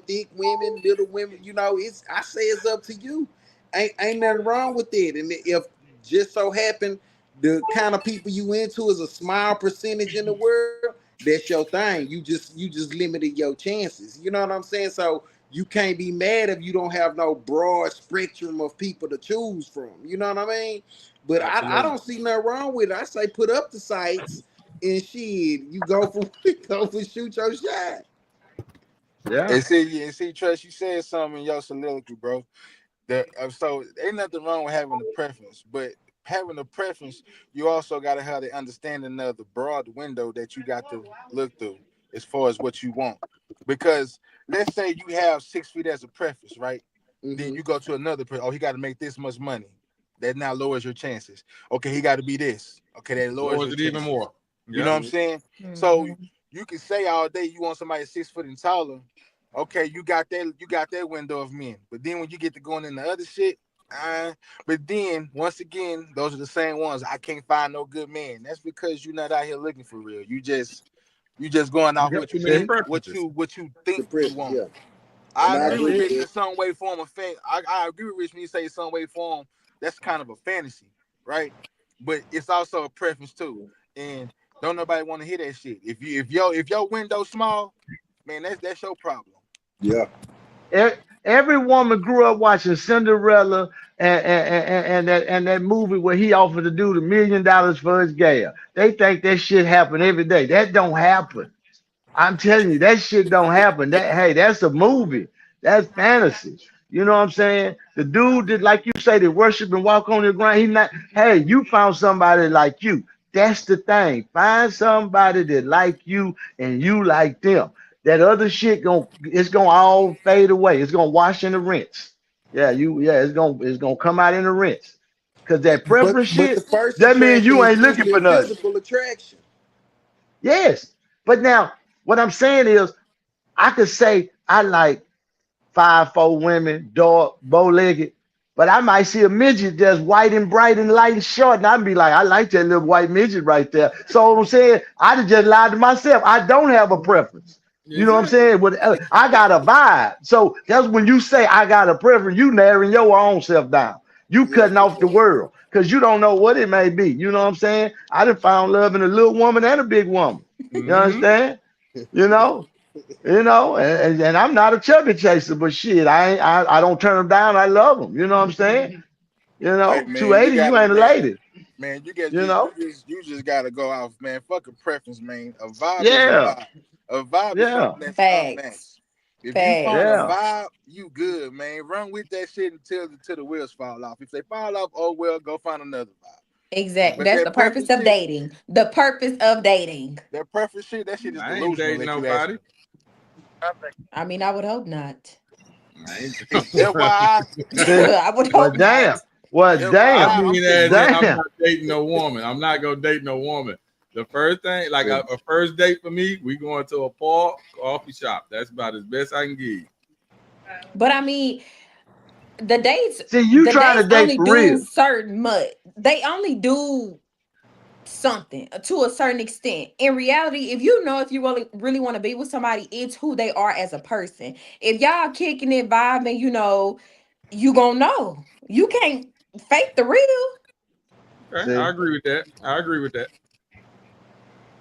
thick women, little women, I say it's up to you. Ain't nothing wrong with it. And if just so happen the kind of people you into is a small percentage in the world, that's your thing. You just limited your chances. You know what I'm saying? So you can't be mad if you don't have no broad spectrum of people to choose from. You know what I mean? But I don't see nothing wrong with it. I say put up the sites and shit. You go for shoot your shot. Yeah. And see, Trust, you said something in your soliloquy, bro. So ain't nothing wrong with having a preference, but having a preference, you also got to have the understanding of the broad window that you got to look through as far as what you want. Because let's say you have 6 feet as a preference, right? Then you go to another person. Oh, he got to make this much money. That now lowers your chances. Okay, he got to be this. Okay, that lowers your it chances. even more. You know what I'm saying? So you can say all day you want somebody 6 foot and taller. Okay, you got that window of men. But then when you get to going in the other shit, but then once again, those are the same ones. I can't find no good man. That's because you're not out here looking for real. You just going off what you think, what you think you want. Yeah. I And I agree with agree Rich with in some way, form, of I agree with Rich when you say some way, form. That's kind of a fantasy, right? But it's also a preference too. And don't nobody want to hear that shit. If your window's small, man, that's your problem. Yeah. Every woman grew up watching Cinderella and that movie where he offered to do the $1 million for his gal. They think that shit happen every day. That don't happen. I'm telling you, that shit don't happen. That's a movie. That's fantasy. You know what I'm saying? The dude that, like you say, that worship and walk on the ground. He not. Hey, you found somebody like you. That's the thing. Find somebody that like you and you like them. That other shit it's gonna all fade away. It's gonna wash in the rinse. It's gonna come out in the rinse. Cause that preference But the shit, first that means attraction you is ain't looking for instant nothing. physical attraction. Yes. But now what I'm saying is I could say I like 5'4" women, dark, bow-legged, but I might see a midget that's white and bright and light and short, and I'd be like, I like that little white midget right there. So what I'm saying, I just lied to myself. I don't have a preference. You know what I'm saying? But I got a vibe. So that's when you say I got a preference, you narrowing your own self down. You cutting off the world because you don't know what it may be. You know what I'm saying? I done found love in a little woman and a big woman. You understand? You know, and I'm not a chubby chaser, but shit, I don't turn them down. I love them. You know what I'm saying? You Hey know, man, 280, you ain't a lady. Man, you You know? just gotta go off, man. Fuck a preference, man. A vibe is a Yeah, vibe. A vibe is yeah, something that's Facts. unmatched. If you Facts. find a yeah. vibe, you good, man. Run with that shit until the wheels fall off. If they fall off, oh well, go find another vibe. Exactly. But That's the that purpose preference of shit, dating. The purpose of dating. that shit is I ain't delusional. dating That you ask nobody. me. I mean, I would hope not. I ain't FYI, See? I would Well, hope not. damn. Well, I damn. FYI, I'm mean, 6 as in, foot. I'm Damn. not dating no woman. I'm not gonna date no woman. The first thing, like a first date for me, we going to a park, coffee shop. That's about as best I can give you. But I mean, the dates See, you the trying to dates date only for do real. certain they only do something to a certain extent. In reality, if you know if you really want to be with somebody, it's who they are as a person. If y'all kicking it, vibing, you gonna know. You can't fake the real. Okay, See? I agree with that. I agree with that.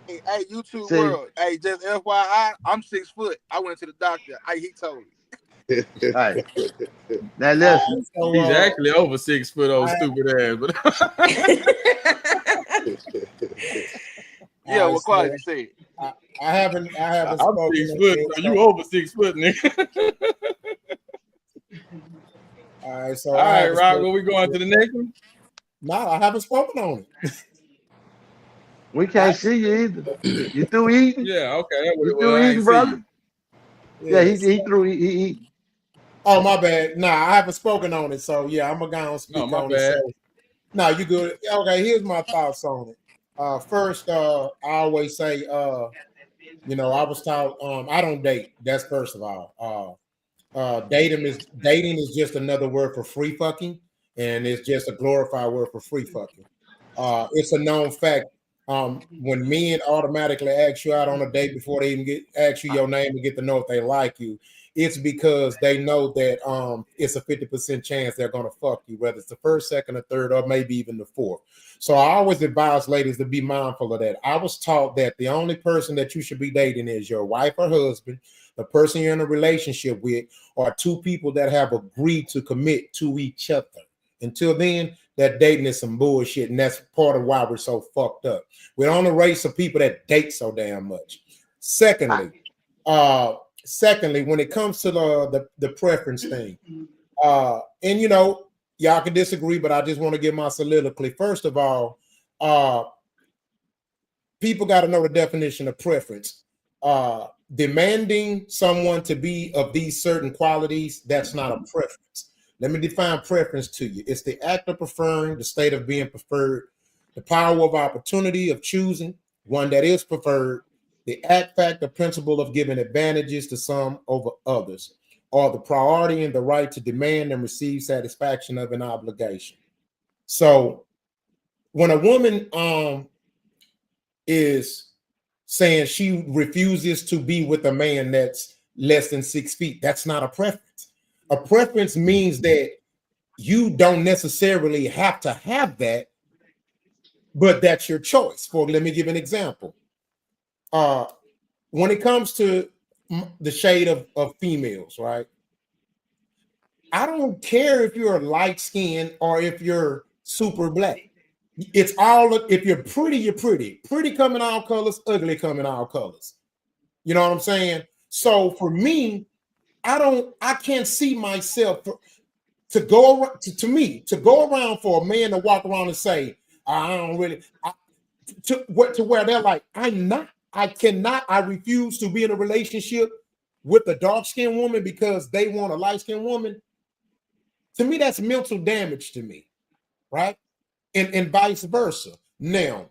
Hey, YouTube See? world. Hey, just FYI, I'm 6 foot. I went to the doctor. He told me. Right. Now listen. So He's actually over 6 foot, old I, stupid ass. But Yeah, what so quality said. I haven't I'm spoken 6 on foot, this. so you over 6 foot, nigga. All right, so All I right, haven't Rock. spoken Where we going to the next one? No, I haven't spoken on it. We can't see you either. You through eating? Yeah, okay. That's what You it was. through I eating, ain't see brother? you. Yeah, Yes. he through he Oh, my bad. Nah, I haven't spoken on it. So yeah, I'm gonna go and No, speak my on it. bad. So no, you good. Okay, here's my thoughts on it. First, I always say, I was taught I don't date. That's first of all. Dating is just another word for free fucking, and it's just a glorified word for free fucking. It's a known fact. When men automatically ask you out on a date before they even ask you your name and get to know if they like you, it's because they know that it's a 50% chance they're gonna fuck you, whether it's the first, second, or third, or maybe even the fourth. So I always advise ladies to be mindful of that. I was taught that the only person that you should be dating is your wife or husband, the person you're in a relationship with, or two people that have agreed to commit to each other. Until then, that dating is some bullshit, and that's part of why we're so fucked up. We're on a race of people that date so damn much. Secondly, when it comes to the preference thing, and you know, y'all can disagree, but I just want to give my soliloquy. First of all, people got to know the definition of preference. Demanding someone to be of these certain qualities, that's not a preference. Let me define preference to you. It's the act of preferring, the state of being preferred, the power of opportunity of choosing one that is preferred, the act, fact, or principle of giving advantages to some over others, or the priority and the right to demand and receive satisfaction of an obligation. So when a woman is saying she refuses to be with a man that's less than 6 feet, that's not a preference. A preference means that you don't necessarily have to have that, but that's your choice. Let me give an example. When it comes to the shade of females, right? I don't care if you're light skinned or if you're super black. It's all, if you're pretty, you're pretty. Pretty come in all colors, ugly come in all colors. You know what I'm saying? So for me, I can't see myself to go around for a man to walk around and say, I don't really, to where they're like, I refuse to be in a relationship with a dark-skinned woman because they want a light-skinned woman. To me, that's mental damage to me, right? And vice versa. Now,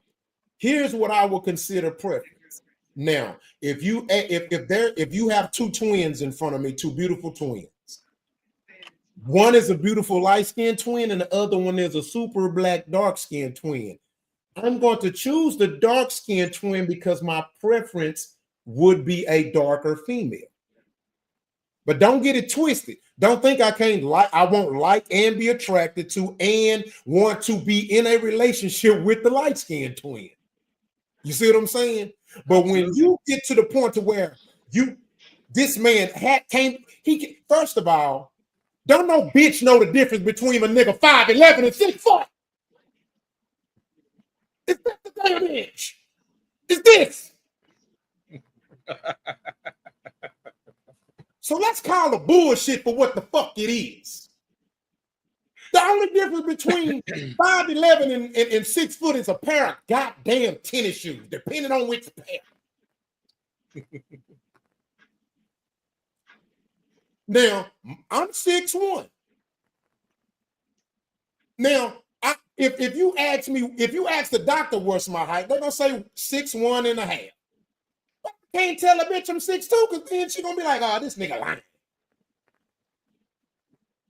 here's what I would consider preference. Now, if you have two twins in front of me, two beautiful twins, one is a beautiful light-skinned twin and the other one is a super black dark-skinned twin, I'm going to choose the dark-skinned twin because my preference would be a darker female. But don't get it twisted. Don't think I won't like and be attracted to and want to be in a relationship with the light-skinned twin. You see what I'm saying? But when you get to the point to where this man first of all, don't no bitch know the difference between a nigga 5'11" and 6 foot. It's that the damn inch. It's this. So let's call the bullshit for what the fuck it is. The only difference between 5'11" and 6 foot is a pair of goddamn tennis shoes, depending on which pair. Now, I'm 6'1". Now, if you ask the doctor what's my height, they're gonna say 6'1 and a half. But I can't tell a bitch I'm 6'2" because then she's gonna be like, oh, this nigga lying.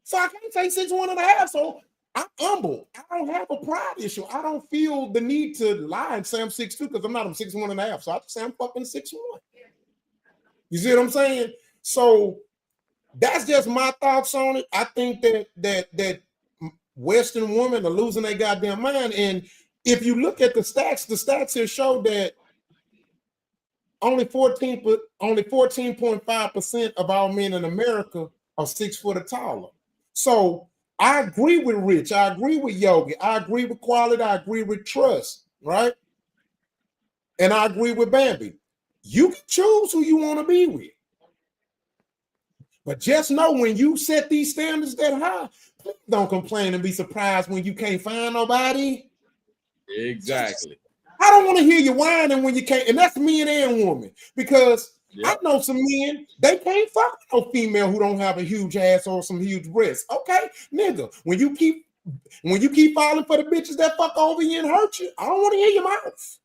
So I can't say 6'1 and a half. So I'm humble. I don't have a pride issue. I don't feel the need to lie and say I'm 6'2" because I'm not. I'm 6'1 and a half. So I just say I'm fucking 6'1. You see what I'm saying? So that's just my thoughts on it. I think that Western women are losing their goddamn mind. And if you look at the stats here show that only 14.5% of all men in America are 6 foot or taller. So I agree with Rich. I agree with Yogi. I agree with Quality. I agree with Trust, right? And I agree with Bambi. You can choose who you want to be with. But just know when you set these standards that high, please don't complain and be surprised when you can't find nobody. Exactly. I don't want to hear you whining when you can't, and that's men and women, because I know some men, they can't fuck with no female who don't have a huge ass or some huge breasts. Okay, nigga, when you keep falling for the bitches that fuck over you and hurt you, I don't want to hear your mouth.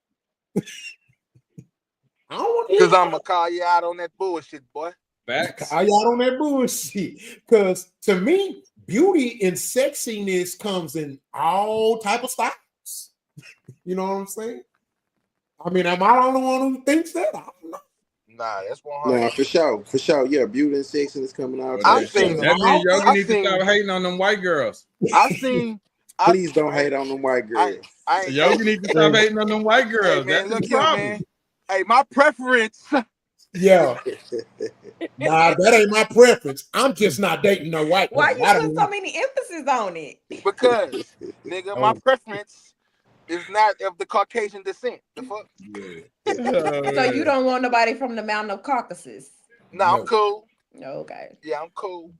I don't want to hear. Because I'm gonna call you out on that bullshit, boy. Call you out on that bullshit. Because to me, beauty and sexiness comes in all type of styles. You know what I'm saying? I mean, am I the only one who thinks that? I don't know. Nah, that's 100. Nah, for sure. Yeah, beauty and sexing is coming out. I seen That means Yogi need to stop hating on them white girls. I seen. Please don't hate on them white girls. I ain't Yogi need to stop hating on them white girls. Hey, man, That's look the here, problem. man. Hey, my preference. Yeah. Nah, that ain't my preference. I'm just not dating no white Why woman. you I put don't so many emphasis on it? Because, nigga, my preference is not of the Caucasian descent. The fuck? So you don't want nobody from the Mountain of Caucasus? No, I'm cool. Okay. Yeah, I'm cool.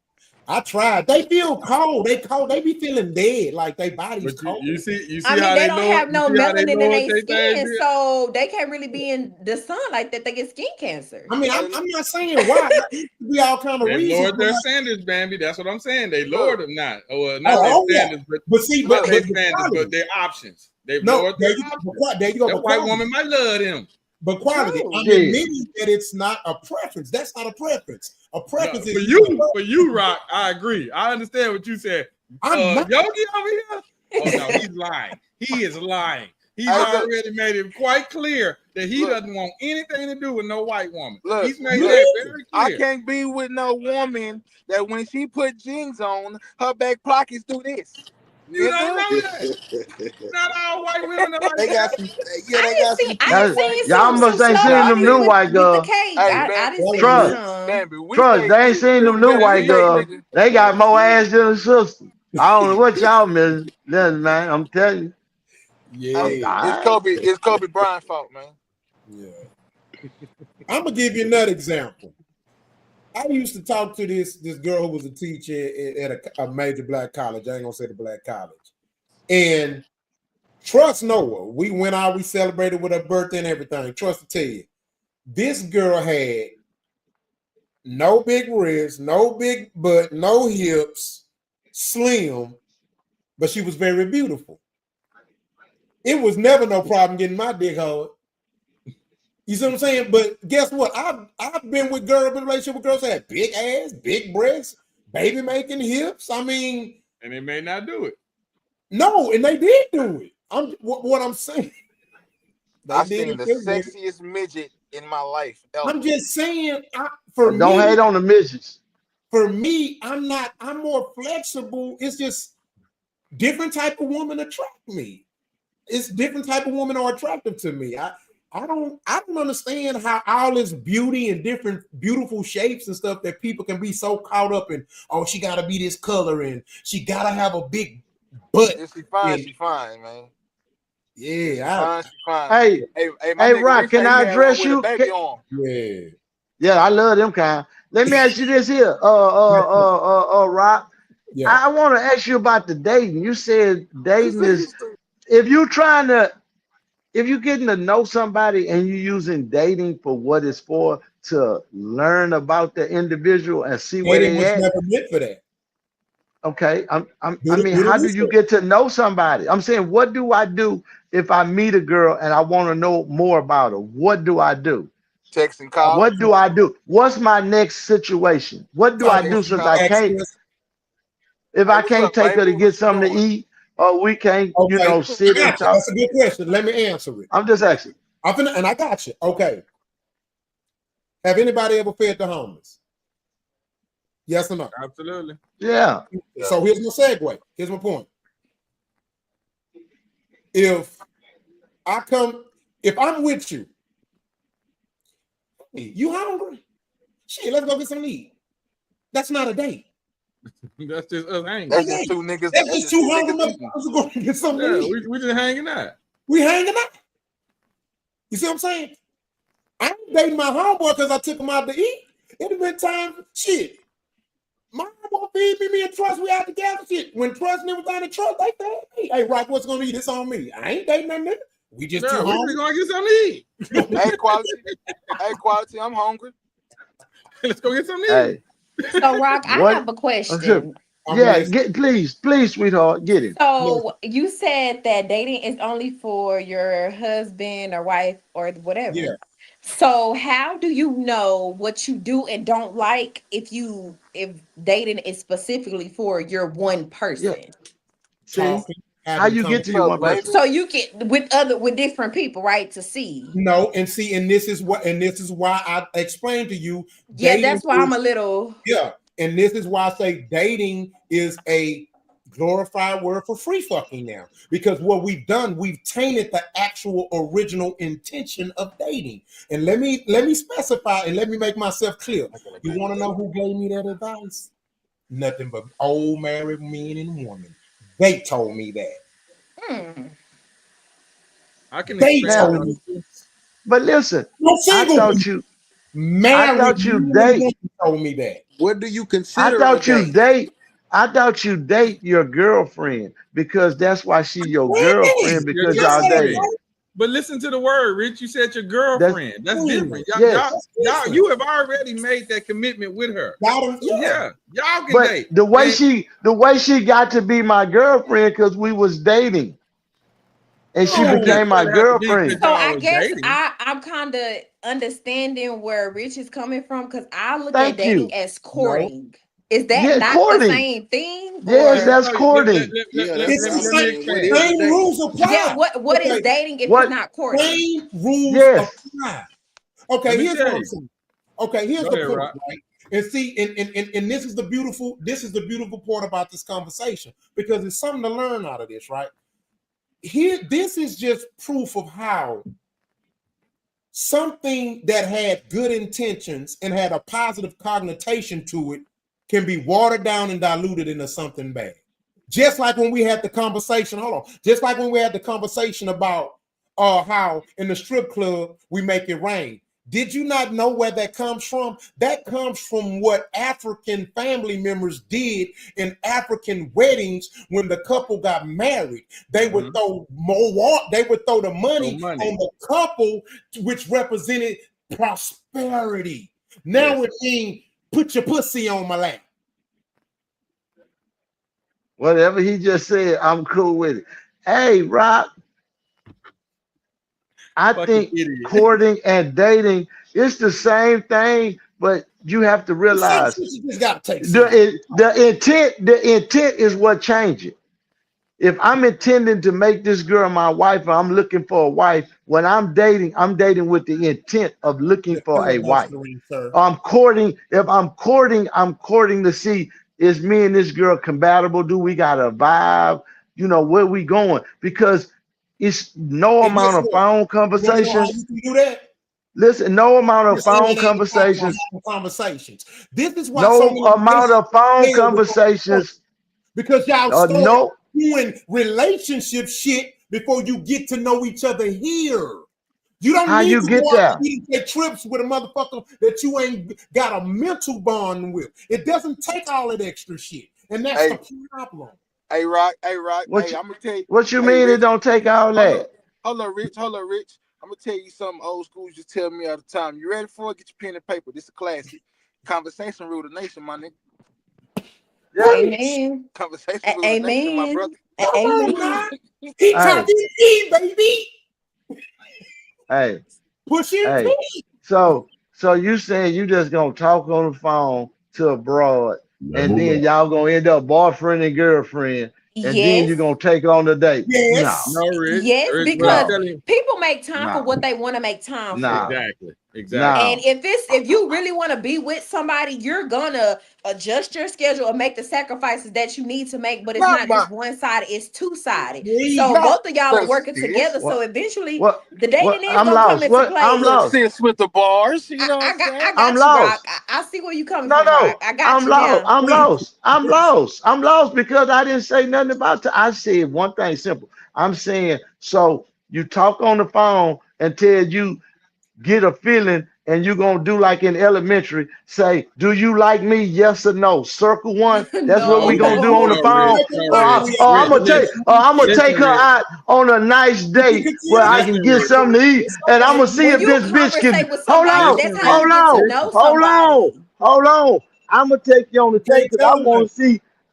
I tried. They feel cold. They cold. They be feeling dead. Like their body's cold. You see I mean, how they don't have no melanin in their thing skin, did? so they can't really be in the sun like that. They get skin cancer. I mean, I'm not saying why. It could be all kind of They reasons. lowered their but- standards, Bambi. That's what I'm saying. They lowered them not. Well, not Oh, their yeah. standards, But see, but their the standards, quality. but their options. They've No, lowered there their you options. go. There you go. That but white quality. woman might love them. But quality. No. I'm admitting that it's not a preference. That's not a preference. A preference For is you, Rock. I agree. I understand what you said. I'm not. Yogi over here. Oh no, he's lying. He is lying. He's Hey, look. already made it quite clear that he Look. doesn't want anything to do with no white woman. Look, He's made look, that very I clear. can't be with no woman that when she put jeans on, her back pockets do this. You don't know that. Not all white women are like They got that. some. Yeah, they got some. Y'all must ain't seen them new white girls. Hey, Trust, they ain't seen them new white girls. They got more ass than a sister. I don't know what y'all missing, man. I'm telling you. Yeah, it's Kobe Bryant's fault, man. Yeah. I'm gonna give you another example. I used to talk to this girl who was a teacher at a major black college. I ain't gonna say the black college. And trust Noah, we went out, we celebrated with her birthday and everything. Trust to tell you, this girl had no big wrists, no big butt, no hips, slim, but she was very beautiful. It was never no problem getting my dick hard. You see what I'm saying? But guess what? I've been with relationship with girls that had big ass, big breasts, baby making hips. I mean, and they may not do it. No, and they did do it. What I'm saying. I seen the sexiest midget in my life. I'm just saying. Don't hate on the midgets. For me, I'm more flexible. It's just different type of woman attract me. It's different type of women are attractive to me. I don't understand how all this beauty and different beautiful shapes and stuff that people can be so caught up in. Oh, she gotta be this color and she gotta have a big butt. She fine, man. Yeah, she fine. Hey, my nigga Rock, Rick can said he I had address one you? with a baby on. Yeah, I love them kind. Let me ask you this here, Rock. Yeah. I want to ask you about the dating. You said dating is if you're getting to know somebody and you're using dating for what it's for, to learn about the individual and see where Dating they was at. never meant for that. Okay, how do you get to know somebody? I'm saying, what do I do if I meet a girl and I want to know more about her? What do I do? Text and call. What do I do? What's my next situation? What do I do since I can't? If I can't take her to get something to eat, or we can't, sit and talk. That's a good question. Let me answer it. I'm just asking. And I got you. Okay. Have anybody ever fed the homeless? Yes or no? Absolutely. Yeah. So here's my segue. Here's my point. If I'm with you, you hungry? Shit, let's go get something to eat. That's not a date. That's just us hanging. That's just two niggas. That's just two hungry motherfuckers going to get something to eat. We just hanging out. We hanging out. You see what I'm saying? I ain't dating my homeboy because I took him out to eat. It have been time. Shit. My homeboy feed me and Trust. We out together. Shit. When Trust and them was down the truck, they fed me. Hey, Rock, what's gonna eat this on me? I ain't dating that nigga. We just too hungry. We gonna get something to eat. Hey, quality. I'm hungry. Let's go get something to eat. So, Rock, I have a question. Yeah, please, sweetheart, get it. So you said that dating is only for your husband or wife or whatever. Yeah. So how do you know what you do and don't like if dating is specifically for your one person? Talking. How you get to your one person? So you get with different people, right? To see. No, and see, and this is why I explained to you. Yeah, that's why I'm a little. Yeah, and this is why I say dating is a glorified word for free fucking now, because what we've done, we've tainted the actual original intention of dating. And let me specify and let me make myself clear. You want to know who gave me that advice? Nothing but old married men and women. They told me that. I can They expand told me. But listen, I thought you date. Told me that. What do you I consider? thought you date your girlfriend because that's why she your girlfriend, because y'all dating. But listen to the word, Rich. You said your girlfriend. That's different. Y'all, you have already made that commitment with her. Yeah, y'all can date. The way she got to be my girlfriend because we was dating, and she became my girlfriend. So I guess I'm kind of understanding where Rich is coming from, because I look at dating as courting. Is that not courting. the same thing? Yes, that's courting. It's the same rules apply. Yeah, what is dating if it's not courting? Same rules apply. Okay, here's what I'm you. saying. Okay, here's Go the ahead, point, Rock. right? And see, and this is the beautiful part about this conversation, because there's something to learn out of this, right? This is just proof of how something that had good intentions and had a positive connotation to it can be watered down and diluted into something bad. Just like when we had the conversation, just like when we had the conversation about how in the strip club we make it rain. Did you not know where that comes from? That comes from what African family members did in African weddings when the couple got married. They would throw they would throw the money on the couple, which represented prosperity. Now it means put your pussy on my lap. Whatever he just said, I'm cool with it. Hey, Rock, I think courting and dating is the same thing, but you have to realize the intent is what changes. If I'm intending to make this girl my wife, or I'm looking for a wife, when I'm dating with the intent of looking for a wife. I'm courting. If I'm courting to see, is me and this girl compatible? Do we got a vibe? You know, where we going? Because it's no amount of phone conversations. You do that? Listen, no amount of phone conversations. This is why no amount of phone conversations. Because y'all start doing relationship shit before you get to know each other here. You don't need to go out and take trips with a motherfucker that you ain't got a mental bond with. It doesn't take all that extra shit, and that's the problem. Hey, Rock. Hey, I'm gonna tell you. What you mean Rich, it don't take all that? Hold on, Rich. I'm gonna tell you something old school just tell me all the time. You ready for it? Get your pen and paper. This is a classic. Conversation rule the nation, my nigga. Amen. Conversation rule the nation, my brother. Amen. He talking E, baby. Hey. Pushing. Hey. So you saying you just gonna talk on the phone to a broad, and then y'all gonna end up boyfriend and girlfriend, and then you're gonna take on the date? Yes. No. Rich. Yes, Rich, because people make time for what they want to make time for. Exactly. And if you really want to be with somebody, you're gonna adjust your schedule and make the sacrifices that you need to make. But it's not just one sided; it's two sided. So both of y'all are working together. So eventually, the dating is gonna come into play. I'm lost. Sis with the bars, you know. I got I'm you, lost. Rock. I see where you coming from. I got I'm you lost. now. I'm lost because I didn't say nothing about it. I said one thing simple. I'm saying, so you talk on the phone until you get a feeling, and you're gonna do like in elementary, say, do you like me? Yes or no. Circle one. That's what we're gonna do on the phone. I'm gonna take her out on a nice date where I can get something to eat, and I'm gonna see if this bitch can hold on. I'm gonna take you on the date because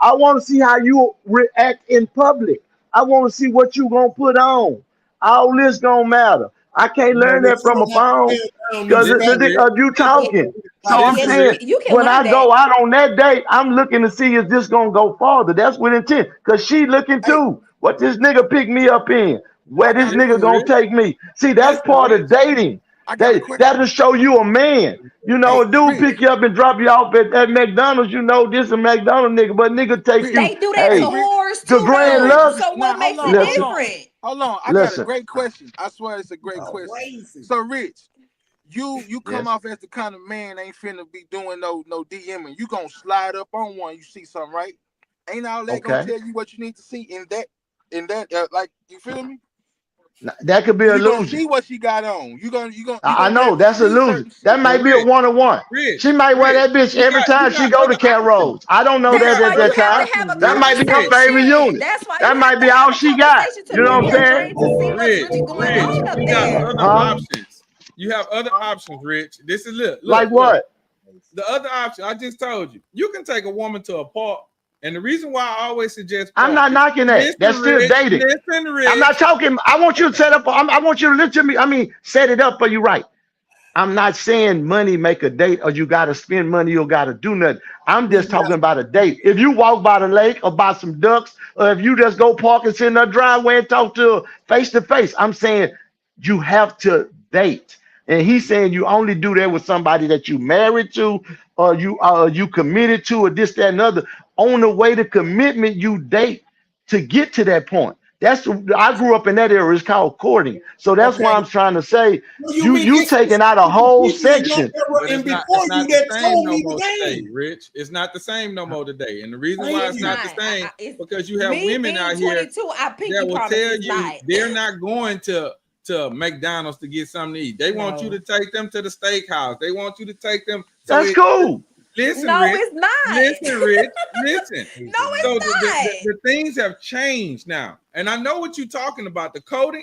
I want to see how you react in public. I want to see what you gonna put on. All this gonna matter. I can't learn that from a phone because you talking. So I'm saying when I go out on that date, I'm looking to see if this gonna go farther. That's with intent, because she looking too. What this nigga pick me up in? Where this nigga gonna take me? See, that's part of dating. That'll show you a man. You know, a dude pick you up and drop you off at McDonald's. You know, this a McDonald's nigga, but nigga take you. They do that to whores the too, grand though. love. So what makes it different? Hold on. I got a great question. I swear it's a great question. So, Rich, you come off as the kind of man ain't finna be doing no DMing. You gonna slide up on one. You see something, right? Ain't all that gonna tell you what you need to see in that like, you feel me? That could be you illusion. Gonna see what she got on. You gonna I know that's illusion. That might be a one-on-one. She might wear that bitch every time she go to Cat Rose. I don't know that at that time. That might be her favorite unit. That might be all she got. You know what I'm saying? Rich, you got other options. You have other options, Rich. This is look. Like what? The other option I just told you. You can take a woman to a park. And the reason why I always suggest I'm not knocking that. That's still dating. I'm not talking. I want you to set up. I want you to listen to me. I mean, set it up for you right. I'm not saying money make a date or you got to spend money or got to do nothing. I'm just talking about a date. If you walk by the lake or by some ducks, or if you just go park and sit in the driveway and talk to her face to face, I'm saying you have to date. And he's saying you only do that with somebody that you married to, or you committed to, or this, that, and other. On the way to commitment, you date to get to that point. I grew up in that era. It's called courting. So that's why I'm trying to say you taking out a whole section. It's not the same no more today, Rich. It's not the same no more today. And the reason why it's not the same because you have women out here that will tell you they're not going to McDonald's to get something to eat. They want you to take them to the steakhouse. They want you to take them. That's cool. Listen, no, Rich. it's not. Listen, Rich. Listen. No, it's not. The things have changed now. And I know what you're talking about. The courting.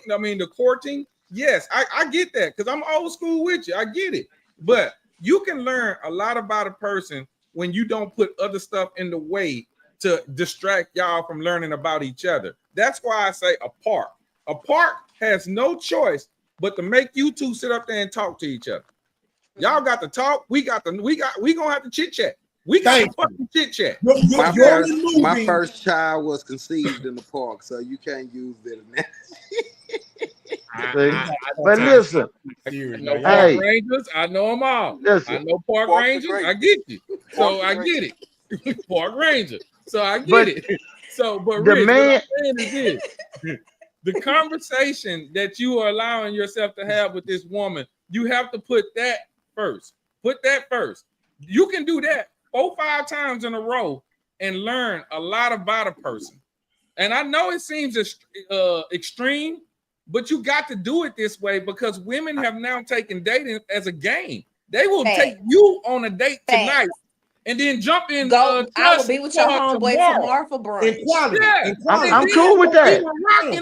Yes, I get that because I'm old school with you. I get it. But you can learn a lot about a person when you don't put other stuff in the way to distract y'all from learning about each other. That's why I say a park. A park has no choice but to make you two sit up there and talk to each other. Y'all got to talk. We gonna have to chit chat. We got to fucking chit chat. My first child was conceived in the park, so you can't use that. But listen, I know park rangers. I know them all. Listen. I know park rangers. I get you. So I get it. Park ranger. So I get it. So, but the Rich, man, what I'm saying is this. The conversation that you are allowing yourself to have with this woman, you have to put that first. Put that first. You can do that 4-5 times in a row and learn a lot about a person. And I know it seems extreme, but you got to do it this way because women have now taken dating as a game. They will take you on a date tonight and then jump in. I will be with your homeboy tomorrow for brunch. Yeah. I'm cool with that.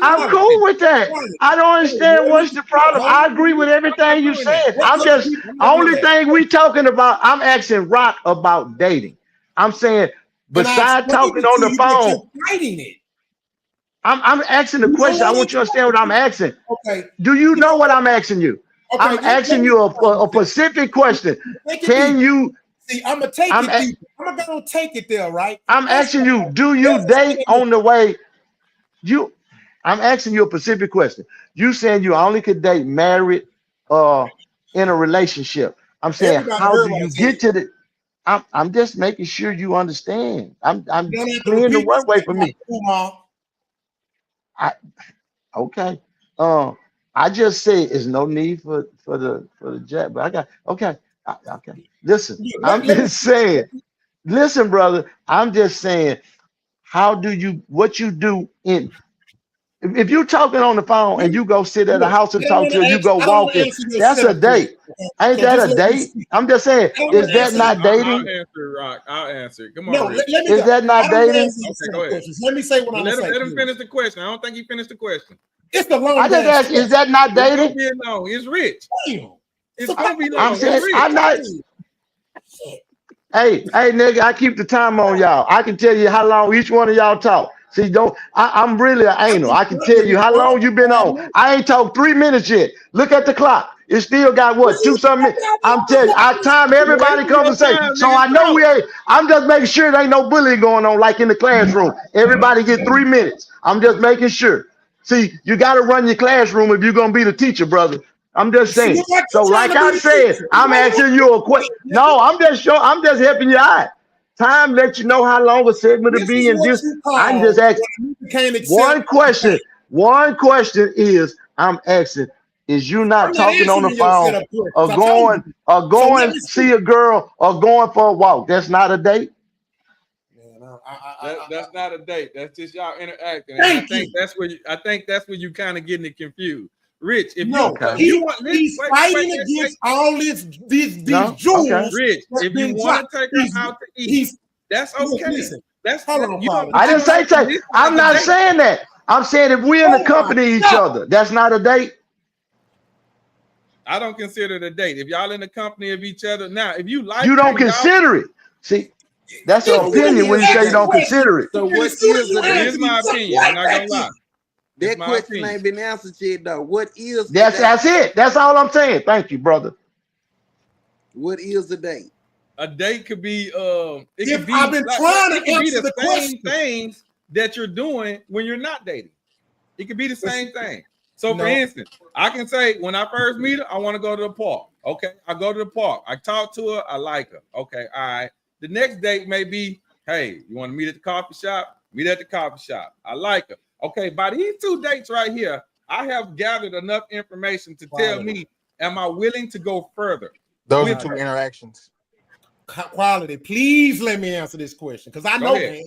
I'm cool with that. I don't understand what's the problem. I agree with everything you said. I'm just only thing we talking about. I'm asking Rock about dating. I'm saying besides talking on the phone. I'm asking the question. I want you to understand what I'm asking. Okay. Do you know what I'm asking you? Okay, I'm asking you a specific question. Can you? See, I'm gonna take it. I'm gonna take it there, right? I'm asking you, do you date on the way? I'm asking you a specific question. You saying you only could date married in a relationship. I'm saying, how do you get to the? I'm just making sure you understand. I'm clearing the runway for me. Okay. I just said there's no need for the jet, but I got okay. Listen, I'm just saying. Listen, brother. I'm just saying. What you do in? If you're talking on the phone and you go sit at a house and talk to her, you go walking. That's a date. Ain't that a date? I'm just saying. Is that not dating? I'll answer, Rock. I'll answer. Come on. Is that not dating? Okay, go ahead. Let me say what I'm saying. Let him finish the question. I don't think he finished the question. It's the long. I just asked, is that not dating? No, it's Rich. It's gonna be long. I'm saying I'm not. Hey, nigga, I keep the time on y'all. I can tell you how long each one of y'all talk. See, I'm really an anal. I can tell you how long you been on. I ain't talked 3 minutes yet. Look at the clock. It still got what, 2 something? I'm telling you, I time everybody conversation. So I know we ain't, I'm just making sure there ain't no bullying going on like in the classroom. Everybody get 3 minutes. I'm just making sure. See, you got to run your classroom if you're going to be the teacher, brother. I'm just saying. So like I said, I'm asking you a question. No, I'm just helping you out. Time let you know how long a segment will be, and this I'm just asking one question. One question is I'm asking, is you not talking on the phone or going see a girl or going for a walk? That's not a date. That's not a date. That's just y'all interacting. And I think that's where you kind of getting it confused. Rich, if you want, he's fighting against all these jewels. Okay. Rich, if you want to take her out to eat, that's okay. Listen, I didn't say take. I'm not saying that. I'm saying if we're in the company of each other, that's not a date. I don't consider it a date. If y'all in the company of each other, now if you like, you don't consider it. See, that's your opinion when you say you don't consider it. So what is the date? Here's my opinion. I'm not gonna lie. That question ain't been answered yet, though. What is that's it? That's all I'm saying. Thank you, brother. What is the date? A date could be I've been trying to answer the same things that you're doing when you're not dating. It could be the same thing. So for instance, I can say when I first meet her, I want to go to the park. Okay, I go to the park. I talk to her. I like her. Okay, all right. The next date may be, hey, you want to meet at the coffee shop? Meet at the coffee shop. I like her. Okay, by these 2 dates right here, I have gathered enough information to tell me, am I willing to go further? Those are 2 interactions. Quality. Please let me answer this question because I know that.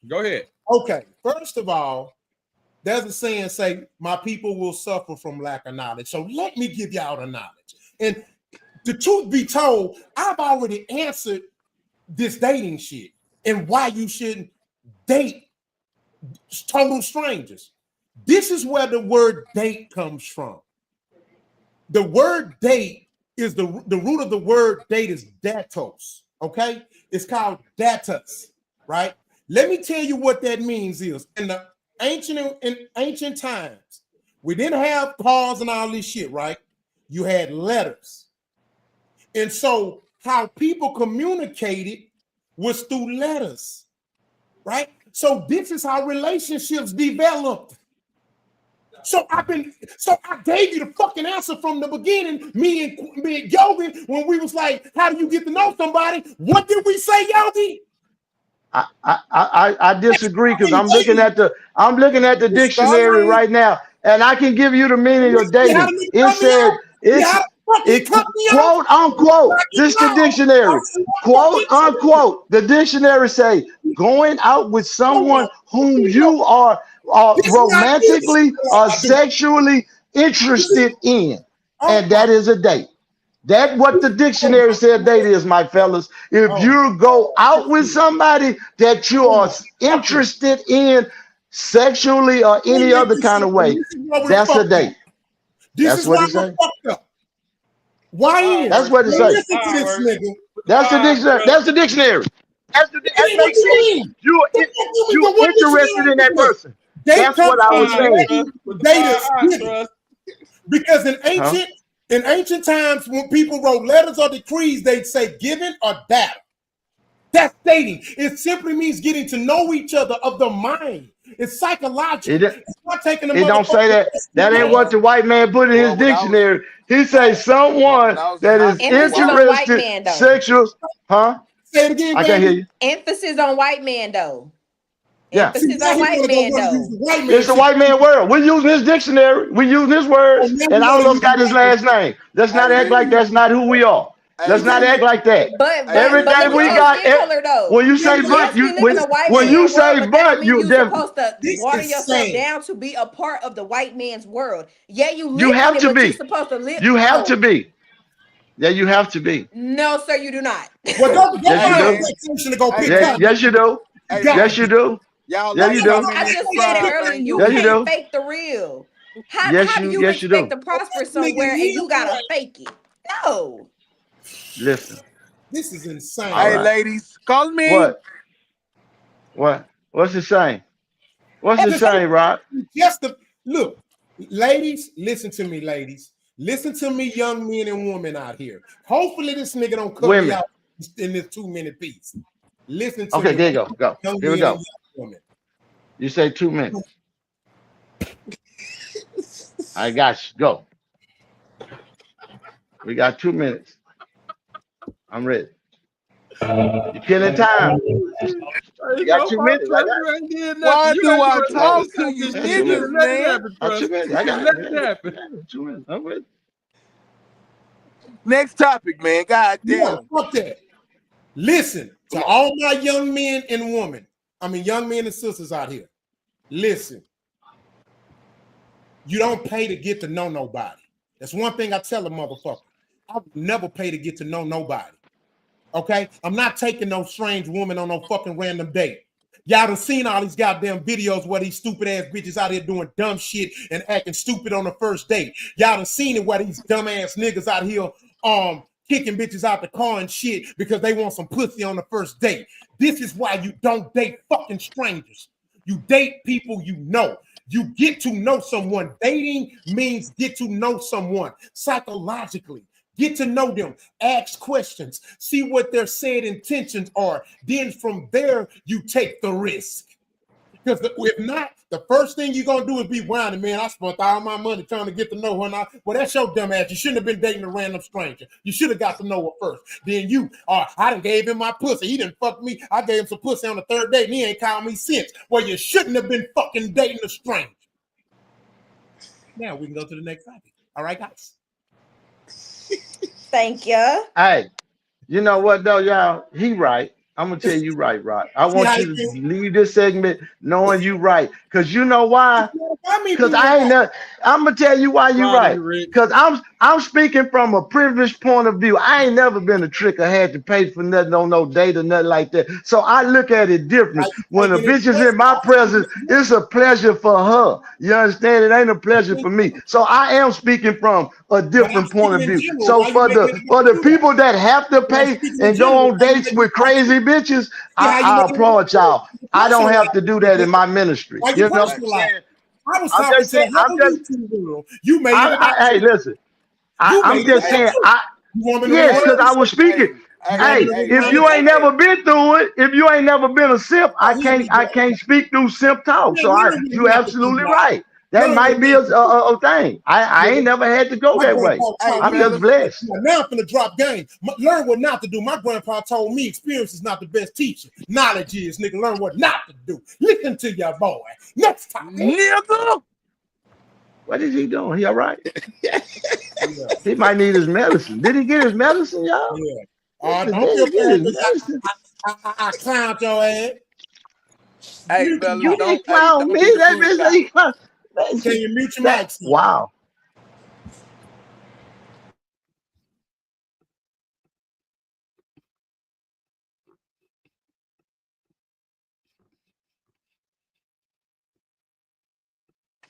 Go ahead. Okay. First of all, there's a saying say, my people will suffer from lack of knowledge. So let me give y'all the knowledge. And the truth be told, I've already answered this dating shit and why you shouldn't date total strangers. This is where the word date comes from. The word date is the root of the word date is datos. Okay, it's called datus, right? Let me tell you what that means is in the ancient times, we didn't have calls and all this shit, right? You had letters, and so how people communicated was through letters, right? So this is how relationships developed. So I gave you the fucking answer from the beginning. Me and Yogi, when we was like, how do you get to know somebody? What did we say, Yogi? I disagree because I'm looking at the dictionary right now, and I can give you the meaning of dating. It said it's quote unquote. This is the dictionary. Quote unquote. The dictionary say going out with someone whom you are romantically or sexually interested in, and that is a date. That's what the dictionary said date is, my fellas. If you go out with somebody that you are interested in sexually or any other kind of way, that's a date. That's what it says. Why is that's what it says? Listen to this nigga. That's the dictionary. That's the dictionary. That makes sense. You're interested in that person. That's what I was saying. Because in ancient times, when people wrote letters or decrees, they'd say given or that. That's dating. It simply means getting to know each other of the mind. It's psychological. It's not taking it don't say that. That ain't what the white man put in his dictionary. He says someone that is interested sexual. Huh? Say it again, I can't hear you. Emphasis on white man, though. Yeah. Emphasis on white man, though. It's the white man world. We're using his dictionary. We're using his words, and all of us got his last name. Let's not act like that's not who we are. Let's not act like that. But everything we got. When you say but, when you say but, you supposed to water yourself down to be a part of the white man's world. Yeah, you have to be. You're supposed to live. You have to be. Yeah, you have to be. No, sir, you do not. Well, yes, you do. Yes, you do. Yeah, you do. I just said it earlier. You can't fake the real. How do you expect to prosper somewhere and you gotta fake it? No. Listen. This is insane. Hey, ladies, call me. What? What's it saying? What's it saying, Rob? Just look, ladies, listen to me, ladies. Listen to me, young men and women out here. Hopefully this nigga don't cut Women. me out in this 2-minute piece. Listen to Okay, me. there you go. Go. Young Here we men go. and young women. You say 2 minutes. I got you. Go. We got 2 minutes. I'm ready. You killing time. You got 2 minutes. I got it. Why do I Two minutes. talk to you I got 2 minutes. niggas, man? I got 2 minutes. I got it. 2 minutes. I'm ready. Next topic, man. God damn. Yeah, fuck that. Listen to all my young men and women. I mean, young men and sisters out here. Listen. You don't pay to get to know nobody. That's one thing I tell a motherfucker. I would never pay to get to know nobody. Okay? I'm not taking no strange woman on no fucking random date. Y'all done seen all these goddamn videos where these stupid ass bitches out here doing dumb shit and acting stupid on the first date. Y'all done seen it where these dumb ass niggas out here kicking bitches out the car and shit because they want some pussy on the first date. This is why you don't date fucking strangers. You date people you know. You get to know someone. Dating means get to know someone psychologically. Get to know them. Ask questions. See what their said intentions are. Then from there, you take the risk. Because if not, the first thing you're going to do is be whining, man, I spent all my money trying to get to know her. Well, that's your dumb ass. You shouldn't have been dating a random stranger. You should have got to know her first. Then I done gave him my pussy. He didn't fuck me. I gave him some pussy on the third date and he ain't called me since. Well, you shouldn't have been fucking dating a stranger. Now we can go to the next topic. All right, guys? Thank you. Hey, you know what though, y'all? He right. I'm gonna tell you right, Rock. I want you to leave this segment knowing you right. Cause you know why? Cause I ain't know. I'm gonna tell you why you right. Cause I'm speaking from a privileged point of view. I ain't never been a trick or had to pay for nothing on no date or nothing like that. So I look at it different. When a bitch is in my presence, it's a pleasure for her. You understand? It ain't a pleasure for me. So I am speaking from a different point of view. So for the people that have to pay and go on dates with crazy bitches, I applaud y'all. I don't have to do that in my ministry. You know what I'm saying? I was talking to the whole YouTube world. You made it. Hey, listen. I'm just saying. Yes, because I was speaking. Hey, if you ain't never been through it, if you ain't never been a simp, I can't speak through simp talk. So you absolutely right. That might be a thing. I ain't never had to go that way. I'm just blessed. Now I'm gonna drop game. Learn what not to do. My grandpa told me experience is not the best teacher. Knowledge is, nigga. Learn what not to do. Listen to your boy. Next time, nigga. What is he doing? He all right? He might need his medicine. Did he get his medicine, y'all? Yeah. Don't feel bad. I clowned your ass. Hey, you didn't clown me. That bitch he clown. Can you mute your mic? Wow.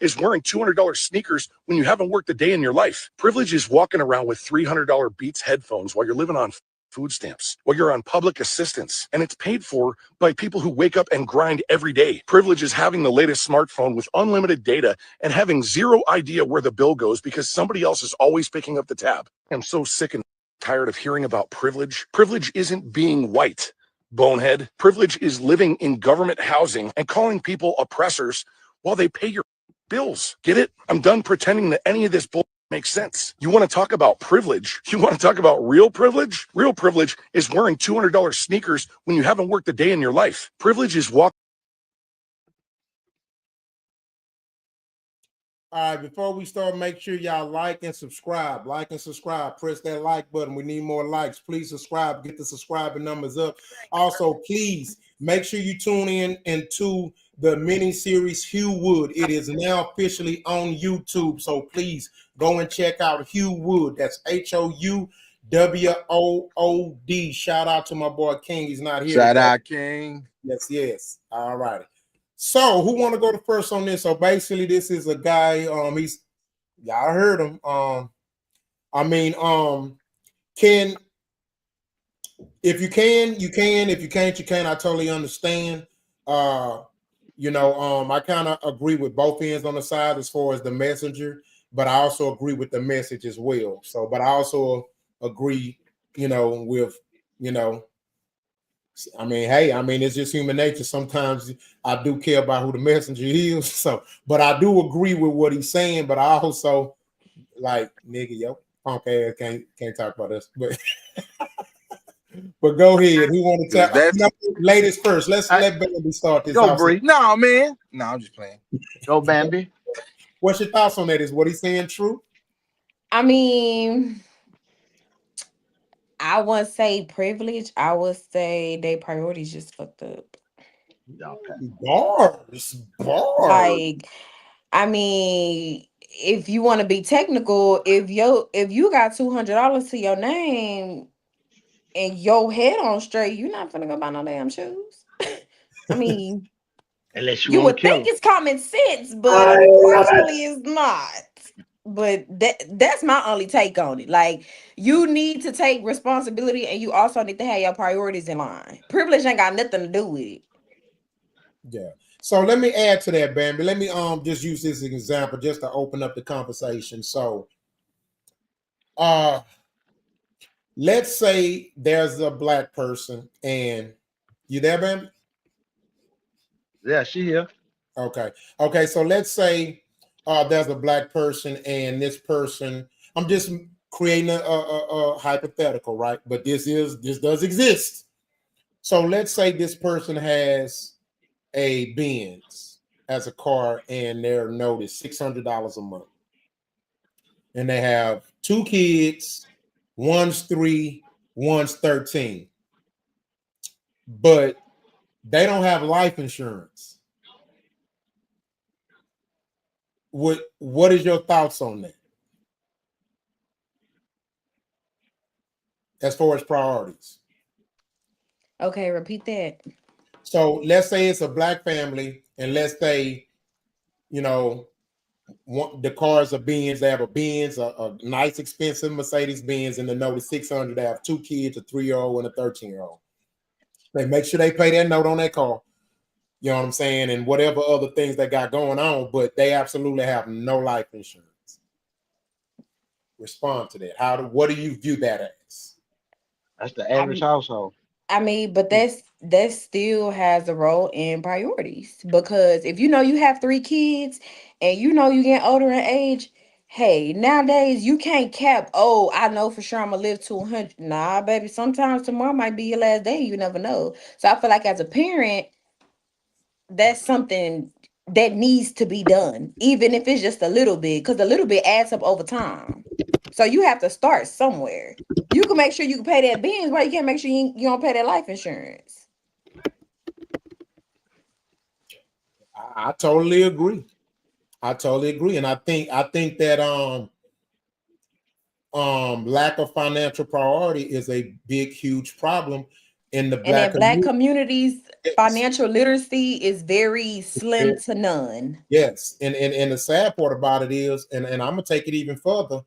Is wearing $200 sneakers when you haven't worked a day in your life. Privilege is walking around with $300 Beats headphones while you're living on food stamps, while you're on public assistance, and it's paid for by people who wake up and grind every day. Privilege is having the latest smartphone with unlimited data and having zero idea where the bill goes because somebody else is always picking up the tab. I'm so sick and tired of hearing about privilege. Privilege isn't being white, bonehead. Privilege is living in government housing and calling people oppressors while they pay your bills. Get it? I'm done pretending that any of this bull makes sense. You want to talk about privilege? You want to talk about real privilege? Real privilege is wearing $200 sneakers when you haven't worked a day in your life. Privilege is walking. All right, before we start, make sure y'all like and subscribe. Like and subscribe. Press that like button. We need more likes. Please subscribe. Get the subscriber numbers up. Also, please make sure you tune in into the mini series Hugh Wood. It is now officially on YouTube. So please go and check out Hugh Wood. That's HOUWOOD. Shout out to my boy King. He's not here. Shout out, King. Yes. All righty. So who want to go to first on this? So basically, this is a guy. He's y'all heard him. If you can, you can. If you can't, you can't. I totally understand. I kind of agree with both ends on the side as far as the messenger. but I also agree with the message as well. So, but I also agree, with, I mean, hey, it's just human nature. Sometimes I do care about who the messenger is. So, but I do agree with what he's saying. But I also like, nigga, yo, punk ass can't talk about us. But go ahead. Who want to talk? Ladies first. Let Bambi start this off. No, man. No, I'm just playing. Go, Bambi. What's your thoughts on that? Is what he's saying true? I mean, I wouldn't say privilege. I would say their priorities just fucked up. Bars. Like, I mean, if you want to be technical, if you got $200 to your name and your head on straight, you're not gonna go buy no damn shoes. I mean, unless you would think it's common sense, but unfortunately, it's not. But that's my only take on it. Like, you need to take responsibility, and you also need to have your priorities in line. Privilege ain't got nothing to do with it. Yeah. So let me add to that, Bambi. Let me just use this as an example just to open up the conversation. So let's say there's a black person, and you there, Bambi? Yeah, she here. Okay. So let's say there's a black person, and this person, I'm just creating a hypothetical, right? But this does exist. So let's say this person has a Benz as a car, and their note is $600 a month, and they have 2 kids, one's 3, one's 13, but they don't have life insurance. What is your thoughts on that as far as priorities? Okay, repeat that. So let's say it's a black family, and let's say, the cars are Benz. They have a Benz, a nice expensive Mercedes Benz, and the note is 600. They have 2 kids, a 3-year-old and a 13-year-old. They make sure they pay that note on that car. You know what I'm saying? And whatever other things they got going on, but they absolutely have no life insurance. Respond to that. What do you view that as? That's the average household. I mean, but that still has a role in priorities, because if you have 3 kids and you get older in age, hey, nowadays you can't cap, oh, I know for sure I'm gonna live to 100. Nah, baby, sometimes tomorrow might be your last day. You never know. So I feel like as a parent, that's something that needs to be done, even if it's just a little bit, because a little bit adds up over time. So you have to start somewhere. You can make sure you can pay that Benz, but you can't make sure you don't pay that life insurance. I totally agree. And I think that lack of financial priority is a big, huge problem in the black communities. Financial literacy is very slim to none. Yes, and the sad part about it is, and I'm gonna take it even further.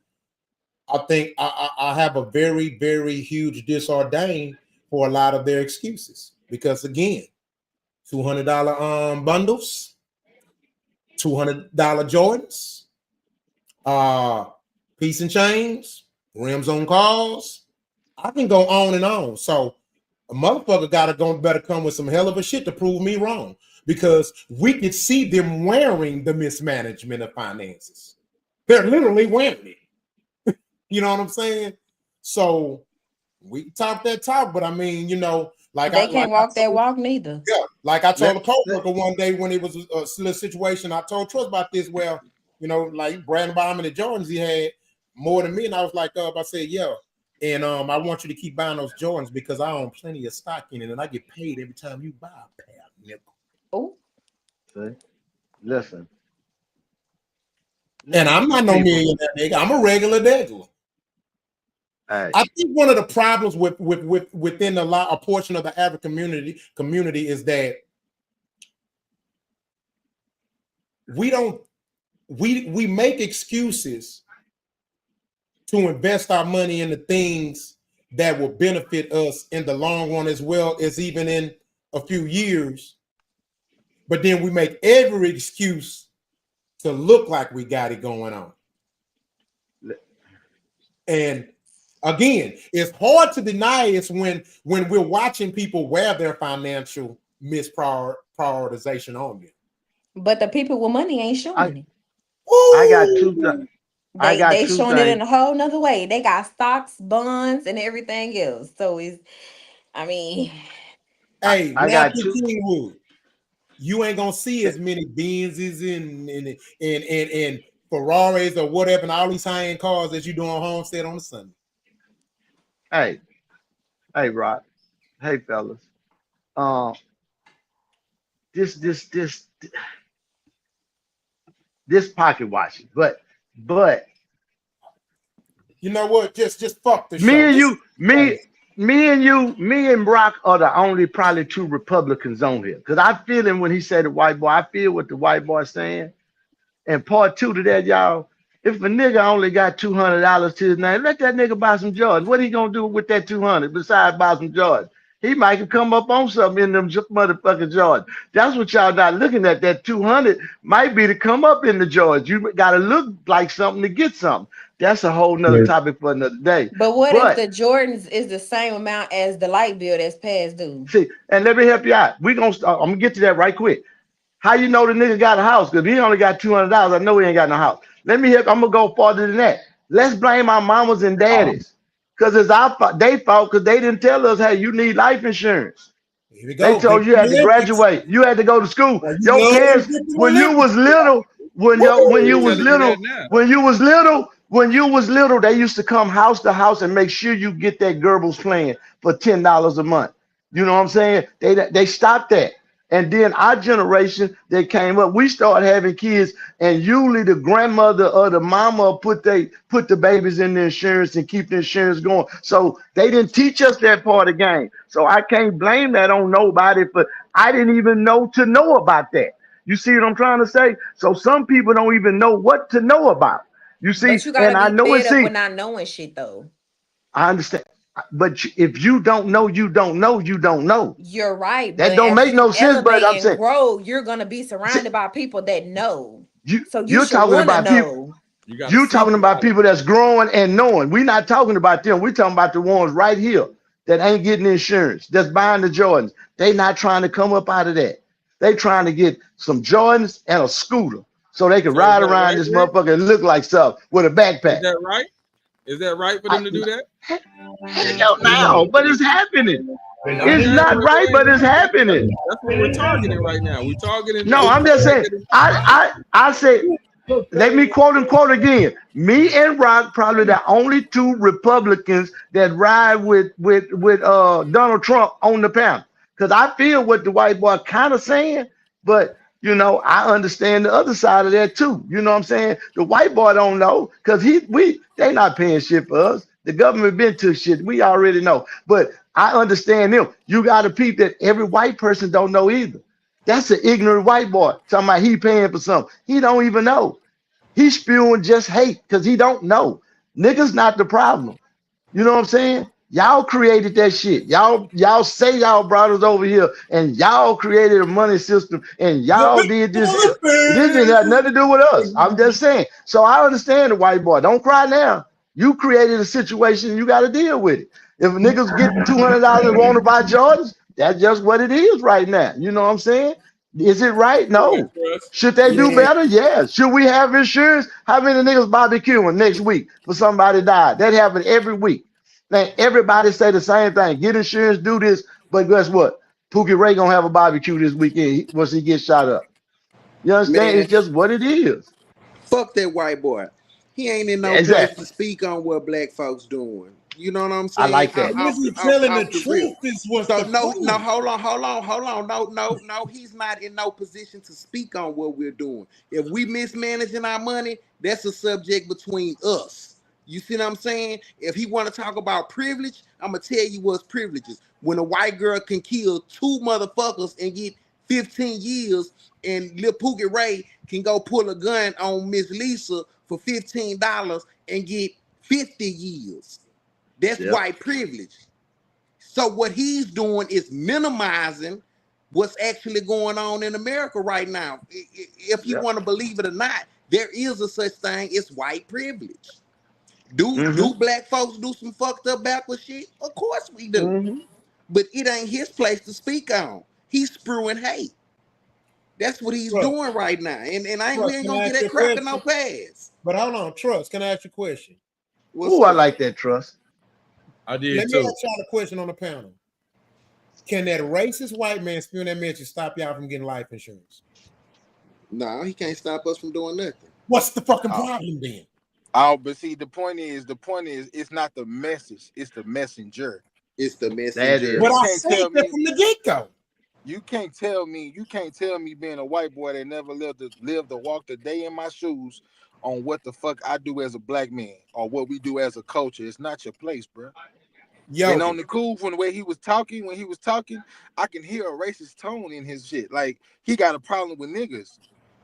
I think I have a very, very huge disordain for a lot of their excuses, because again, $200 bundles, $200 Jordans, piece and chains, rims on cars. I can go on and on. So a motherfucker better come with some hell of a shit to prove me wrong, because we could see them wearing the mismanagement of finances. They're literally wearing it. You know what I'm saying? So we talk that talk, but I mean, like they can't walk that walk neither. Yeah, like I told a coworker one day when it was a little situation. I told Trust about this. Well, like bragging about how many Jordans he had, more than me, and I was like, I said, yeah, and I want you to keep buying those Jordans because I own plenty of stock in it, and I get paid every time you buy a pair, nickel. Oh, see, listen. And I'm not no millionaire, nigga. I'm a regular degular. I think one of the problems within a portion of the African community is that we make excuses to invest our money in the things that will benefit us in the long run, as well as even in a few years. But then we make every excuse to look like we got it going on. And again, it's hard to deny it's when we're watching people wear their financial misprioritization on them. But the people with money ain't showing it. I got two things. They showing it in a whole nother way. They got stocks, bonds, and everything else. So it's, I mean, hey, I got two. Kingwood, you ain't gonna see as many Benzes and Ferraris or whatever, and all these high-end cars as you do on Homestead on the Sunday. Hey, Rock. Hey, fellas. This pocket watching, but you know what? Just fuck the show. Me and Brock are the only probably two Republicans on here. Because I feel him when he said the white boy. I feel what the white boy saying. And part two to that, y'all, if a nigga only got $200 to his name, let that nigga buy some Jordans. What he gonna do with that 200 besides buy some Jordans? He might come up on something in them motherfucking Jordans. That's what y'all not looking at. That 200 might be to come up in the Jordans. You gotta look like something to get something. That's a whole nother topic for another day. But what if the Jordans is the same amount as the light bill that's past due? See, and let me help you out. I'm gonna get to that right quick. How you know the nigga got a house? Because he only got $200. I know he ain't got no house. I'm gonna go farther than that. Let's blame our mamas and daddies. Because it's our fault. They fault because they didn't tell us, hey, you need life insurance. They told you had to graduate. You had to go to school. Your parents, when you was little, when you was little, they used to come house to house and make sure you get that Goebbels plan for $10 a month. You know what I'm saying? They stopped that. And then our generation that came up, we started having kids, and usually the grandmother or the mama put the babies in the insurance and keep the insurance going. So they didn't teach us that part of the game. So I can't blame that on nobody, but I didn't even know about that. You see what I'm trying to say? So some people don't even know what to know about. You see, But you gotta and I be know fed up with not knowing shit though. I understand. But if you don't know, you don't know, you don't know. You're right. That don't make no sense, but I'm saying grow, you're gonna be surrounded by people that know. So you're talking about know. people. You're talking about people that's growing and knowing. We're not talking about them. We're talking about the ones right here that ain't getting insurance, that's buying the Jordans. They not trying to come up out of that. They trying to get some Jordans and a scooter so they can ride around this motherfucker and look like stuff with a backpack. Is that right? Is that right for them to do that? Hell no, but it's happening. It's not right, but it's happening. That's what we're targeting right now. We're targeting. No, I'm just saying. I say, let me quote unquote again. Me and Rock probably the only two Republicans that ride with Donald Trump on the panel. Because I feel what the white boy kind of saying, but you know, I understand the other side of that too. You know what I'm saying? The white boy don't know because they not paying shit for us. The government been to shit. We already know. But I understand them. You got to peep that every white person don't know either. That's an ignorant white boy talking about he paying for something. He don't even know. He's spewing just hate because he don't know. Niggas not the problem. You know what I'm saying? Y'all created that shit. Y'all say y'all brought us over here and y'all created a money system and y'all did this here. This didn't have nothing to do with us. I'm just saying. So I understand the white boy. Don't cry now. You created a situation. You got to deal with it. If niggas get $200 and want to buy Jordans, that's just what it is right now. You know what I'm saying? Is it right? No. Should they do better? Yeah. Should we have insurance? How many niggas barbecuing next week for somebody died? That happen every week. Now, everybody say the same thing. Get insurance, do this. But guess what? Pookie Ray gonna have a barbecue this weekend once he gets shot up. You understand? Man, it's just what it is. Fuck that white boy. He ain't in no place to speak on what black folks doing. You know what I'm saying? I like that. Telling the truth is what's so the no, point. no, hold on. No. He's not in no position to speak on what we're doing. If we mismanaging our money, that's a subject between us. You see what I'm saying? If he want to talk about privilege, I'm gonna tell you what's privileges. When a white girl can kill two motherfuckers and get 15 years, and Lil Pookie Ray can go pull a gun on Miss Lisa for $15 and get 50 years. That's white privilege. So what he's doing is minimizing what's actually going on in America right now. If you want to believe it or not, there is a such thing as white privilege. Do black folks do some fucked up backward shit? Of course we do. But it ain't his place to speak on. He's spewing hate. That's what he's doing right now. And we ain't gonna get that cracker no pass. But hold on, Trust. Can I ask you a question? Ooh, I like that, Trust. I did Let too. me ask y'all a question on the panel. Can that racist white man spewing that message stop y'all from getting life insurance? No, he can't stop us from doing nothing. What's the fucking problem then? Oh, but see, the point is, it's not the message, it's the messenger. It's the messenger. But I said that from the get-go. You can't tell me being a white boy that never lived to walk the day in my shoes on what the fuck I do as a black man or what we do as a culture. It's not your place, bro. Yo, and on the cool, when the way he was talking, I can hear a racist tone in his shit. Like he got a problem with niggas.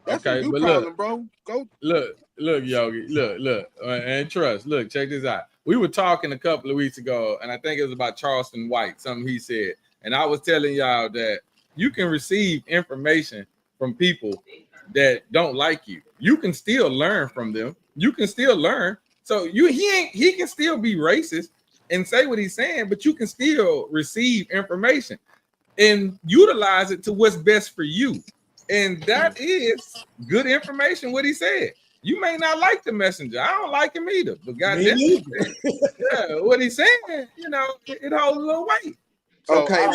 That's a new problem, bro. Go look, Yogi, look, and Trust. Look, check this out. We were talking a couple of weeks ago, and I think it was about Charleston White, something he said, and I was telling y'all that you can receive information from people that don't like you. You can still learn from them. You can still learn. So he can still be racist and say what he's saying, but you can still receive information and utilize it to what's best for you. And that is good information, what he said. You may not like the messenger. I don't like him either. But goddamn, yeah, what he's saying, it holds a little weight. So, okay,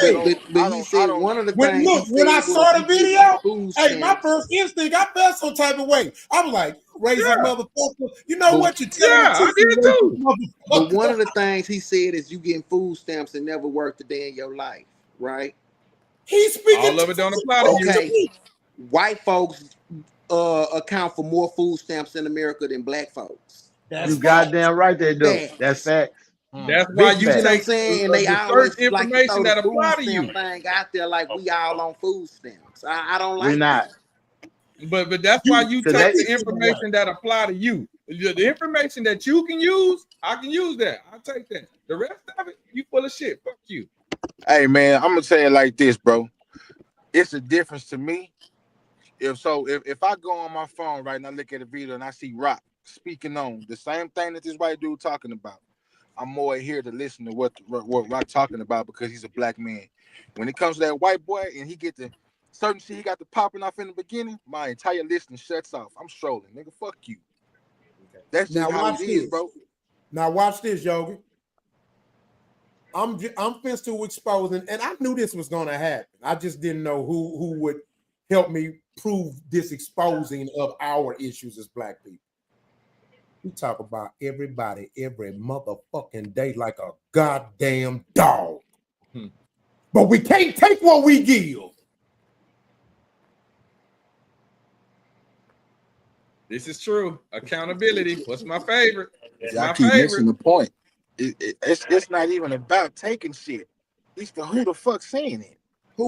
but he said one of the things. Look, when I saw the video, hey, my first instinct, I felt some type of way. I was like, racist motherfucker. You know what you're telling me? I did too. But one of the things he said is you getting food stamps and never worked a day in your life, right? He's speaking. All of it don't apply to you. White folks account for more food stamps in America than black folks. You goddamn right they do. That's facts. That's why you take and they always information that apply to you. Thing out there like we all on food stamps. I don't like. We're not. But that's why you take the information that apply to you. The information that you can use, I can use that. I'll take that. The rest of it, you full of shit. Fuck you. Hey man, I'm gonna say it like this, bro. It's a difference to me. If I go on my phone right now, look at a video and I see Rock speaking on the same thing that this white dude talking about, I'm more here to listen to what Rock talking about because he's a black man. When it comes to that white boy and he get the certain shit he got the popping off in the beginning, my entire listening shuts off. I'm strolling, nigga. Fuck you. That's just how it is, bro. Now watch this, Yogi. I'm finished to expose, and I knew this was gonna happen. I just didn't know who would help me prove this exposing of our issues as black people. We talk about everybody every motherfucking day like a goddamn dog. But we can't take what we give. This is true. Accountability. What's my favorite? I keep missing the point. It's not even about taking shit. It's the who the fuck saying it.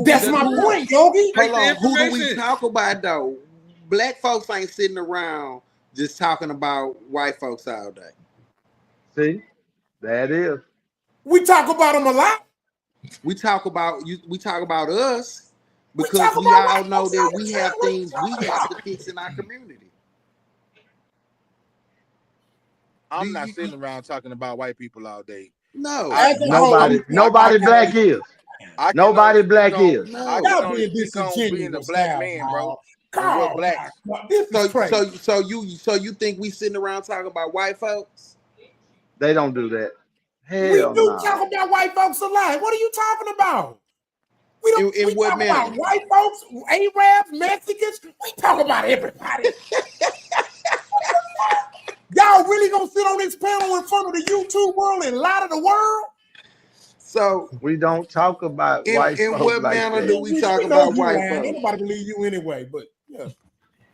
That's my point, Yogi. Hold on. Who do we talk about though? Black folks ain't sitting around just talking about white folks all day. See, that is. We talk about them a lot. We talk about you. We talk about us because we all know that we have things we have to fix in our community. I'm not sitting around talking about white people all day. No, nobody black is. Nobody black is. I can only speak on being a black man, bro. We're blacks. So you think we sitting around talking about white folks? They don't do that. We do talk about white folks a lot. What are you talking about? We don't. We talk about white folks, Arabs, Mexicans. We talk about everybody. Y'all really gonna sit on this panel in front of the YouTube world and lie to the world? So we don't talk about white folks. In what manner do we talk about white folks? Nobody believe you anyway, but yeah.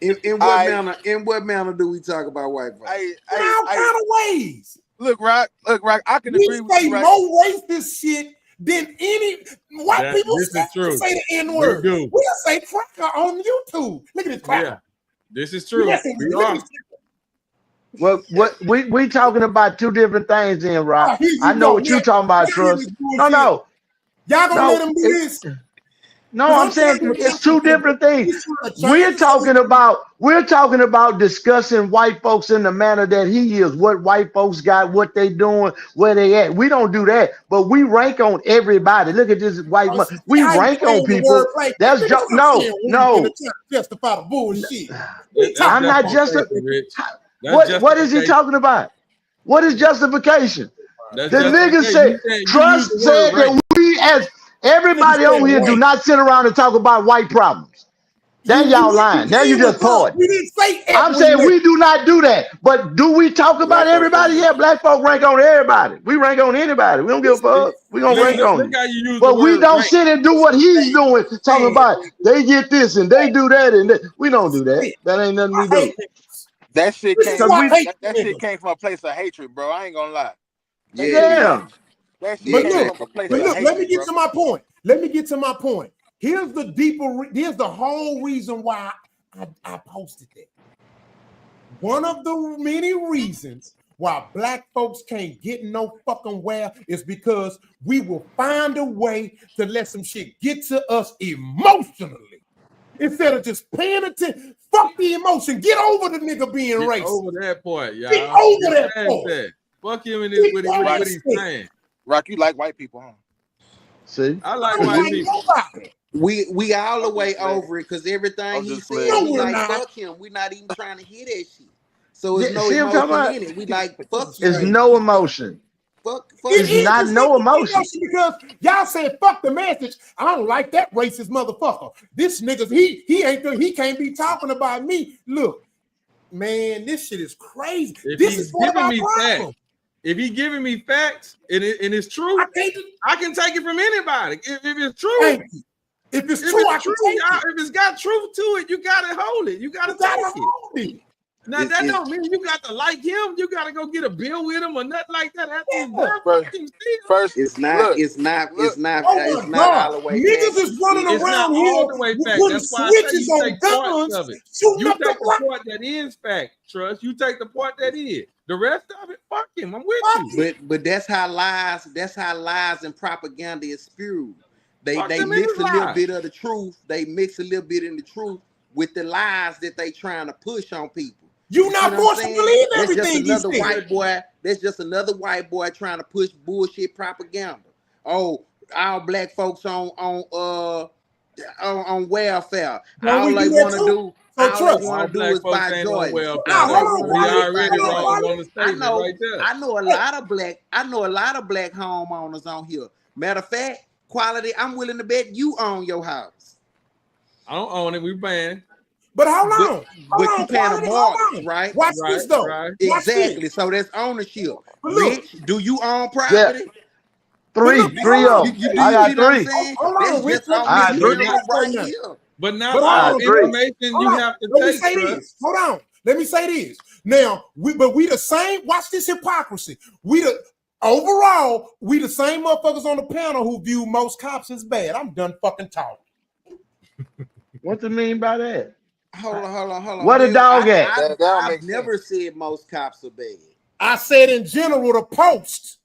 In what manner do we talk about white folks? All kind of ways. Look, Rock. I can agree with you. We say more racist shit than any white people say the N-word. We'll say cracker on YouTube. Look at this cracker. Yeah, this is true. Well, we talking about two different things in Rock. I know what you talking about, Trust. No. Y'all gonna let him do this? No, I'm saying it's two different things. We're talking about discussing white folks in the manner that he is, what white folks got, what they doing, where they at. We don't do that, but we rank on everybody. Look at this white. We rank on people. That's no. Justify the bullshit. I'm not What is he talking about? What is justification? The nigga said, Trust said that we as everybody on here do not sit around and talk about white problems. Then y'all lying. Now you just part. We didn't say I'm saying we do not do that. But do we talk about everybody? Yeah, black folk rank on everybody. We rank on anybody. We don't give a fuck. We gonna rank on you. But we don't sit and do what he's doing, talking about they get this and they do that and that. We don't do that. That ain't nothing we do. That shit came from a place of hatred, bro. I ain't gonna lie. Yeah. That shit came from a place of hatred, let me get to my point. Here's the whole reason why I posted that. One of the many reasons why black folks can't get no fucking where is because we will find a way to let some shit get to us emotionally. Instead of just paying attention, fuck the emotion. Get over the nigga being racist. Over that point, y'all. Get over that point. Fuck him and what he's saying. Rock, you like white people, huh? See, I like white people. We all the way over it because everything he said, we like fuck him. We're not even trying to hear that shit. So it's no emotion in it. We like fuck. There's no emotion. Fuck. It's not no emotion because y'all said fuck the message. I don't like that racist motherfucker. This nigga, he can't be talking about me. Look, man, this shit is crazy. This is giving me facts. If he's giving me facts and it's true, I can take it from anybody. If it's true, if it's true, I can take it. If it's got truth to it, you gotta hold it. You gotta take it. Now that don't mean you got to like him. You got to go get a bill with him or nothing like that. First, it's not all the way. Niggas is running around here all the way back. That's why I say you take parts of it. You take the part that is fact, Trust. You take the part that is. The rest of it, fuck him. I'm with you. But that's how lies and propaganda is spewed. They mix a little bit of the truth. They mix a little bit in the truth with the lies that they trying to push on people. You're not forced to believe everything That's just another white boy trying to push bullshit propaganda. Oh, all black folks on welfare. All they want to do. All they want to do is buy joy. I know a lot of black homeowners on here. Matter of fact, quality, I'm willing to bet you own your house. I don't own it. We paying. But how long? But you paying a mortgage, right? Watch this though. Right. Exactly. So that's ownership. Rich, do you own property? Yeah. Three of them. I got three. Right here. But not all information you have to take. Hold on. Let me say this. Now, we the same. Watch this hypocrisy. Overall, we the same motherfuckers on the panel who view most cops as bad. I'm done fucking talking. What do you mean by that? Hold on. What a dog at? I've never said most cops are bad. I said in general the post,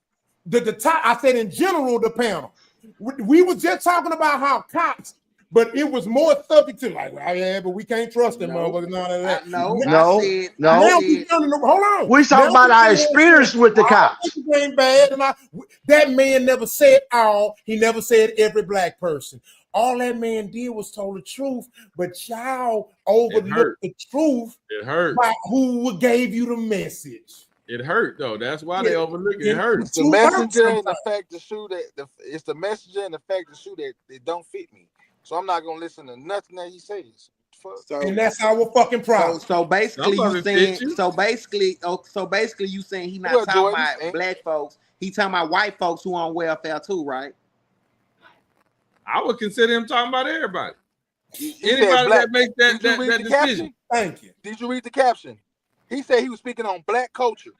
the top. I said in general the panel. We were just talking about how cops, but it was more subject to like, well, yeah, but we can't trust them, motherfuckers. None of that. No. Hold on. We talking about our experience with the cops. Ain't bad, and that man never said all. He never said every black person. All that man did was told the truth, but y'all overlooked the truth. It hurt. By who gave you the message. It hurt though. That's why they overlook it. It hurts. The messenger and the fact to shoot that it's the messenger and the fact to shoot that it don't fit me. So I'm not gonna listen to nothing that he says. And that's our fucking problem. So basically, you saying he not talking about black folks. He talking about white folks who on welfare too, right? I would consider him talking about everybody. Anybody that makes that decision. Caption? Thank you. Did you read the caption? He said he was speaking on black culture.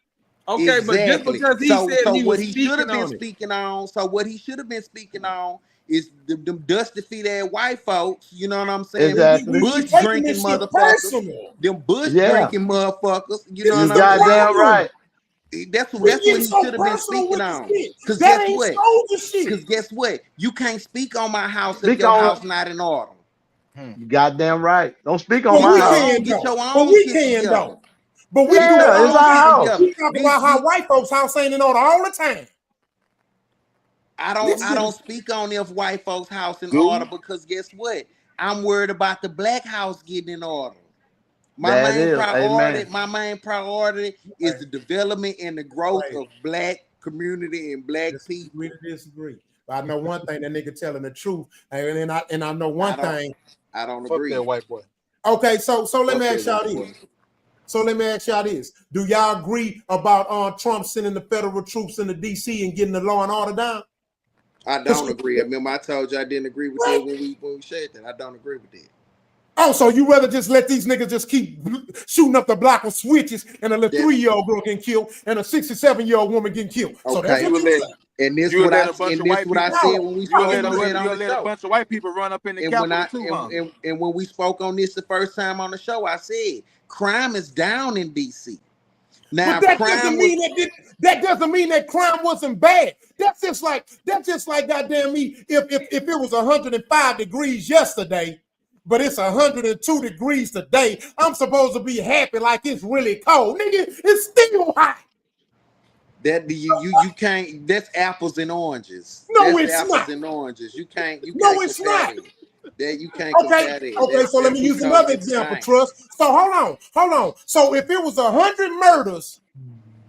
Okay, but just because he said he was speaking on. So what he should have been speaking on is them dusty feet ass white folks. You know what I'm saying? Exactly. Bush drinking motherfuckers. Them Bush drinking motherfuckers. You know what I'm saying? Goddamn right. That's We what getting he so should have been personal speaking with the on. shit. Because That guess ain't what? soldier shit. Because guess what? You can't speak on my house if Speak your on house not in order. You goddamn right. Don't speak on But my we house. can Get though. your But own we shit can together. though. But we Get do it your Yeah, it's all own the our shit time. house. together. We talk about how white folks' house ain't in order all the time. I don't speak on if white folks' house in order because guess what? I'm worried about the black house getting in order. My That main is, priority, amen. is the development and the growth Right. of black community and black Disagree people. to disagree. But I know one thing, that nigga telling the truth. And I know one thing. I don't Fuck agree. that white boy. Okay, so let me Fuck ask that y'all white boy. this. So let me ask y'all this. Do y'all agree about Trump sending the federal troops into DC and getting the law and order down? I don't agree. Remember, I told you I didn't agree with that when we shared that. I don't agree with that. Oh, so you rather just let these niggas just keep shooting up the block with switches and a little 3-year-old girl getting killed and a 67-year-old woman getting killed. So that's Okay. what you say. And this You what let I a bunch and of this white what I people. said when we You spoke let on it on the a show. bunch of white people run up in the And when Capitol I too, huh? and when we spoke on this the first time on the show, I said crime is down in DC. Now, But that crime doesn't was mean that doesn't mean that crime wasn't bad. That's just like goddamn me. If it was 105 degrees yesterday, but it's 102 degrees today, I'm supposed to be happy like it's really cold. Nigga, it's still hot. that you can't. That's apples and oranges. No, That's it's apples not. and oranges. You can't No, it's compare not. that. That you can't Okay, compare that. okay. So let That's me two use totally another different example, things. Trust. So hold on. So if it was 100 murders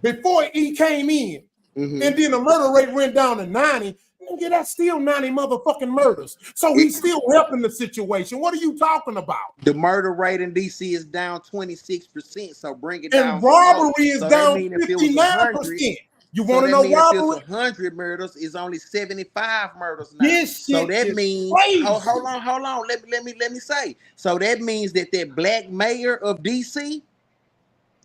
before he came in, and then the murder rate went down to 90, nigga, that's still 90 motherfucking murders. So he's still helping the situation. What are you talking about? The murder rate in DC is down 26%. So bring it down And some more. robbery is So that down means if it was 100, 59%. You so want to that know means if it was robbery? 100 murders, it's only 75 murders now. This So shit that is means crazy. hold on. Let me say. So that means that black mayor of DC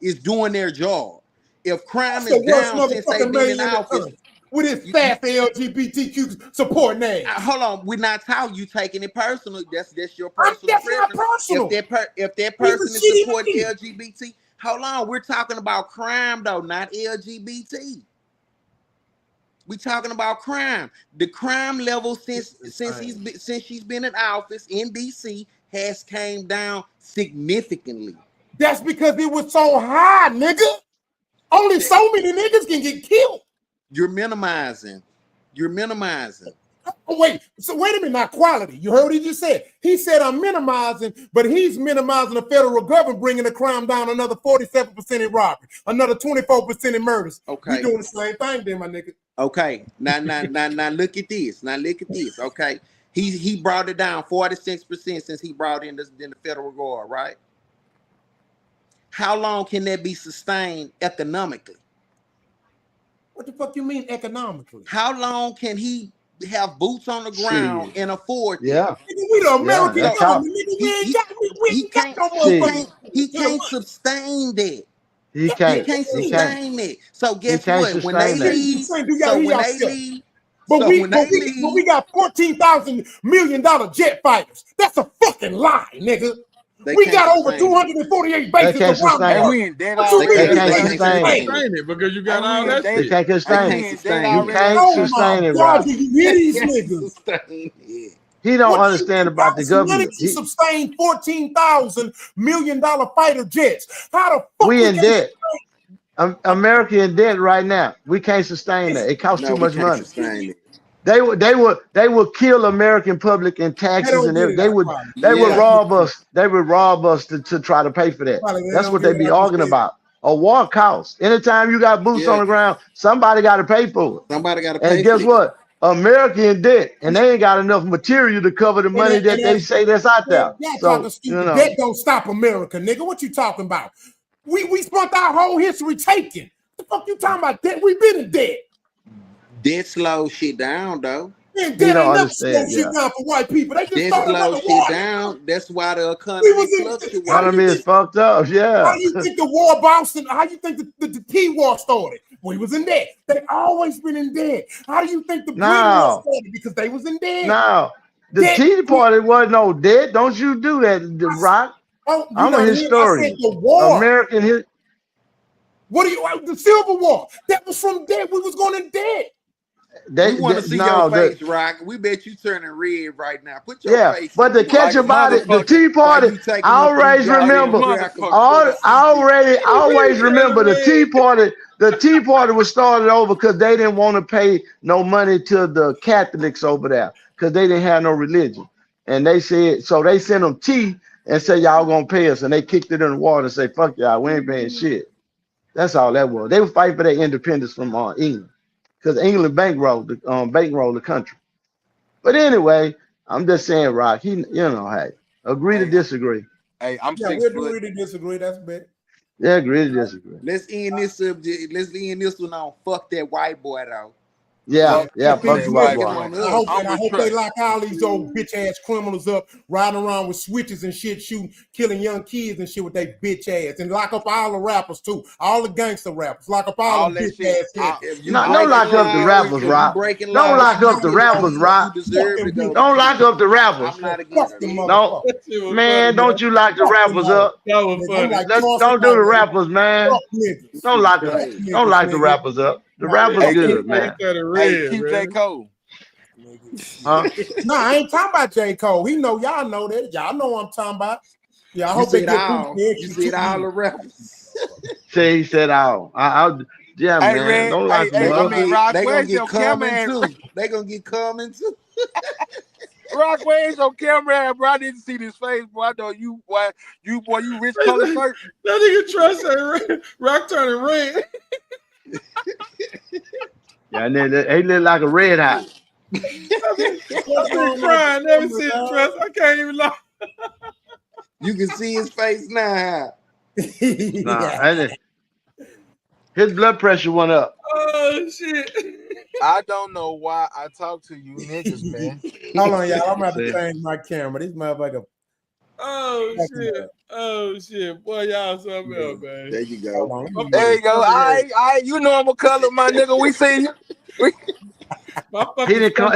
is doing their job. If crime That's is the worst down since they've motherfucking been man in in the office, country with his fat LGBTQ supporting ass. hold on, we're not talking you taking it personal. That's your personal That's not preference. If personal. that He's person a is shitty supporting man. LGBT, hold on, we're talking about crime though, not LGBT. We're talking about crime. The crime level since she's been in office in DC has came down significantly. That's because it was so high, nigga. Only so many niggas can get killed. You're minimizing. Oh, wait a minute, not quality. You heard what he just said. He said I'm minimizing, but he's minimizing the federal government, bringing the crime down another 47% in robbery, another 24% in murders. Okay. We doing the same thing then, my nigga. Okay, now look at this. Okay, he brought it down 46% since he brought in the federal guard, right? How long can that be sustained economically? What the fuck you mean economically? How long can he have boots on the ground and afford that? Yeah. We the American government, nigga. We ain't got no motherfucking. He can't sustain that. He He can't. can't sustain it. So guess can't what? When they sustain that. leave, But we got $14,000 million jet fighters. That's a fucking lie, nigga. We got over 248 bases can't around the sustain world. And we in debt What you already. mean? They can't They sustain it. Sustain it because you got And all we in that debt. They shit. can't sustain it. sustain You it. can't Oh sustain my it, God, Rob. do you hear these niggas? He don't What understand about the money government. to sustain $14,000 million fighter jets? How the fuck We we in can debt. America in debt right now. We can't sustain that. It costs too we much can't money. sustain it. They would kill American public in taxes and everything. They would rob us. They would rob us to try to pay for that. That's what they be arguing about. A war costs. Anytime you got boots on the ground, somebody got to pay for it. Somebody got to And pay guess for what? America in debt, and they ain't got enough material to cover the money that they say that's out there. Y'all So talking stupid. That don't stop America, nigga. What you talking about? We spent our whole history taking. What the fuck you talking about? Debt? We been in debt. Debt slows shit down though. Man, You debt don't ain't never slow understand, shit down for white people. They just Debt started slows another shit war. down. That's why the We economy was in. fluctuates. Economy is fucked up. Yeah. How you think the war Boston? How you think the Tea War started? We was in debt. They always been in debt. How do you think the Grid War started? Because they was in debt. No. The Debt. Tea Party wasn't no debt. Don't you do that, Rock. Oh, I'm a I said historian. the war. American history. What do you the Civil War? That was from debt. We was going in debt. We want to see your face, Rock. We bet you turning red right now. Put your face. But the catch about it, the Tea Party, I always remember. I always remember the Tea Party. The Tea Party was started over because they didn't want to pay no money to the Catholics over there because they didn't have no religion. And they said, so they sent them tea and said, y'all gonna pay us. And they kicked it in the water and say, fuck y'all, we ain't paying shit. That's all that was. They were fighting for their independence from England because England bankrolled the country. But anyway, I'm just saying, Rock, hey, agree to disagree. Hey, I'm 6 we'll foot. agree to disagree. That's bad. Yeah, agree to disagree. Let's end this subject. Let's end this one on fuck that white boy though. Yeah, fuck the white boy. I hope they lock all these old bitch ass criminals up, riding around with switches and shit, shooting, killing young kids and shit with their bitch ass, and lock up all the rappers too, all the gangster rappers, lock up all the bitch ass heads. Don't lock up the rappers, Rock. Don't lock up the rappers, Rock. Don't lock up the rappers. No, man, don't you lock the rappers up. Don't do the rappers, man. Don't lock the rappers up. The rappers good, man. Hey, keep J. Cole. Huh? No, I ain't talking about J. Cole. Y'all know that. Y'all know what I'm talking about. Yeah, I hope they get you said all the rappers. Say he said all. Yeah, hey, man. Red, Don't lock them up. Rock, they gonna get camera too. They gonna get coming too. Rock, where's your camera, bro? I didn't see this face, boy. I know you, boy. You rich color shirt. That nigga trust that Rock turning red. Yeah, he look like a red hot. I've been crying. Never seen trust. I can't even lie. You can see his face now. His blood pressure went up. Oh shit! I don't know why I talk to you niggas, man. Hold on, y'all. I'm about to change my camera. This motherfucker. Oh shit! Oh shit! Boy, y'all something else, man. There you go. There you go. All right. You normal color, my nigga. We see you. He didn't come.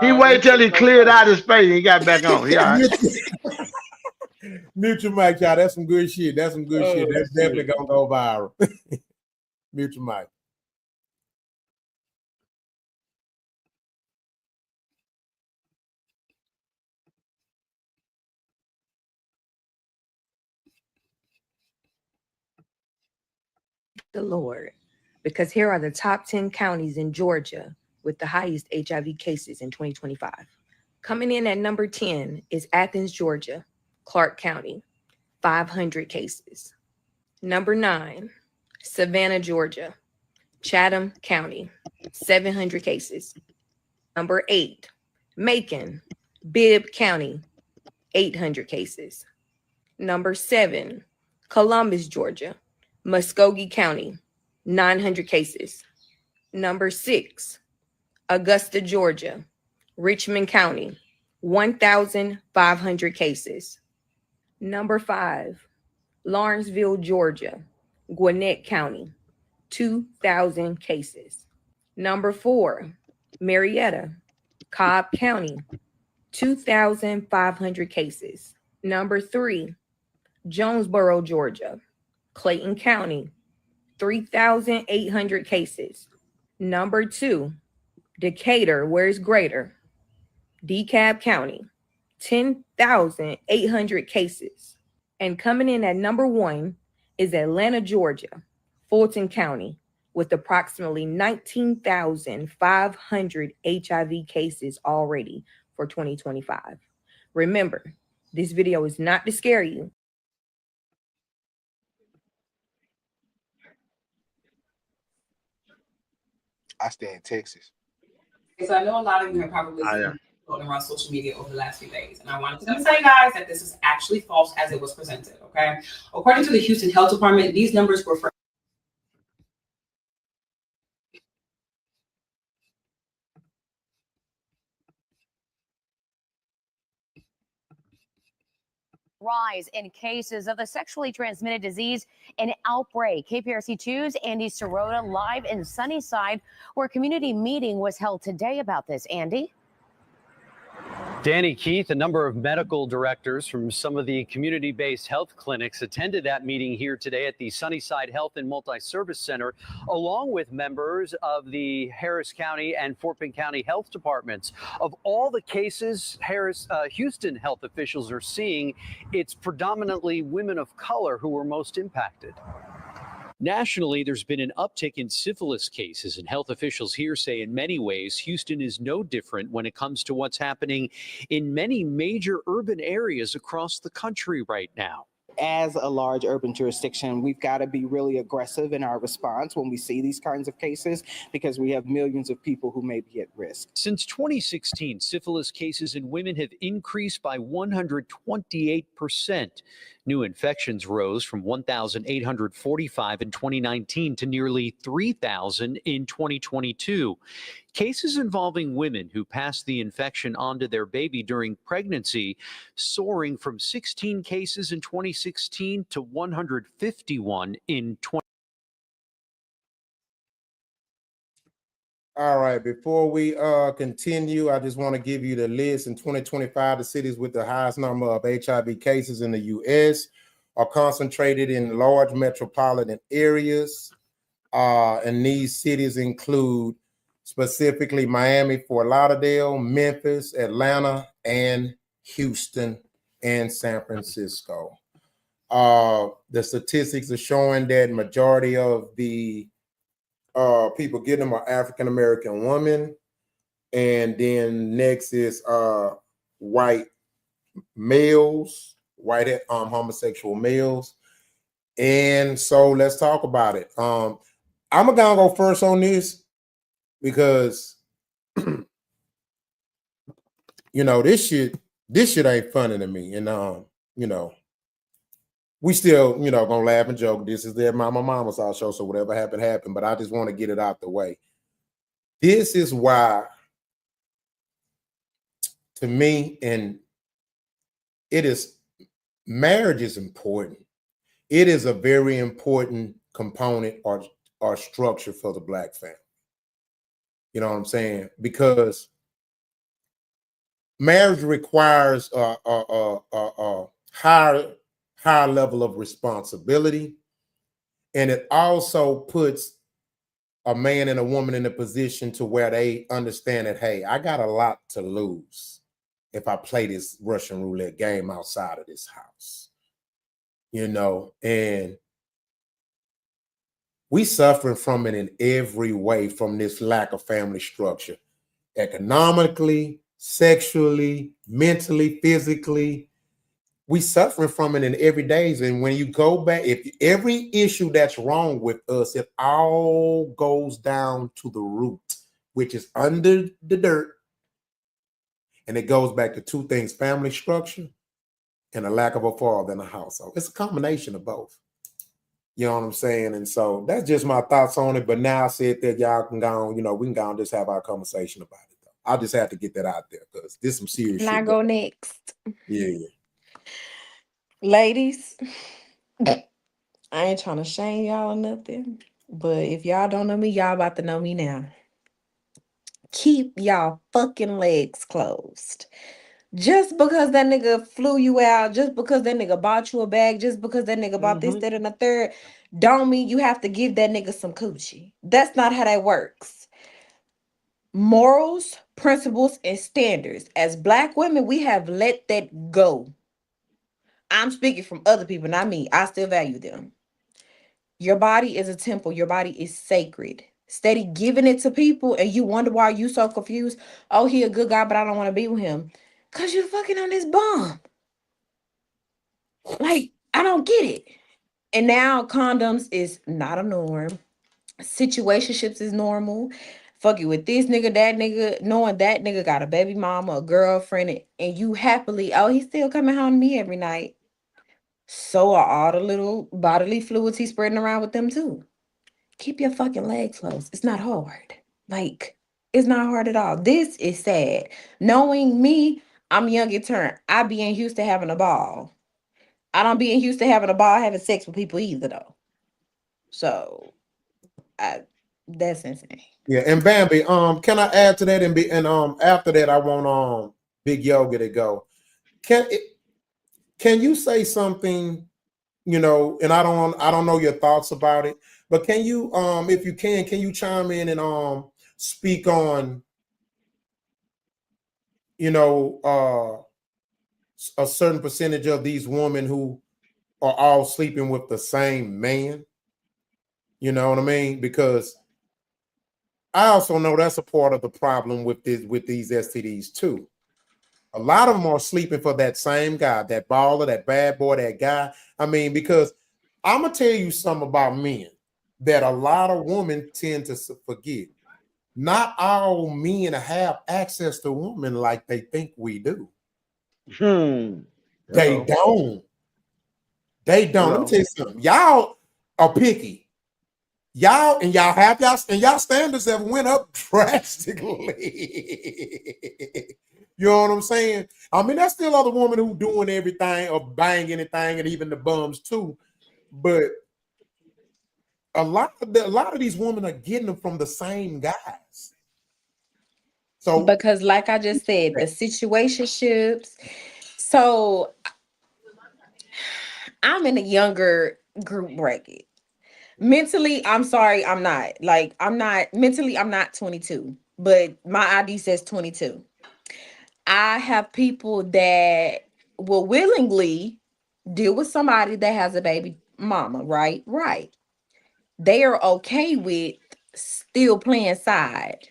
He waited till he cleared out his face and he got back on. He all right. Mute your mic, y'all. That's some good shit. That's some good shit. That's definitely gonna go viral. Mute your mic. The Lord, because here are the top 10 counties in Georgia with the highest HIV cases in 2025. Coming in at number 10 is Athens, Georgia, Clark County, 500 cases. Number 9, Savannah, Georgia, Chatham County, 700 cases. Number 8, Macon, Bibb County, 800 cases. Number 7, Columbus, Georgia, Muskogee County, 900 cases. Number 6, Augusta, Georgia, Richmond County, 1,500 cases. Number 5, Lawrenceville, Georgia, Gwinnett County, 2,000 cases. Number 4, Marietta, Cobb County, 2,500 cases. Number 3, Jonesboro, Georgia, Clayton County, 3,800 cases. Number 2, Decatur, where's greater? DeKalb County, 10,800 cases. And coming in at number 1 is Atlanta, Georgia, Fulton County, with approximately 19,500 HIV cases already for 2025. Remember, this video is not to scare you. I stay in Texas. So I know a lot of you have probably seen floating around social media over the last few days, and I wanted to tell you guys that this is actually false as it was presented. Okay, according to the Houston Health Department, these numbers were for rise in cases of the sexually transmitted disease and outbreak. KPRC2's Andy Sirota live in Sunnyside, where a community meeting was held today about this. Andy? Danny Keith, a number of medical directors from some of the community-based health clinics attended that meeting here today at the Sunnyside Health and Multi-Service Center, along with members of the Harris County and Fort Bend County Health Departments. Of all the cases Houston health officials are seeing, it's predominantly women of color who are most impacted. Nationally, there's been an uptick in syphilis cases, and health officials here say in many ways Houston is no different when it comes to what's happening in many major urban areas across the country right now. As a large urban jurisdiction, we've got to be really aggressive in our response when we see these kinds of cases, because we have millions of people who may be at risk. Since 2016, syphilis cases in women have increased by 128%. New infections rose from 1,845 in 2019 to nearly 3,000 in 2022. Cases involving women who passed the infection onto their baby during pregnancy soaring from 16 cases in 2016 to 151 in 20. All right, before we continue, I just want to give you the list. In 2025, the cities with the highest number of HIV cases in the U.S. are concentrated in large metropolitan areas. And these cities include specifically Miami, Fort Lauderdale, Memphis, Atlanta, and Houston, and San Francisco. The statistics are showing that majority of the people getting them are African-American women. And then next is white males, white homosexual males. And so let's talk about it. I'm gonna go first on this because this shit ain't funny to me. And we still, gonna laugh and joke. This is their mama's house show, so whatever happened, happened. But I just want to get it out the way. This is why, to me, and marriage is important. It is a very important component or structure for the Black family. You know what I'm saying? Because marriage requires a higher level of responsibility, and it also puts a man and a woman in a position to where they understand that, hey, I got a lot to lose if I play this Russian roulette game outside of this house. And we suffering from it in every way, from this lack of family structure, economically, sexually, mentally, physically. We suffering from it in every day. And when you go back, if every issue that's wrong with us, it all goes down to the root, which is under the dirt. And it goes back to two things: family structure and a lack of a father in the household. It's a combination of both. You know what I'm saying? And so that's just my thoughts on it. But now I said that y'all can go on, we can go and just have our conversation about it. Though. I just have to get that out there because this is some serious shit. Can I go next? Yeah. Ladies, I ain't trying to shame y'all or nothing, but if y'all don't know me, y'all about to know me now. Keep y'all fucking legs closed. Just because that nigga flew you out, just because that nigga bought you a bag, just because that nigga bought this, that, and the third, don't mean you have to give that nigga some coochie. That's not how that works. Morals, principles, and standards. As Black women, we have let that go. I'm speaking from other people, not me. I still value them. Your body is a temple. Your body is sacred. Steady giving it to people and you wonder why you so confused. Oh, he a good guy, but I don't want to be with him. Because you're fucking on this bum. Like, I don't get it. And now condoms is not a norm. Situationships is normal. Fuck you with this nigga, that nigga, knowing that nigga got a baby mama, a girlfriend, and you happily, oh, he's still coming home to me every night. So are all the little bodily fluids he's spreading around with them too. Keep your fucking legs closed. It's not hard. Like, it's not hard at all. This is sad. Knowing me, I'm young in turn. I be in Houston having a ball. I don't be in Houston having a ball having sex with people either though. So that's insane. Yeah, and Bambi, can I add to that and after that I want Big Yoga to go. Can you say something? You know, and I don't know your thoughts about it, but can you, if you can you chime in and speak on, you know, a certain percentage of these women who are all sleeping with the same man? You know what I mean? Because I also know that's a part of the problem with these STDs too. A lot of them are sleeping for that same guy, that baller, that bad boy, that guy. I mean, because I'm gonna tell you something about men that a lot of women tend to forget. Not all men have access to women like they think we do. They don't. They don't. Let me tell you something. Y'all are picky. Y'all y'all standards have went up drastically. You know what I'm saying? I mean, there's still other women who doing everything or buying anything, and even the bums too. But a lot of these women are getting them from the same guys. So because, like I just said, the situationships. So I'm in a younger group bracket. Mentally, I'm sorry, I'm not. Like, I'm not mentally, I'm not 22, but my ID says 22. I have people that will willingly deal with somebody that has a baby mama, right? Right. They are okay with still playing side.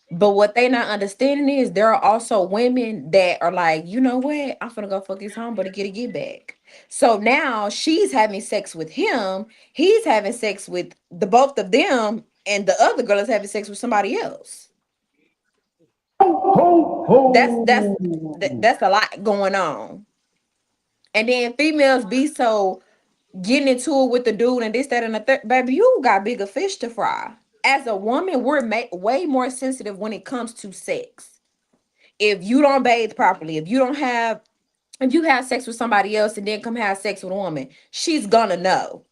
But what they not understanding is there are also women that are like, you know what? I'm gonna go fuck his homeboy to get back. So now she's having sex with him. He's having sex with the both of them, and the other girl is having sex with somebody else. That's a lot going on. And then females be so getting into it with the dude and this, that, and the third. Baby, you got bigger fish to fry. As a woman, we're way more sensitive when it comes to sex. If you don't bathe properly, if you have sex with somebody else and then come have sex with a woman, she's gonna know.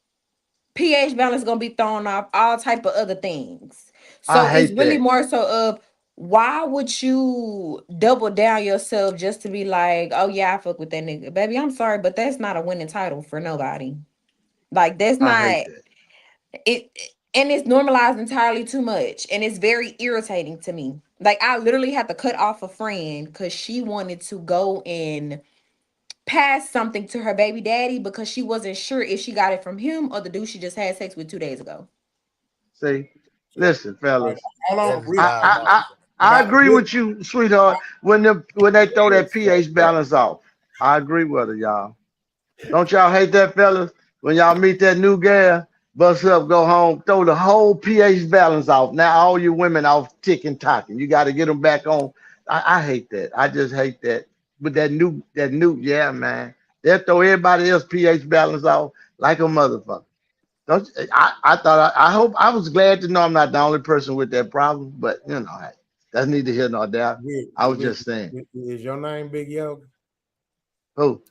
pH balance gonna be thrown off, all type of other things. So I it's hate really that. more so of, why would you double down yourself just to be like, oh yeah, I fuck with that nigga? Baby, I'm sorry, but that's not a winning title for nobody. Like, that's I hate not that. it. And it's normalized entirely too much, and it's very irritating to me. Like, I literally had to cut off a friend because she wanted to go and pass something to her baby daddy because she wasn't sure if she got it from him or the dude she just had sex with 2 days ago. See, listen, fellas. Hold on, Rich. I agree with you, sweetheart. When they throw that pH balance off, I agree with her, y'all. Don't y'all hate that, fellas? When y'all meet that new gal, bust up, go home, throw the whole pH balance off. Now all you women off ticking, tocking. You got to get them back on. I hate that. I just hate that. But that new, yeah, man. They'll throw everybody else pH balance off like a motherfucker. Don't I thought I hope I was glad to know I'm not the only person with that problem, but you know, hey, that's neither here nor there. I was just saying. Is your name Big Yoga? Who?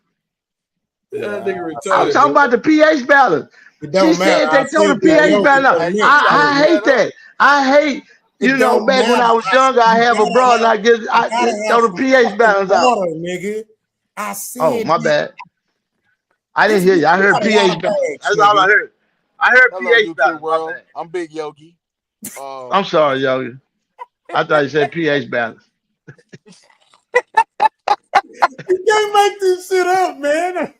That nigga I'm retarded, talking dude. about the pH balance. It She don't said matter. they I throw the said Big pH Yoga. balance. It I hate that. I hate, It you know, don't back when matter. I was I younger, said I you have a brother and I gotta have throw the some pH balance out. water, nigga. I Oh, said my that. bad. I didn't hear you. I heard Got a lot pH of balance. bags, That's all I nigga. heard. I heard Hello, pH YouTube balance. My world. bad. I'm Big Yogi. I'm sorry, Yogi. I thought you said pH balance. You can't make this shit up, man.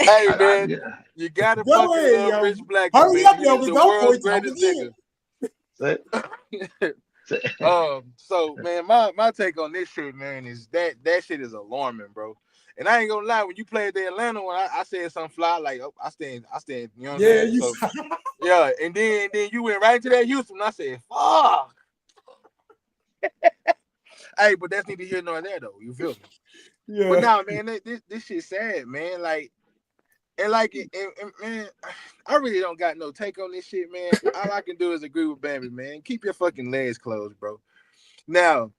Hey man, you gotta Go fucking ahead, love Rich Yogi. Blackman, Hurry man. up, He is Yogi. the Go for world's it. Jump greatest again. nigga. So man, my take on this shit, man, is that shit is alarming, bro. And I ain't gonna lie, when you played the Atlanta one, I said something fly like, oh, I stand, you know what I'm saying? So yeah, and then you went right into that Houston, and I said, fuck. Hey, but that's neither here nor there though. You feel me? Yeah. But now, man, this shit sad, man. Like, and like, man, I really don't got no take on this shit, man. All I can do is agree with Bambi, man. Keep your fucking legs closed, bro. Now,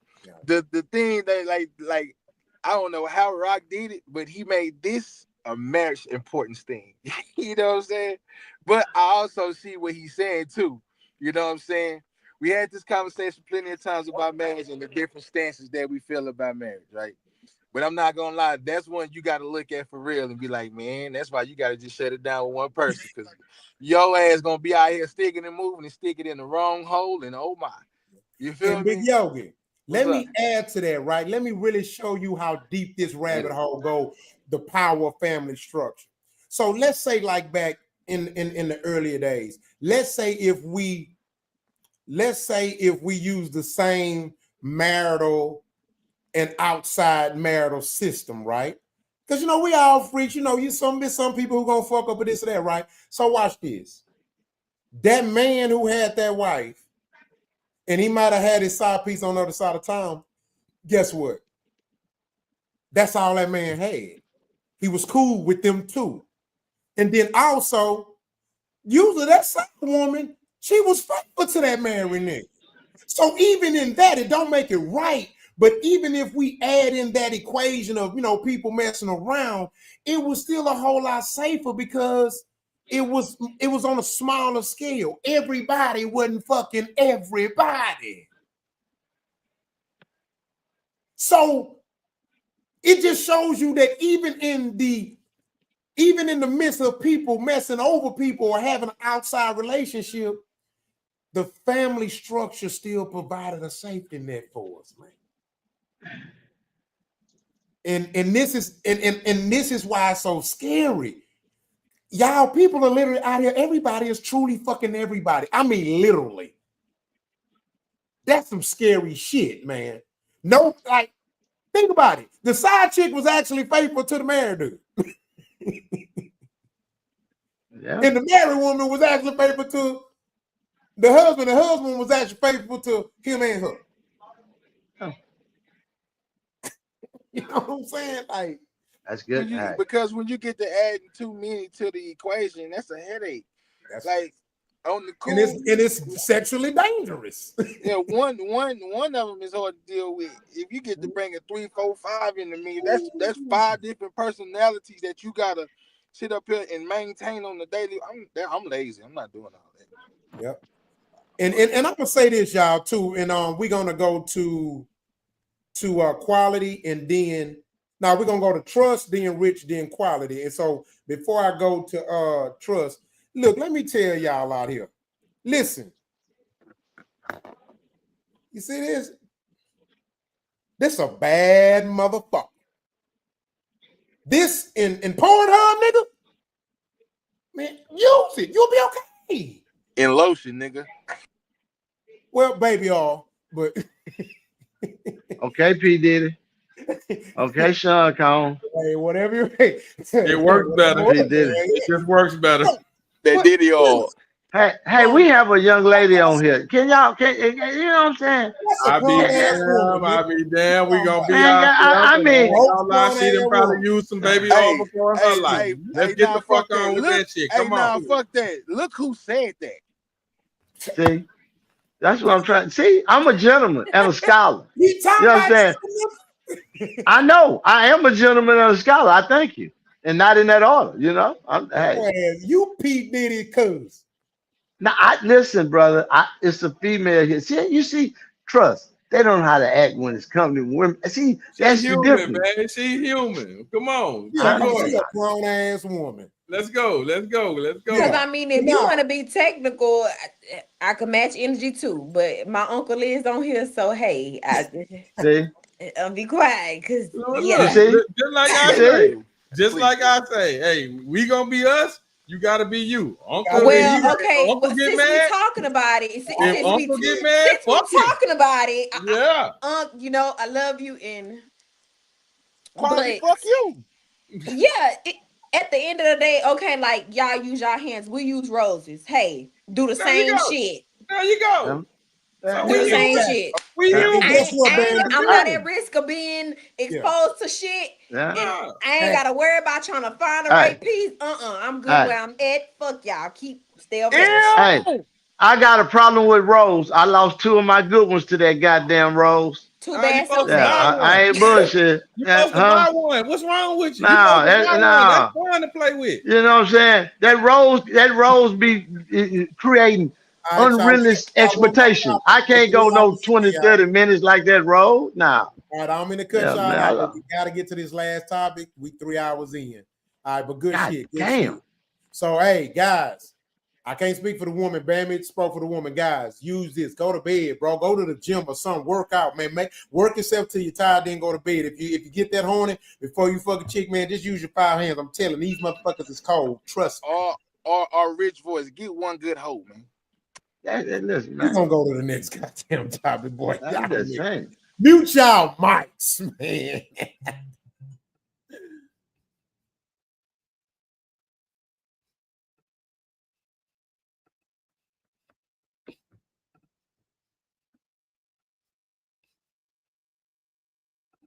the thing that like I don't know how Rock did it, but he made this a marriage importance thing. You know what I'm saying? But I also see what he's saying too. You know what I'm saying? we had this conversation plenty of times about marriage and the different stances that we feel about marriage, right? But I'm not gonna lie, that's one you got to look at for real and be like, man, that's why you got to just shut it down with one person, because your ass gonna be out here sticking and moving and stick it in the wrong hole, and oh my, you feel And me? Big Yogi, let me add to that, right? Let me really show you how deep this rabbit hole go, the power of family structure. So let's say like back in the earlier days, let's say if we use the same marital and outside marital system, right? Because we all freaks, some people who gonna fuck up with this or that, right? So watch this. That man who had that wife, and he might have had his side piece on the other side of town, guess what? That's all that man had. He was cool with them too. And then also, usually that side woman, she was faithful to that married nigga. So even in that, it don't make it right. But even if we add in that equation of, people messing around, it was still a whole lot safer because it was on a smaller scale. Everybody wasn't fucking everybody. So it just shows you that even in the midst of people messing over people or having an outside relationship, the family structure still provided a safety net for us, man. And this is why it's so scary. Y'all, people are literally out here. Everybody is truly fucking everybody. I mean, literally. That's some scary shit, man. No, like, think about it. The side chick was actually faithful to the married dude. Yeah. And the married woman was actually faithful to the husband. The husband was actually faithful to him and her. Oh. You know what I'm saying? Like, that's good. Because when you get to adding too many to the equation, that's a headache. Like on the cool, and it's sexually dangerous. Yeah, one of them is hard to deal with. If you get to bring a 3, 4, 5 into me, that's 5 different personalities that you gotta sit up here and maintain on the daily. I'm lazy. I'm not doing all that. Yep. And I'm gonna say this, y'all, too. And we're gonna go to quality, and then now we're gonna go to trust, then rich, then quality. And so before I go to trust, look, let me tell y'all out here. Listen, you see this? This a bad motherfucker. This in Pornhub, nigga. Man, use it. You'll be okay. In lotion, nigga. Well, baby, all, but okay, P. Diddy. Okay, Sean Cone. Hey, whatever you it works better. It just works better. That Diddy all. Hey, we have a young lady on here. Can y'all, you know what I'm saying? I be damn. We gonna be out there. I mean, she done probably used some baby oil before in her life. Let's get the fuck on with that shit. Come on. Fuck that. Look who said that. See, that's what I'm trying. See, I'm a gentleman and a scholar. You know what I'm saying? I know. I am a gentleman and a scholar. I thank you. And not in that order, Hey. You P. Diddy cuz. Now, listen, brother. It's a female here. See, you see, trust. They don't know how to act when it's coming to women. See, that's She's the human, difference. man. She's human. Come on. She's a grown ass woman. Let's go. Because I mean, if you want to be technical, I can match energy too. But my uncle is on here, so hey, see, be quiet, because just like I say, hey, we gonna be us. You gotta be you, Uncle. Uncle get mad. We talking about it. If Uncle get mad, fuck we talking about it. Yeah. I love you, and fuck you. Yeah. At the end of the day, okay, like y'all use y'all hands, we use roses. Hey, do the same shit. There you go. Do the same shit. I'm not at risk of being exposed to shit. And I ain't gotta worry about trying to find the right piece. I'm good where I'm at. Fuck y'all. Stay over there. Hey, I got a problem with Rose. I lost 2 of my good ones to that goddamn Rose. Too bad. I ain't bullshit. You supposed to buy one. What's wrong with you? That's fun to play with. You know what I'm saying? That rose be creating All right, so unrealistic one more expectation. I topic. can't go no 20, Yeah. 30 minutes like that road. Nah. All right, I don't mean to cut Yeah, y'all man, out, but we got to get to this last topic. We 3 hours in. All right, but good God shit. Good damn. shit. So, hey, guys, I can't speak for the woman. Bammy spoke for the woman. Guys, use this. Go to bed, bro. Go to the gym or something. Work out, man. Work yourself till you're tired, then go to bed. If you get that horny before you fuck a chick, man, just use your 5 hands. I'm telling these motherfuckers is cold. Trust me. Or rich voice. Get one good hoe, man. Listen, We're gonna go to the next goddamn topic, boy. I'm just saying. Mute y'all mics, man.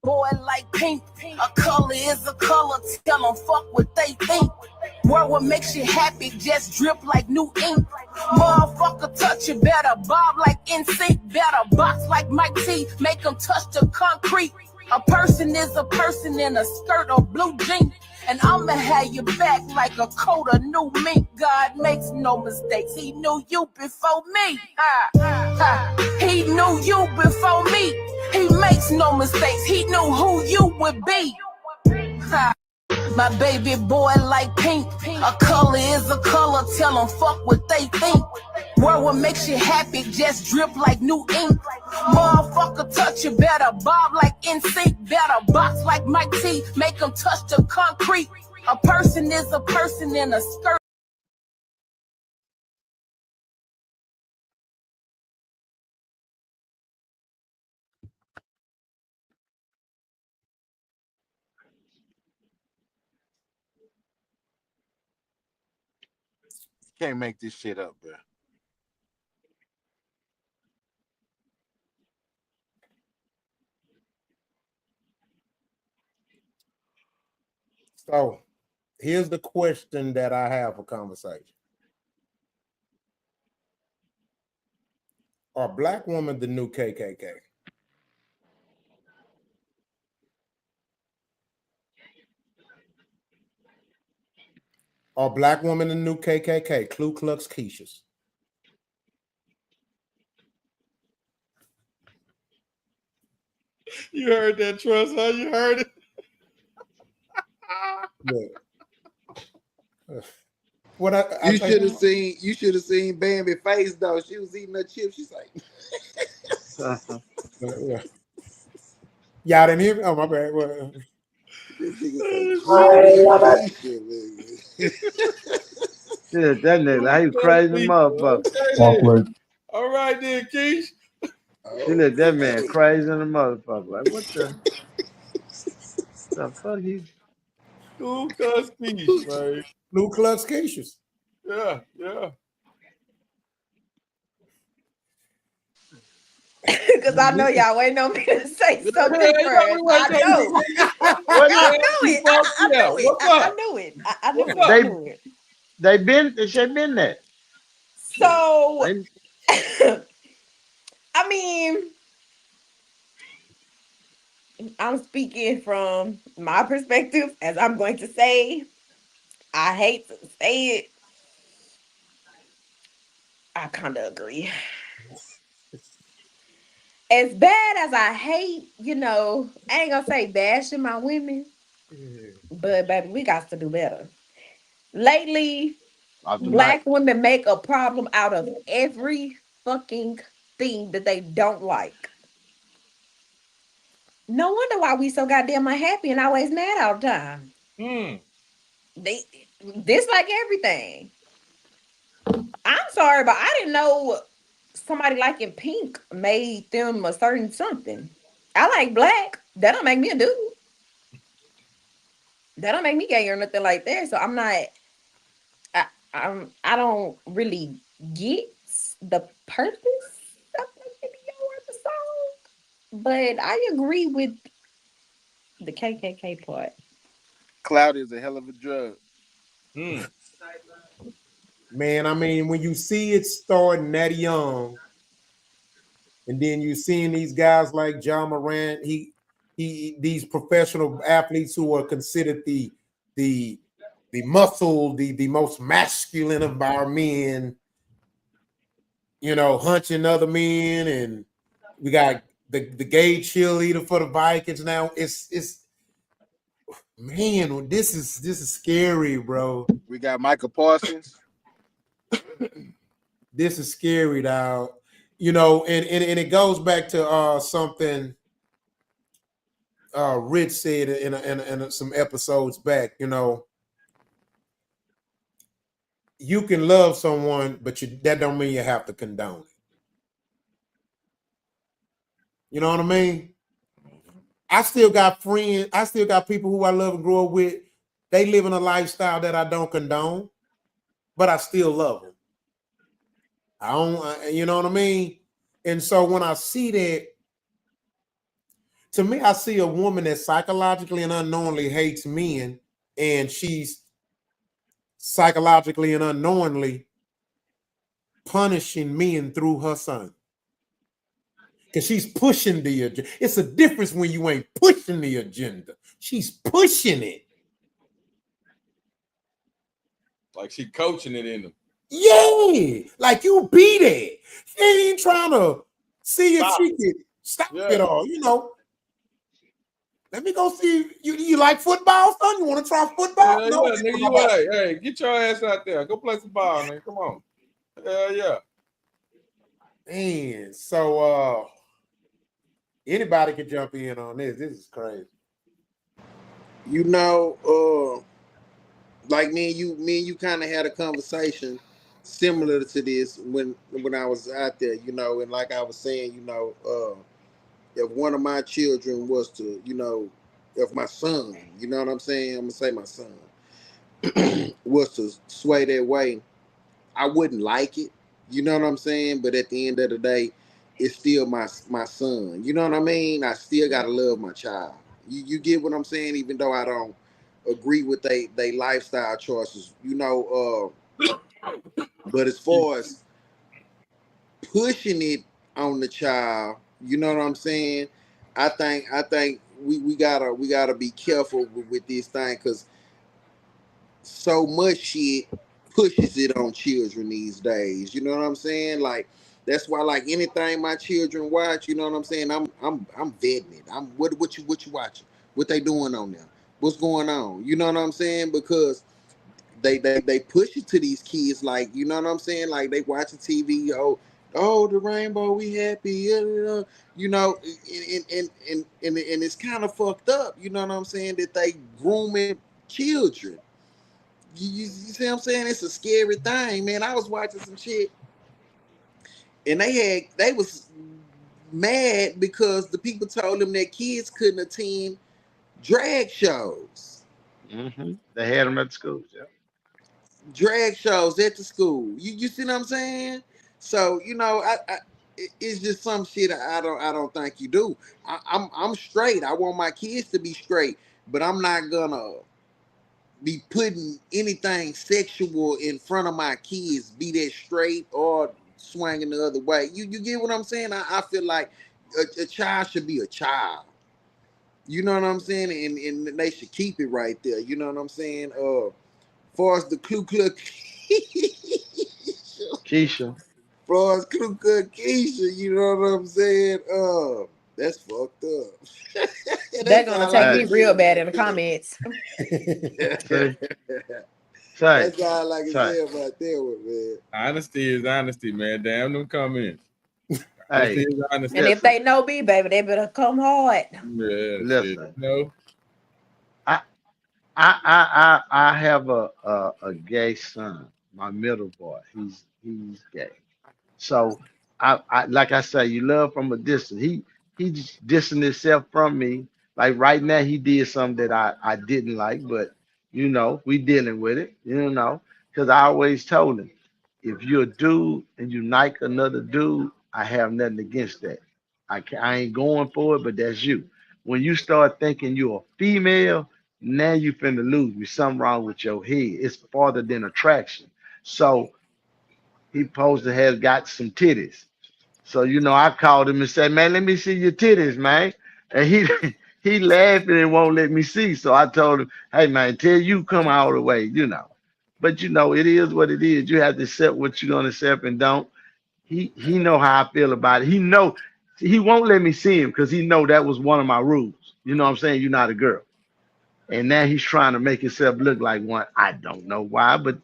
Boy like pink, a color is a color, tell them fuck what they think. Word what makes you happy, just drip like new ink. Motherfucker touch it, better bob like NSYNC, better box like Mike T, make them touch the concrete. A person is a person in a skirt or blue jeans. And I'ma have you back like a coat of new mink. God makes no mistakes. He knew you before me. He knew you before me. He makes no mistakes. He knew who you would be. My baby boy like pink. A color is a color. Tell them fuck what they think. Word what makes you happy, just drip like new ink. Motherfucker touch you, better bob like NSYNC, better box like Mike T, make them touch the concrete. A person is a person in a skirt. Can't make this shit up, bro. So here's the question that I have for conversation. Are black women the new KKK? Are black women the new KKK? Klu Klux Keshias. You heard that, Trust, huh? You heard it? What you should have seen. You should have seen Bambi's face though. She was eating her chips. She's like, y'all didn't hear me? Oh my bad. Well, Yeah, that nigga, he crazy motherfucker. Okay, all right then, Keish. She let that man crazy in the motherfucker. Like, what the fuck he? Klu Klux Keshia, man. Klu Klux Keshias. Yeah, yeah. Because I know y'all waiting on me to say something first. I know. I knew it. I knew it. They been there. So, I mean, I'm speaking from my perspective, as I'm going to say. I hate to say it. I kind of agree. As bad as I hate, I ain't gonna say bashing my women, but baby, we got to do better. Lately, black women make a problem out of every fucking thing that they don't like. No wonder why we so goddamn unhappy and always mad all the time. They dislike everything. I'm sorry, but I didn't know somebody liking pink made them a certain something. I like black. That don't make me a dude. That don't make me gay or nothing like that. So I'm not. I don't really get the purpose of the video or the song, but I agree with the KKK part. Cloud is a hell of a drug. Man, I mean, when you see it starting that young, and then you seeing these guys like John Morant, these professional athletes who are considered the muscle, the most masculine of our men, hunching other men, and we got the gay cheerleader for the Vikings now. It's man, this is scary, bro. We got Michael Parsons. This is scary, dog. And it goes back to something Rich said in some episodes back. You can love someone, but that don't mean you have to condone it. You know what I mean? I still got friends. I still got people who I love and grew up with. They live in a lifestyle that I don't condone, but I still love them. I don't, you know what I mean? And so when I see that, to me, I see a woman that psychologically and unknowingly hates men, and she's psychologically and unknowingly punishing men through her son. Because she's pushing the agenda. It's a difference when you ain't pushing the agenda. She's pushing it. Like she coaching it in them. Yeah. Like you be there. She ain't even trying to see if she can stop it all. Let me go see. You like football, son? You want to try football? Yeah, no, nigga, hey, get your ass out there. Go play some ball, man. Come on. Yeah. Man, so anybody can jump in on this. This is crazy. Like me and you kind of had a conversation similar to this when I was out there, and like I was saying, if one of my children was to, if my son, you know what I'm saying? I'm gonna say my son was to sway that way, I wouldn't like it. You know what I'm saying? But at the end of the day, it's still my son. You know what I mean? I still gotta love my child. You get what I'm saying? Even though I don't agree with they lifestyle choices, but as far as pushing it on the child, you know what I'm saying? I think we gotta be careful with this thing, because so much shit pushes it on children these days. You know what I'm saying? Like that's why, like anything my children watch, you know what I'm saying? I'm vetting it. What you watching? What they doing on there? What's going on? You know what I'm saying? Because they push it to these kids, like, you know what I'm saying? Like they watching TV, oh the rainbow, we happy, and it's kind of fucked up, you know what I'm saying, that they grooming children. You see what I'm saying? It's a scary thing, man. I was watching some shit, and they was mad because the people told them that kids couldn't attend drag shows. Mm-hmm. They had them at the schools, yeah. Drag shows at the school. You see what I'm saying? So it's just some shit I don't think you do. I'm straight. I want my kids to be straight, but I'm not gonna be putting anything sexual in front of my kids, be that straight or swinging the other way. You get what I'm saying? I feel like a child should be a child. You know what I'm saying? And they should keep it right there. You know what I'm saying? Far as the Klu Klux Keshia. Far as Klu Klux Keshia, you know what I'm saying? That's fucked up. They're gonna take me real bad in the comments. That's all I like to say about that one, man. Honesty is honesty, man. Damn them comments. Hey, is honesty. And if they know me, baby, they better come hard. Yeah, listen. No. I have a gay son, my middle boy. He's gay. So I like I say, you love from a distance. He just distanced himself from me. Like right now, he did something that I didn't like, but we dealing with it, because I always told him, if you're a dude and you like another dude, I have nothing against that. I ain't going for it, but that's you. When you start thinking you're a female, now you finna lose me. Something wrong with your head. It's farther than attraction. So he supposed to have got some titties. So I called him and said, "Man, let me see your titties, man." And he he laughed and won't let me see. So I told him, "Hey, man, till you come all the way, But it is what it is. You have to accept what you're gonna accept and don't. he know how I feel about it. He won't let me see him because he know that was one of my rules. You know what I'm saying? You're not a girl. And now he's trying to make himself look like one. I don't know why, but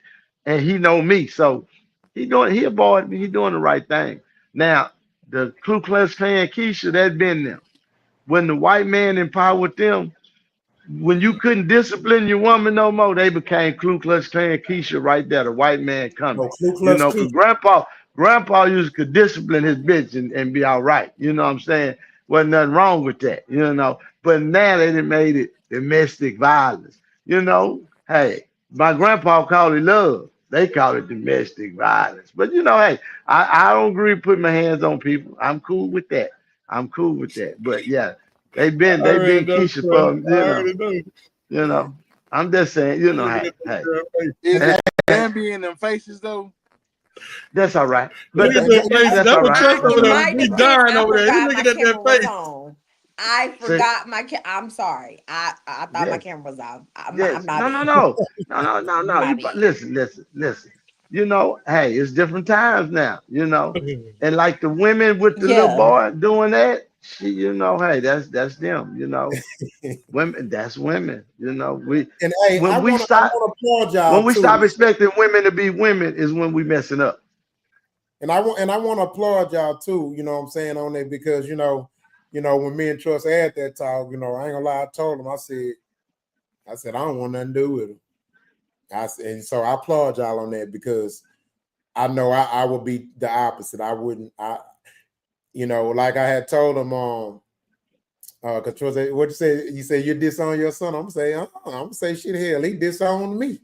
and he know me. So he avoided me. He doing the right thing. Now, the Klu Klux Klan Keshia, that been them. When the white man empowered them, when you couldn't discipline your woman no more, they became Klu Klux Klan Keshia right there, the white man coming. No, Klu You Klux know, because Keshia. grandpa used to discipline his bitch and be all right. You know what I'm saying? Wasn't nothing wrong with that, you know. But now they done made it domestic violence. You know, hey, my grandpa called it love. They call it domestic violence. But you know, hey, I don't agree with putting my hands on people. I'm cool with that. I'm cool with that. But yeah, they've been Keisha for you know. I'm just saying, you know, hey. Is it Bambi in them faces though? That's all right. Look at that face. That's what Trust over there. He dying over there. He looking at that face. I forgot my I'm sorry. I thought my camera was off. I'm not No. Listen. You know, hey, it's different times now, you know. And like the women with the little boy doing that, you know, hey, that's them, you know. Women, that's women, you know. And hey, I want to applaud y'all. When we stop expecting women to be women is when we messing up. And I want to applaud y'all too, you know what I'm saying, on that, because you know, when me and Trust had that talk, you know, I ain't gonna lie, I told him, I said, I don't want nothing to do with him. And so I applaud y'all on that, because I know I would be the opposite. I wouldn't, you know, like I had told him, because what you say? You say you disown your son. I'm gonna say shit. Hell, he disowned me.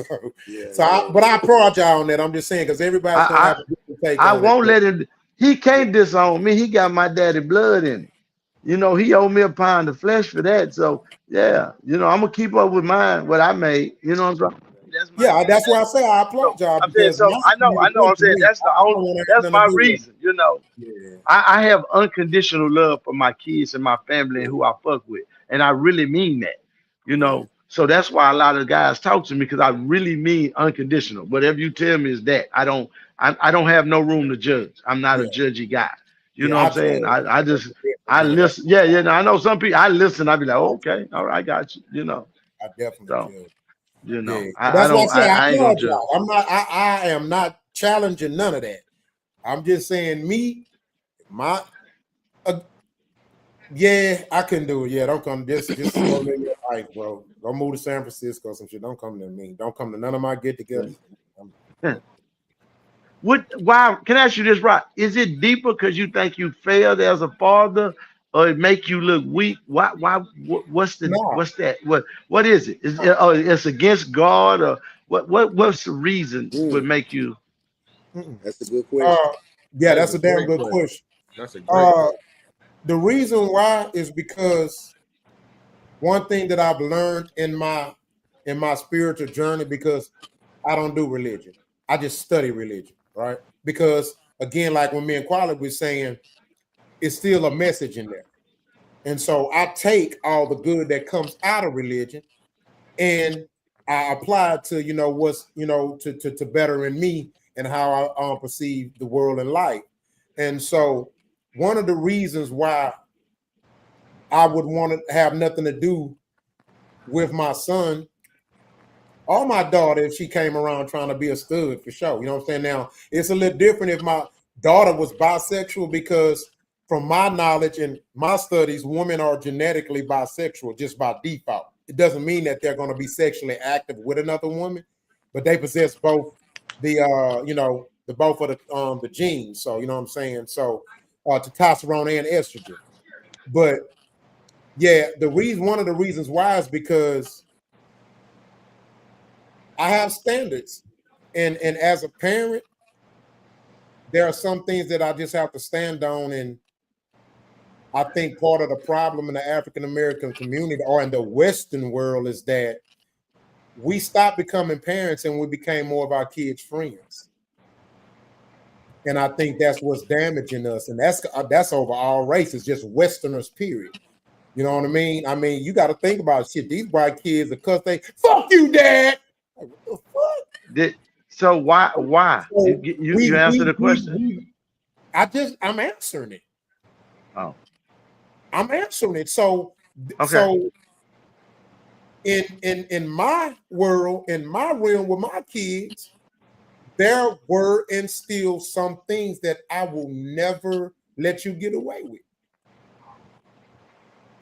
But I applaud y'all on that. I'm just saying, because everybody's gonna have a different take. I won't let him. He can't disown me. He got my daddy blood in him. You know, he owed me a pound of flesh for that. So yeah, you know, I'm gonna keep up with mine, what I made. You know what I'm saying? That's why I say I applaud y'all. Because I know. I'm saying that's my reason. You know, I have unconditional love for my kids and my family and who I fuck with, and I really mean that. You know, so that's why a lot of guys talk to me, because I really mean unconditional. Whatever you tell me is that. I don't have no room to judge. I'm not a judgy guy. You know what I'm saying? I listen. Yeah. I know some people. I listen. I be like, okay, all right, I got you. You know. I definitely judge. You know, that's why I say I ain't gonna judge. I am not challenging none of that. I'm just saying I couldn't do it. Yeah, don't come. Just go live your life, bro. Go move to San Francisco, some shit. Don't come to me. Don't come to none of my get-togethers. Why? Can I ask you this, right? Is it deeper because you think you failed as a father, or it make you look weak? Why? What's that? What is it? It's against God, or what's the reason would make you? That's a good question. That's a damn good question. That's a great the reason why is because one thing that I've learned in my spiritual journey, because I don't do religion, I just study religion, right? Because again, like when me and Quali was saying, it's still a message in there. And so I take all the good that comes out of religion and I apply it to, you know, what's, you know, to better in me and how I perceive the world and life. And so one of the reasons why I would want to have nothing to do with my son or my daughter if she came around trying to be a stud, for sure. You know what I'm saying? Now, it's a little different if my daughter was bisexual, because from my knowledge and my studies, women are genetically bisexual just by default. It doesn't mean that they're going to be sexually active with another woman, but they possess both the both of the genes. So you know what I'm saying? So testosterone and estrogen. But yeah, one of the reasons why is because I have standards, and as a parent, there are some things that I just have to stand on. And I think part of the problem in the African American community or in the Western world is that we stopped becoming parents and we became more of our kids' friends. And I think that's what's damaging us. And that's over all races, just Westerners, period. You know what I mean? I mean, you got to think about shit. These white kids are cuss they fuck you, dad. Like, what the fuck? So why? You answer the question. I'm answering it. Oh, I'm answering it. So okay. So in my world, in my realm with my kids, there were and still some things that I will never let you get away with.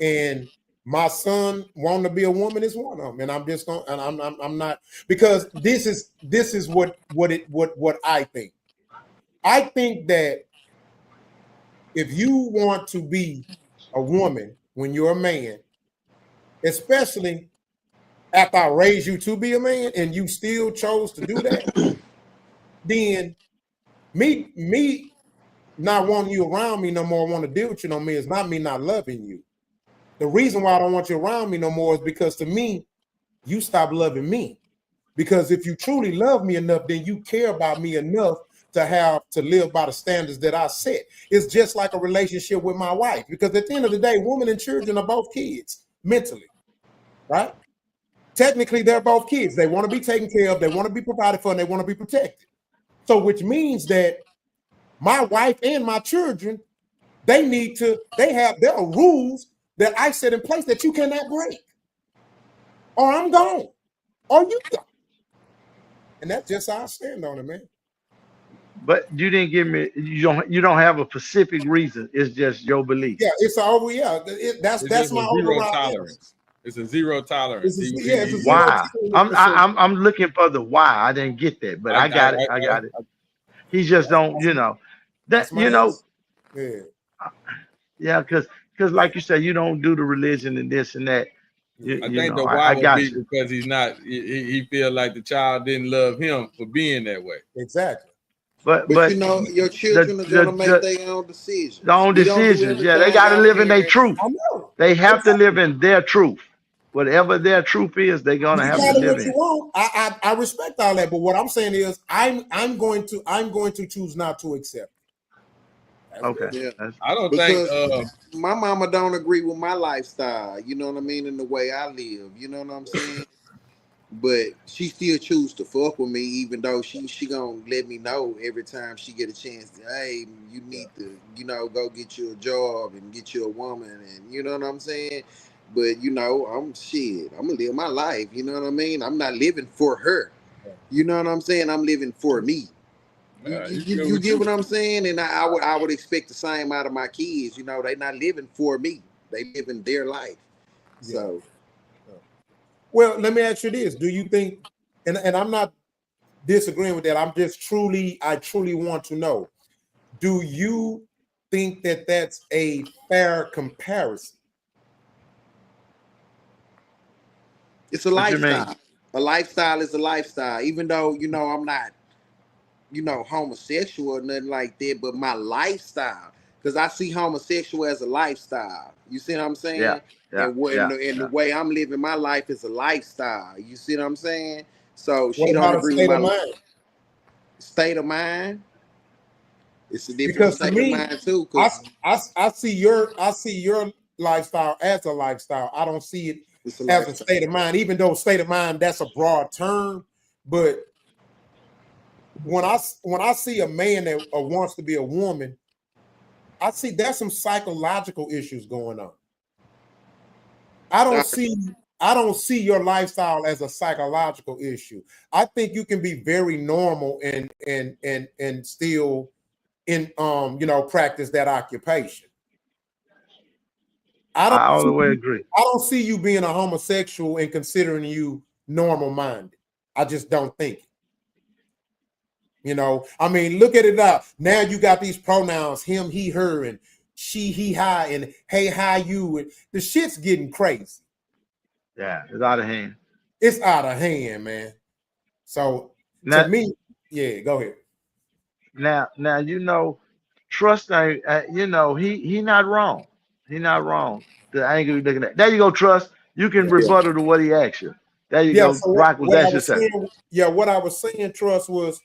And my son wanting to be a woman is one of them, and I'm just going. And I'm not, because this is what I think. I think that if you want to be a woman when you're a man, especially after I raised you to be a man, and you still chose to do that, then me not wanting you around me no more, want to deal with you no more, is not me not loving you. The reason why I don't want you around me no more is because, to me, you stop loving me. Because if you truly love me enough, then you care about me enough to have to live by the standards that I set. It's just like a relationship with my wife, because at the end of the day, women and children are both kids mentally, right? Technically, they're both kids. They want to be taken care of, they want to be provided for, and they want to be protected. So which means that my wife and my children, there are rules that I set in place that you cannot break. Or I'm gone. Or you go. And that's just how I stand on it, man. But you didn't give me. You don't have a specific reason. It's just your belief. Yeah, it's over. Yeah, that's my overall tolerance. It's a zero tolerance. It's a why? I'm looking for the why. I didn't get that, but I got it. I got it. He just don't. That Yeah, because like you said, you don't do the religion and this and that. I think the why would be because he's not. He feel like the child didn't love him for being that way. Exactly. But your children are gonna make their own decisions. Their own decisions. Yeah, they got to live in their truth. I know. They have to live in their truth. Whatever their truth is, they're gonna have to live in. I respect all that, but what I'm saying is, I'm going to choose not to accept. Okay. Yeah. I don't think my mama don't agree with my lifestyle. You know what I mean, and the way I live. You know what I'm saying. But she still choose to fuck with me, even though she gonna let me know every time she get a chance. Hey, you need to, go get you a job and get you a woman, and you know what I'm saying. But I'm gonna live my life. You know what I mean. I'm not living for her. You know what I'm saying. I'm living for me. You get what I'm saying, and I would expect the same out of my kids. They not living for me. They living their life. Yeah. So. Well, let me ask you this: do you think, and I'm not disagreeing with that, I truly want to know, do you think that that's a fair comparison? It's a lifestyle. A lifestyle is a lifestyle. Even though, I'm not, homosexual or nothing like that, but my lifestyle, because I see homosexual as a lifestyle. You see what I'm saying? Yeah. And the way I'm living my life is a lifestyle. You see what I'm saying? So she don't agree with my state of mind. It's a different state of mind too. I see your lifestyle as a lifestyle. I don't see it as a state of mind, even though state of mind, that's a broad term. But when I see a man that wants to be a woman, I see there's some psychological issues going on. I don't see your lifestyle as a psychological issue. I think you can be very normal and still practice that occupation. I all the way agree. I don't see you being a homosexual and considering you normal minded. I just don't think it. I mean, look at it now. Now you got these pronouns: him, he, her, and she, he, hi, and hey, hi, you. And the shit's getting crazy. Yeah, it's out of hand. It's out of hand, man. So to me, yeah, go ahead. Now trust. He not wrong. He not wrong. The angle you're looking at. There you go, Trust. You can rebuttal to what he asked you. There you go. So Rock was asking what I was saying, Trust, was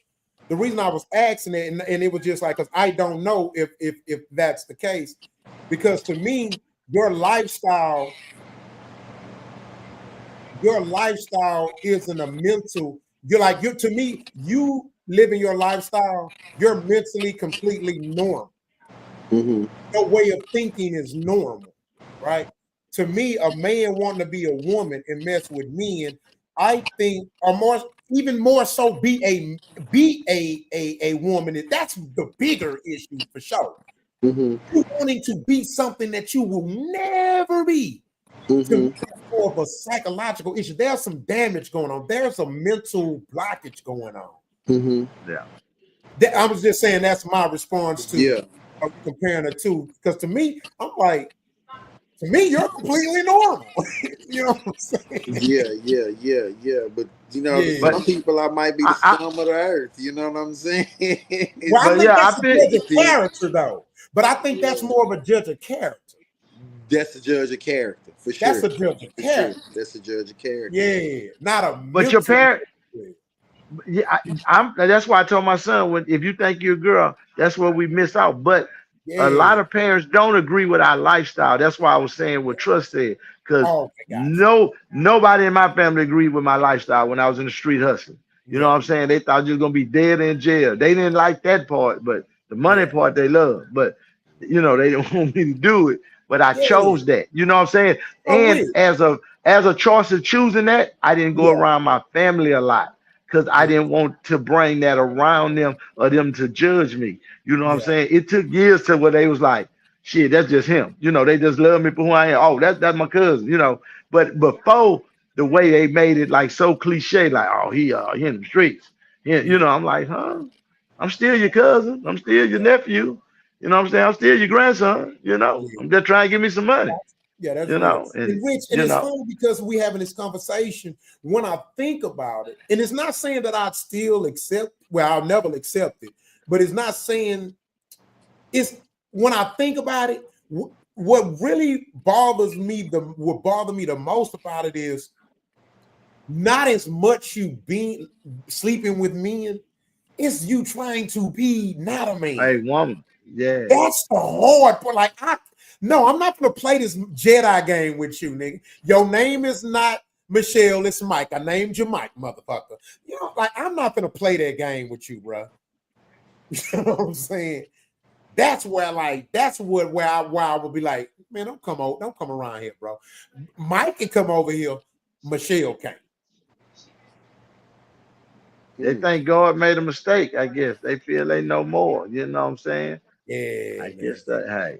the reason I was asking it, and it was just like, because I don't know if that's the case. Because to me, your lifestyle isn't a mental. To me, you living your lifestyle, you're mentally completely normal. Your way of thinking is normal, right? To me, a man wanting to be a woman and mess with men, I think, or more, even more so, be a woman. That's the bigger issue for sure. You wanting to be something that you will never be. To me, that's more of a psychological issue. There's some damage going on. There's a mental blockage going on. Yeah. I was just saying that's my response to comparing the two. Because to me, I'm like, to me, you're completely normal. You know what I'm saying? Yeah. But you know, some people I might be the scum of the earth. You know what I'm saying? Well, I think that's a judge of character, though. But I think that's more of a judge of character. That's a judge of character, for sure. That's a judge of character. That's a judge of character. Yeah, not a. But your parent. Yeah, that's why I told my son, if you think you're a girl, that's where we miss out. But a lot of parents don't agree with our lifestyle. That's why I was saying what Trust said, because nobody in my family agreed with my lifestyle when I was in the street hustling. You know what I'm saying? They thought you was gonna be dead in jail. They didn't like that part, but the money part they love. But you know, they don't want me to do it. But I chose that. You know what I'm saying? And as a choice of choosing that, I didn't go around my family a lot, because I didn't want to bring that around them or them to judge me. You know what I'm saying? It took years to where they was like, shit, that's just him. You know, they just love me for who I am. Oh, that's my cousin, you know. But before, the way they made it like so cliche, like, oh, he in the streets. Yeah, you know, I'm like, huh? I'm still your cousin. I'm still your nephew. You know what I'm saying? I'm still your grandson. You know, I'm just trying to give me some money. Yeah, that's you real. know, And Rich, and it's funny because we having this conversation. When I think about it, and it's not saying that I'd still accept, well, I'll never accept it, but it's not saying it's when I think about it, what really bothers me, what bothers me the most about it is not as much you being sleeping with men, it's you trying to be not a man. A woman. Yeah. That's the hard part. Like, no, I'm not gonna play this Jedi game with you, nigga. Your name is not Michelle, it's Mike. I named you Mike, motherfucker. You know, like, I'm not gonna play that game with you, bro. You know what I'm saying? That's where, like, that's where I would be like, man, don't come around here, bro. Mike can come over here, Michelle can't. They think God made a mistake, I guess. They feel they know more. You know what I'm saying? Yeah. I guess that, hey.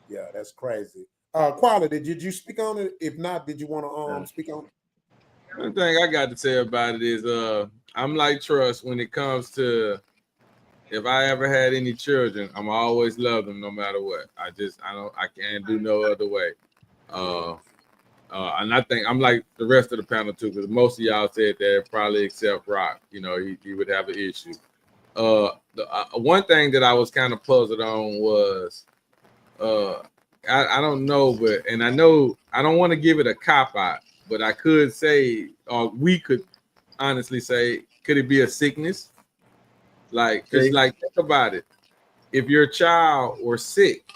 Yeah, that's crazy. Quality, did you speak on it? If not, did you want to speak on it? One thing I got to say about it is I'm like Trust when it comes to if I ever had any children, I'm always love them no matter what. I can't do no other way. And I think I'm like the rest of the panel too, because most of y'all said that probably except Rock, you know, he would have an issue. One thing that I was kind of puzzled on was I don't know, but and I know I don't want to give it a cop out, but I could say, or we could honestly say, could it be a sickness? Like, it's like, think about it. If your child were sick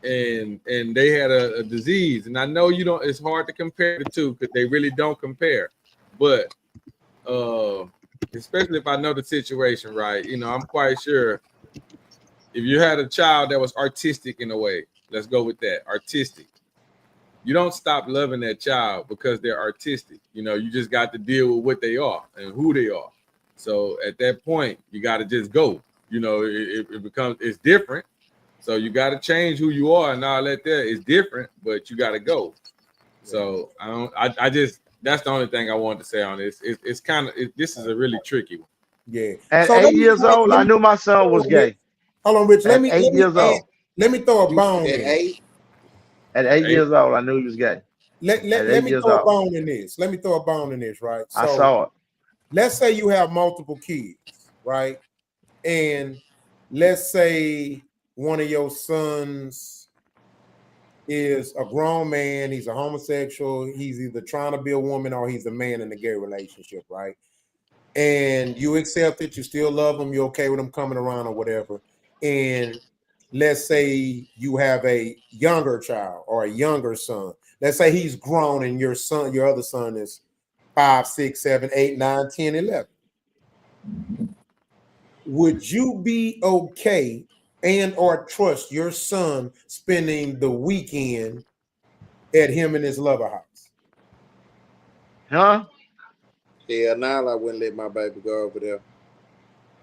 and they had a disease, and I know you don't, it's hard to compare the two because they really don't compare, but especially if I know the situation right, you know, I'm quite sure if you had a child that was artistic in a way, let's go with that, artistic, you don't stop loving that child because they're artistic. You know, you just got to deal with what they are and who they are. So at that point, you got to just go. You know, it becomes, it's different. So you got to change who you are and all that. It's different, but you got to go. So I just, that's the only thing I wanted to say on this. It's kind of, this is a really tricky one. Yeah. At 8 years old, I knew my son was gay. Hold on, Rich. Let me throw a bone in. At 8 years old, I knew he was gay. Let me throw a bone in this. Let me throw a bone in this, right? So, I saw it. Let's say you have multiple kids, right? And let's say one of your sons is a grown man. He's a homosexual. He's either trying to be a woman or he's a man in a gay relationship, right? And you accept it. You still love him. You're okay with him coming around or whatever. And let's say you have a younger child or a younger son. Let's say he's grown and your other son is 5, 6, 7, 8, 9, 10, 11. Would you be okay and or trust your son spending the weekend at him and his lover house? Huh? Yeah, now I wouldn't let my baby go over there.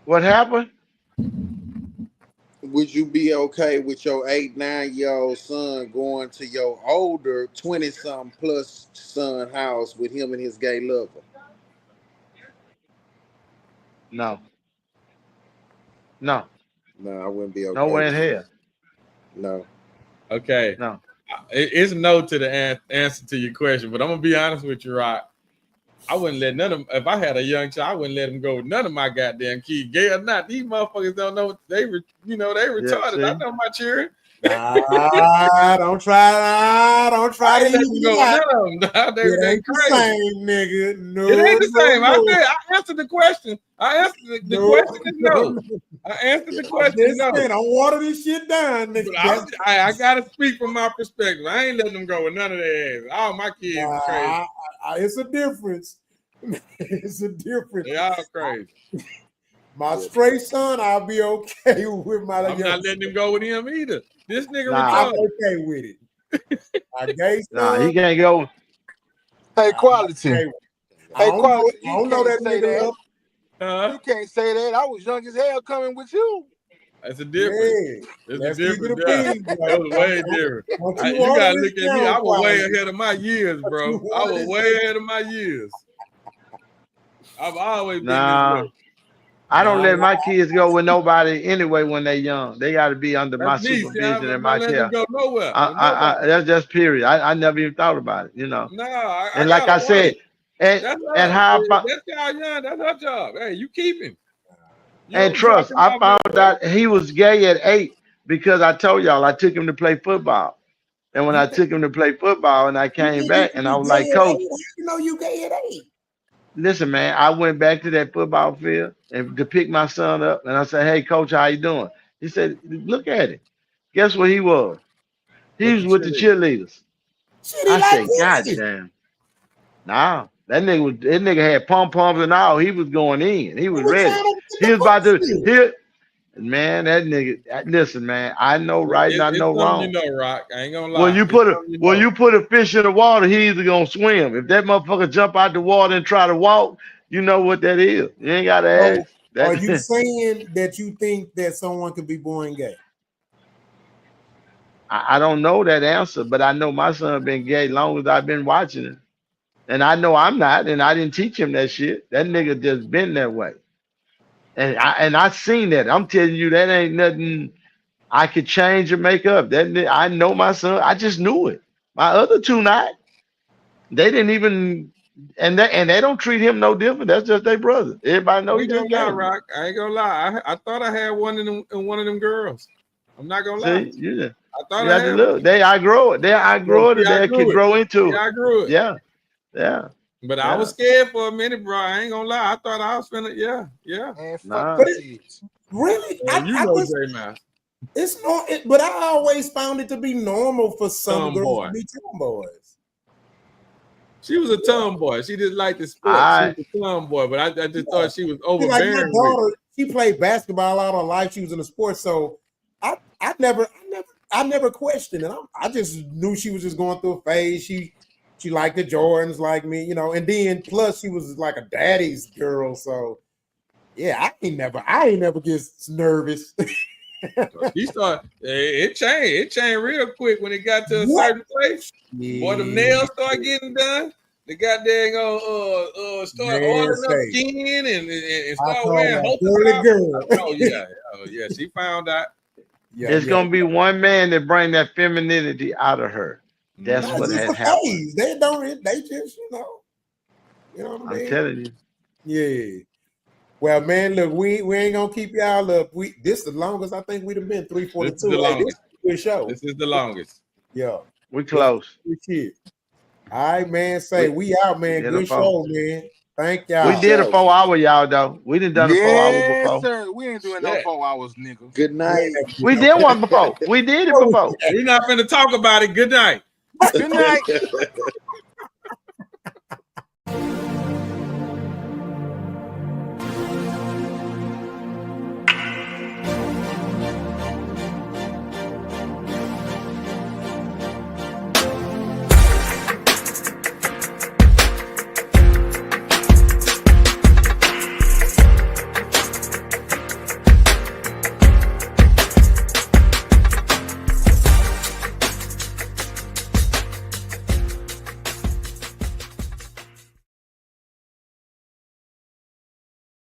What happened? Would you be okay with your 8-9-year-old son going to your older 20-something plus son house with him and his gay lover? No. No. No, I wouldn't be okay. No way in with it. hell. No. Okay. No. It's no to the answer to your question, but I'm gonna be honest with you, Rock. I wouldn't let none of them. If I had a young child, I wouldn't let them go with none of my goddamn kids, gay or not. These motherfuckers don't know they retarded. Yeah, I know my children. Don't try I ain't to let them go with none of them. It They ain't the crazy. same, nigga. No, It ain't the same. no. I answered the question. I answered the question is no. I answered the question no. I water this shit down, nigga. I gotta speak from my perspective. I ain't letting them go with none of their ass. All my kids are crazy. It's a difference. It's a difference. They all crazy. My straight son, I'll be okay with my. I'm not letting him go with him either. This nigga I'm retarded. okay with it. My gay son. Nah, he can't go. Hey, quality. Hey, quality. I don't know that say nigga. that. You can't say that. I was young as hell coming with you. That's a difference. Yeah. It's a difference. That was way different. You water gotta this look at me. down, I was way Quality. ahead of my years, bro. I was way ahead of my years. I've always been this way. I don't let my kids go with nobody anyway when they're young. They got to be under my That's me. supervision and I'm my not letting them care. go nowhere. That's just period. I never even thought about it, you know. No, and like I said, and how about that's y'all young. That's her job. Hey, you keep him. and trust. I found out he was gay at 8 because I told y'all I took him to play football. And when I took him to play football and I came back and I was like, Coach, You know you gay at 8. listen, man, I went back to that football field and to pick my son up, and I said, "Hey, Coach, how you doing?" He said, "Look at him. Guess what he was? He was with the cheerleaders." I said, "God damn, nah, that nigga had pom poms and all. He was going in. He was ready. He was about to hit." Man, that nigga. Listen, man, I know right and I know wrong. You know, Rock. I ain't gonna lie. When you put a fish in the water, he either gonna swim. If that motherfucker jump out the water and try to walk, you know what that is. You ain't gotta ask. Are you saying that you think that someone could be born gay? I don't know that answer, but I know my son been gay long as I've been watching him. And I know I'm not, and I didn't teach him that shit. That nigga just been that way. And I seen that. I'm telling you, that ain't nothing I could change or make up. I know my son. I just knew it. My other two not. They didn't even, and they don't treat him no different. That's just their brother. Everybody know he just gay. Rock. I ain't gonna lie. I thought I had one of them girls. I'm not gonna lie. See, yeah. I thought you I have had to look. They outgrow it. They outgrow it. They can grow into it. I grew it. Yeah, yeah. But I was scared for a minute, bro. I ain't gonna lie. I thought I was finna. Yeah. But really, J Mass. It's not. But I always found it to be normal for some girls to be tomboys. She was a tomboy. She just liked the sport. She was a tomboy, but I just thought she was overbearing. Like my daughter, she played basketball all her life. She was in the sport, so I never questioned it. I just knew she was just going through a phase. She liked the Jordans like me, you know, and then plus she was like a daddy's girl. So yeah, I ain't never get nervous. She started it changed real quick when it got to a certain place. Boy, the nails started getting done. The goddamn start ordering up skin and start wearing girl. Oh yeah, she found out. There's gonna be one man that bring that femininity out of her. That's what had happened. They don't. They just, you know what I mean? I'm telling you. Yeah. Well, man, look, we ain't gonna keep y'all up. This is the longest I think we'd have been. 342. This is the longest. This is a good show. This is the longest. Yeah. We close. All right, man. We out, man. Good show, man. Thank y'all. We did a 4 hour, y'all, though. We done a 4 hour before. Yes, sir. We ain't doing no 4 hours, nigga. Good night. We did one before. We did it before. We're not finna talk about it. Good night. Good night.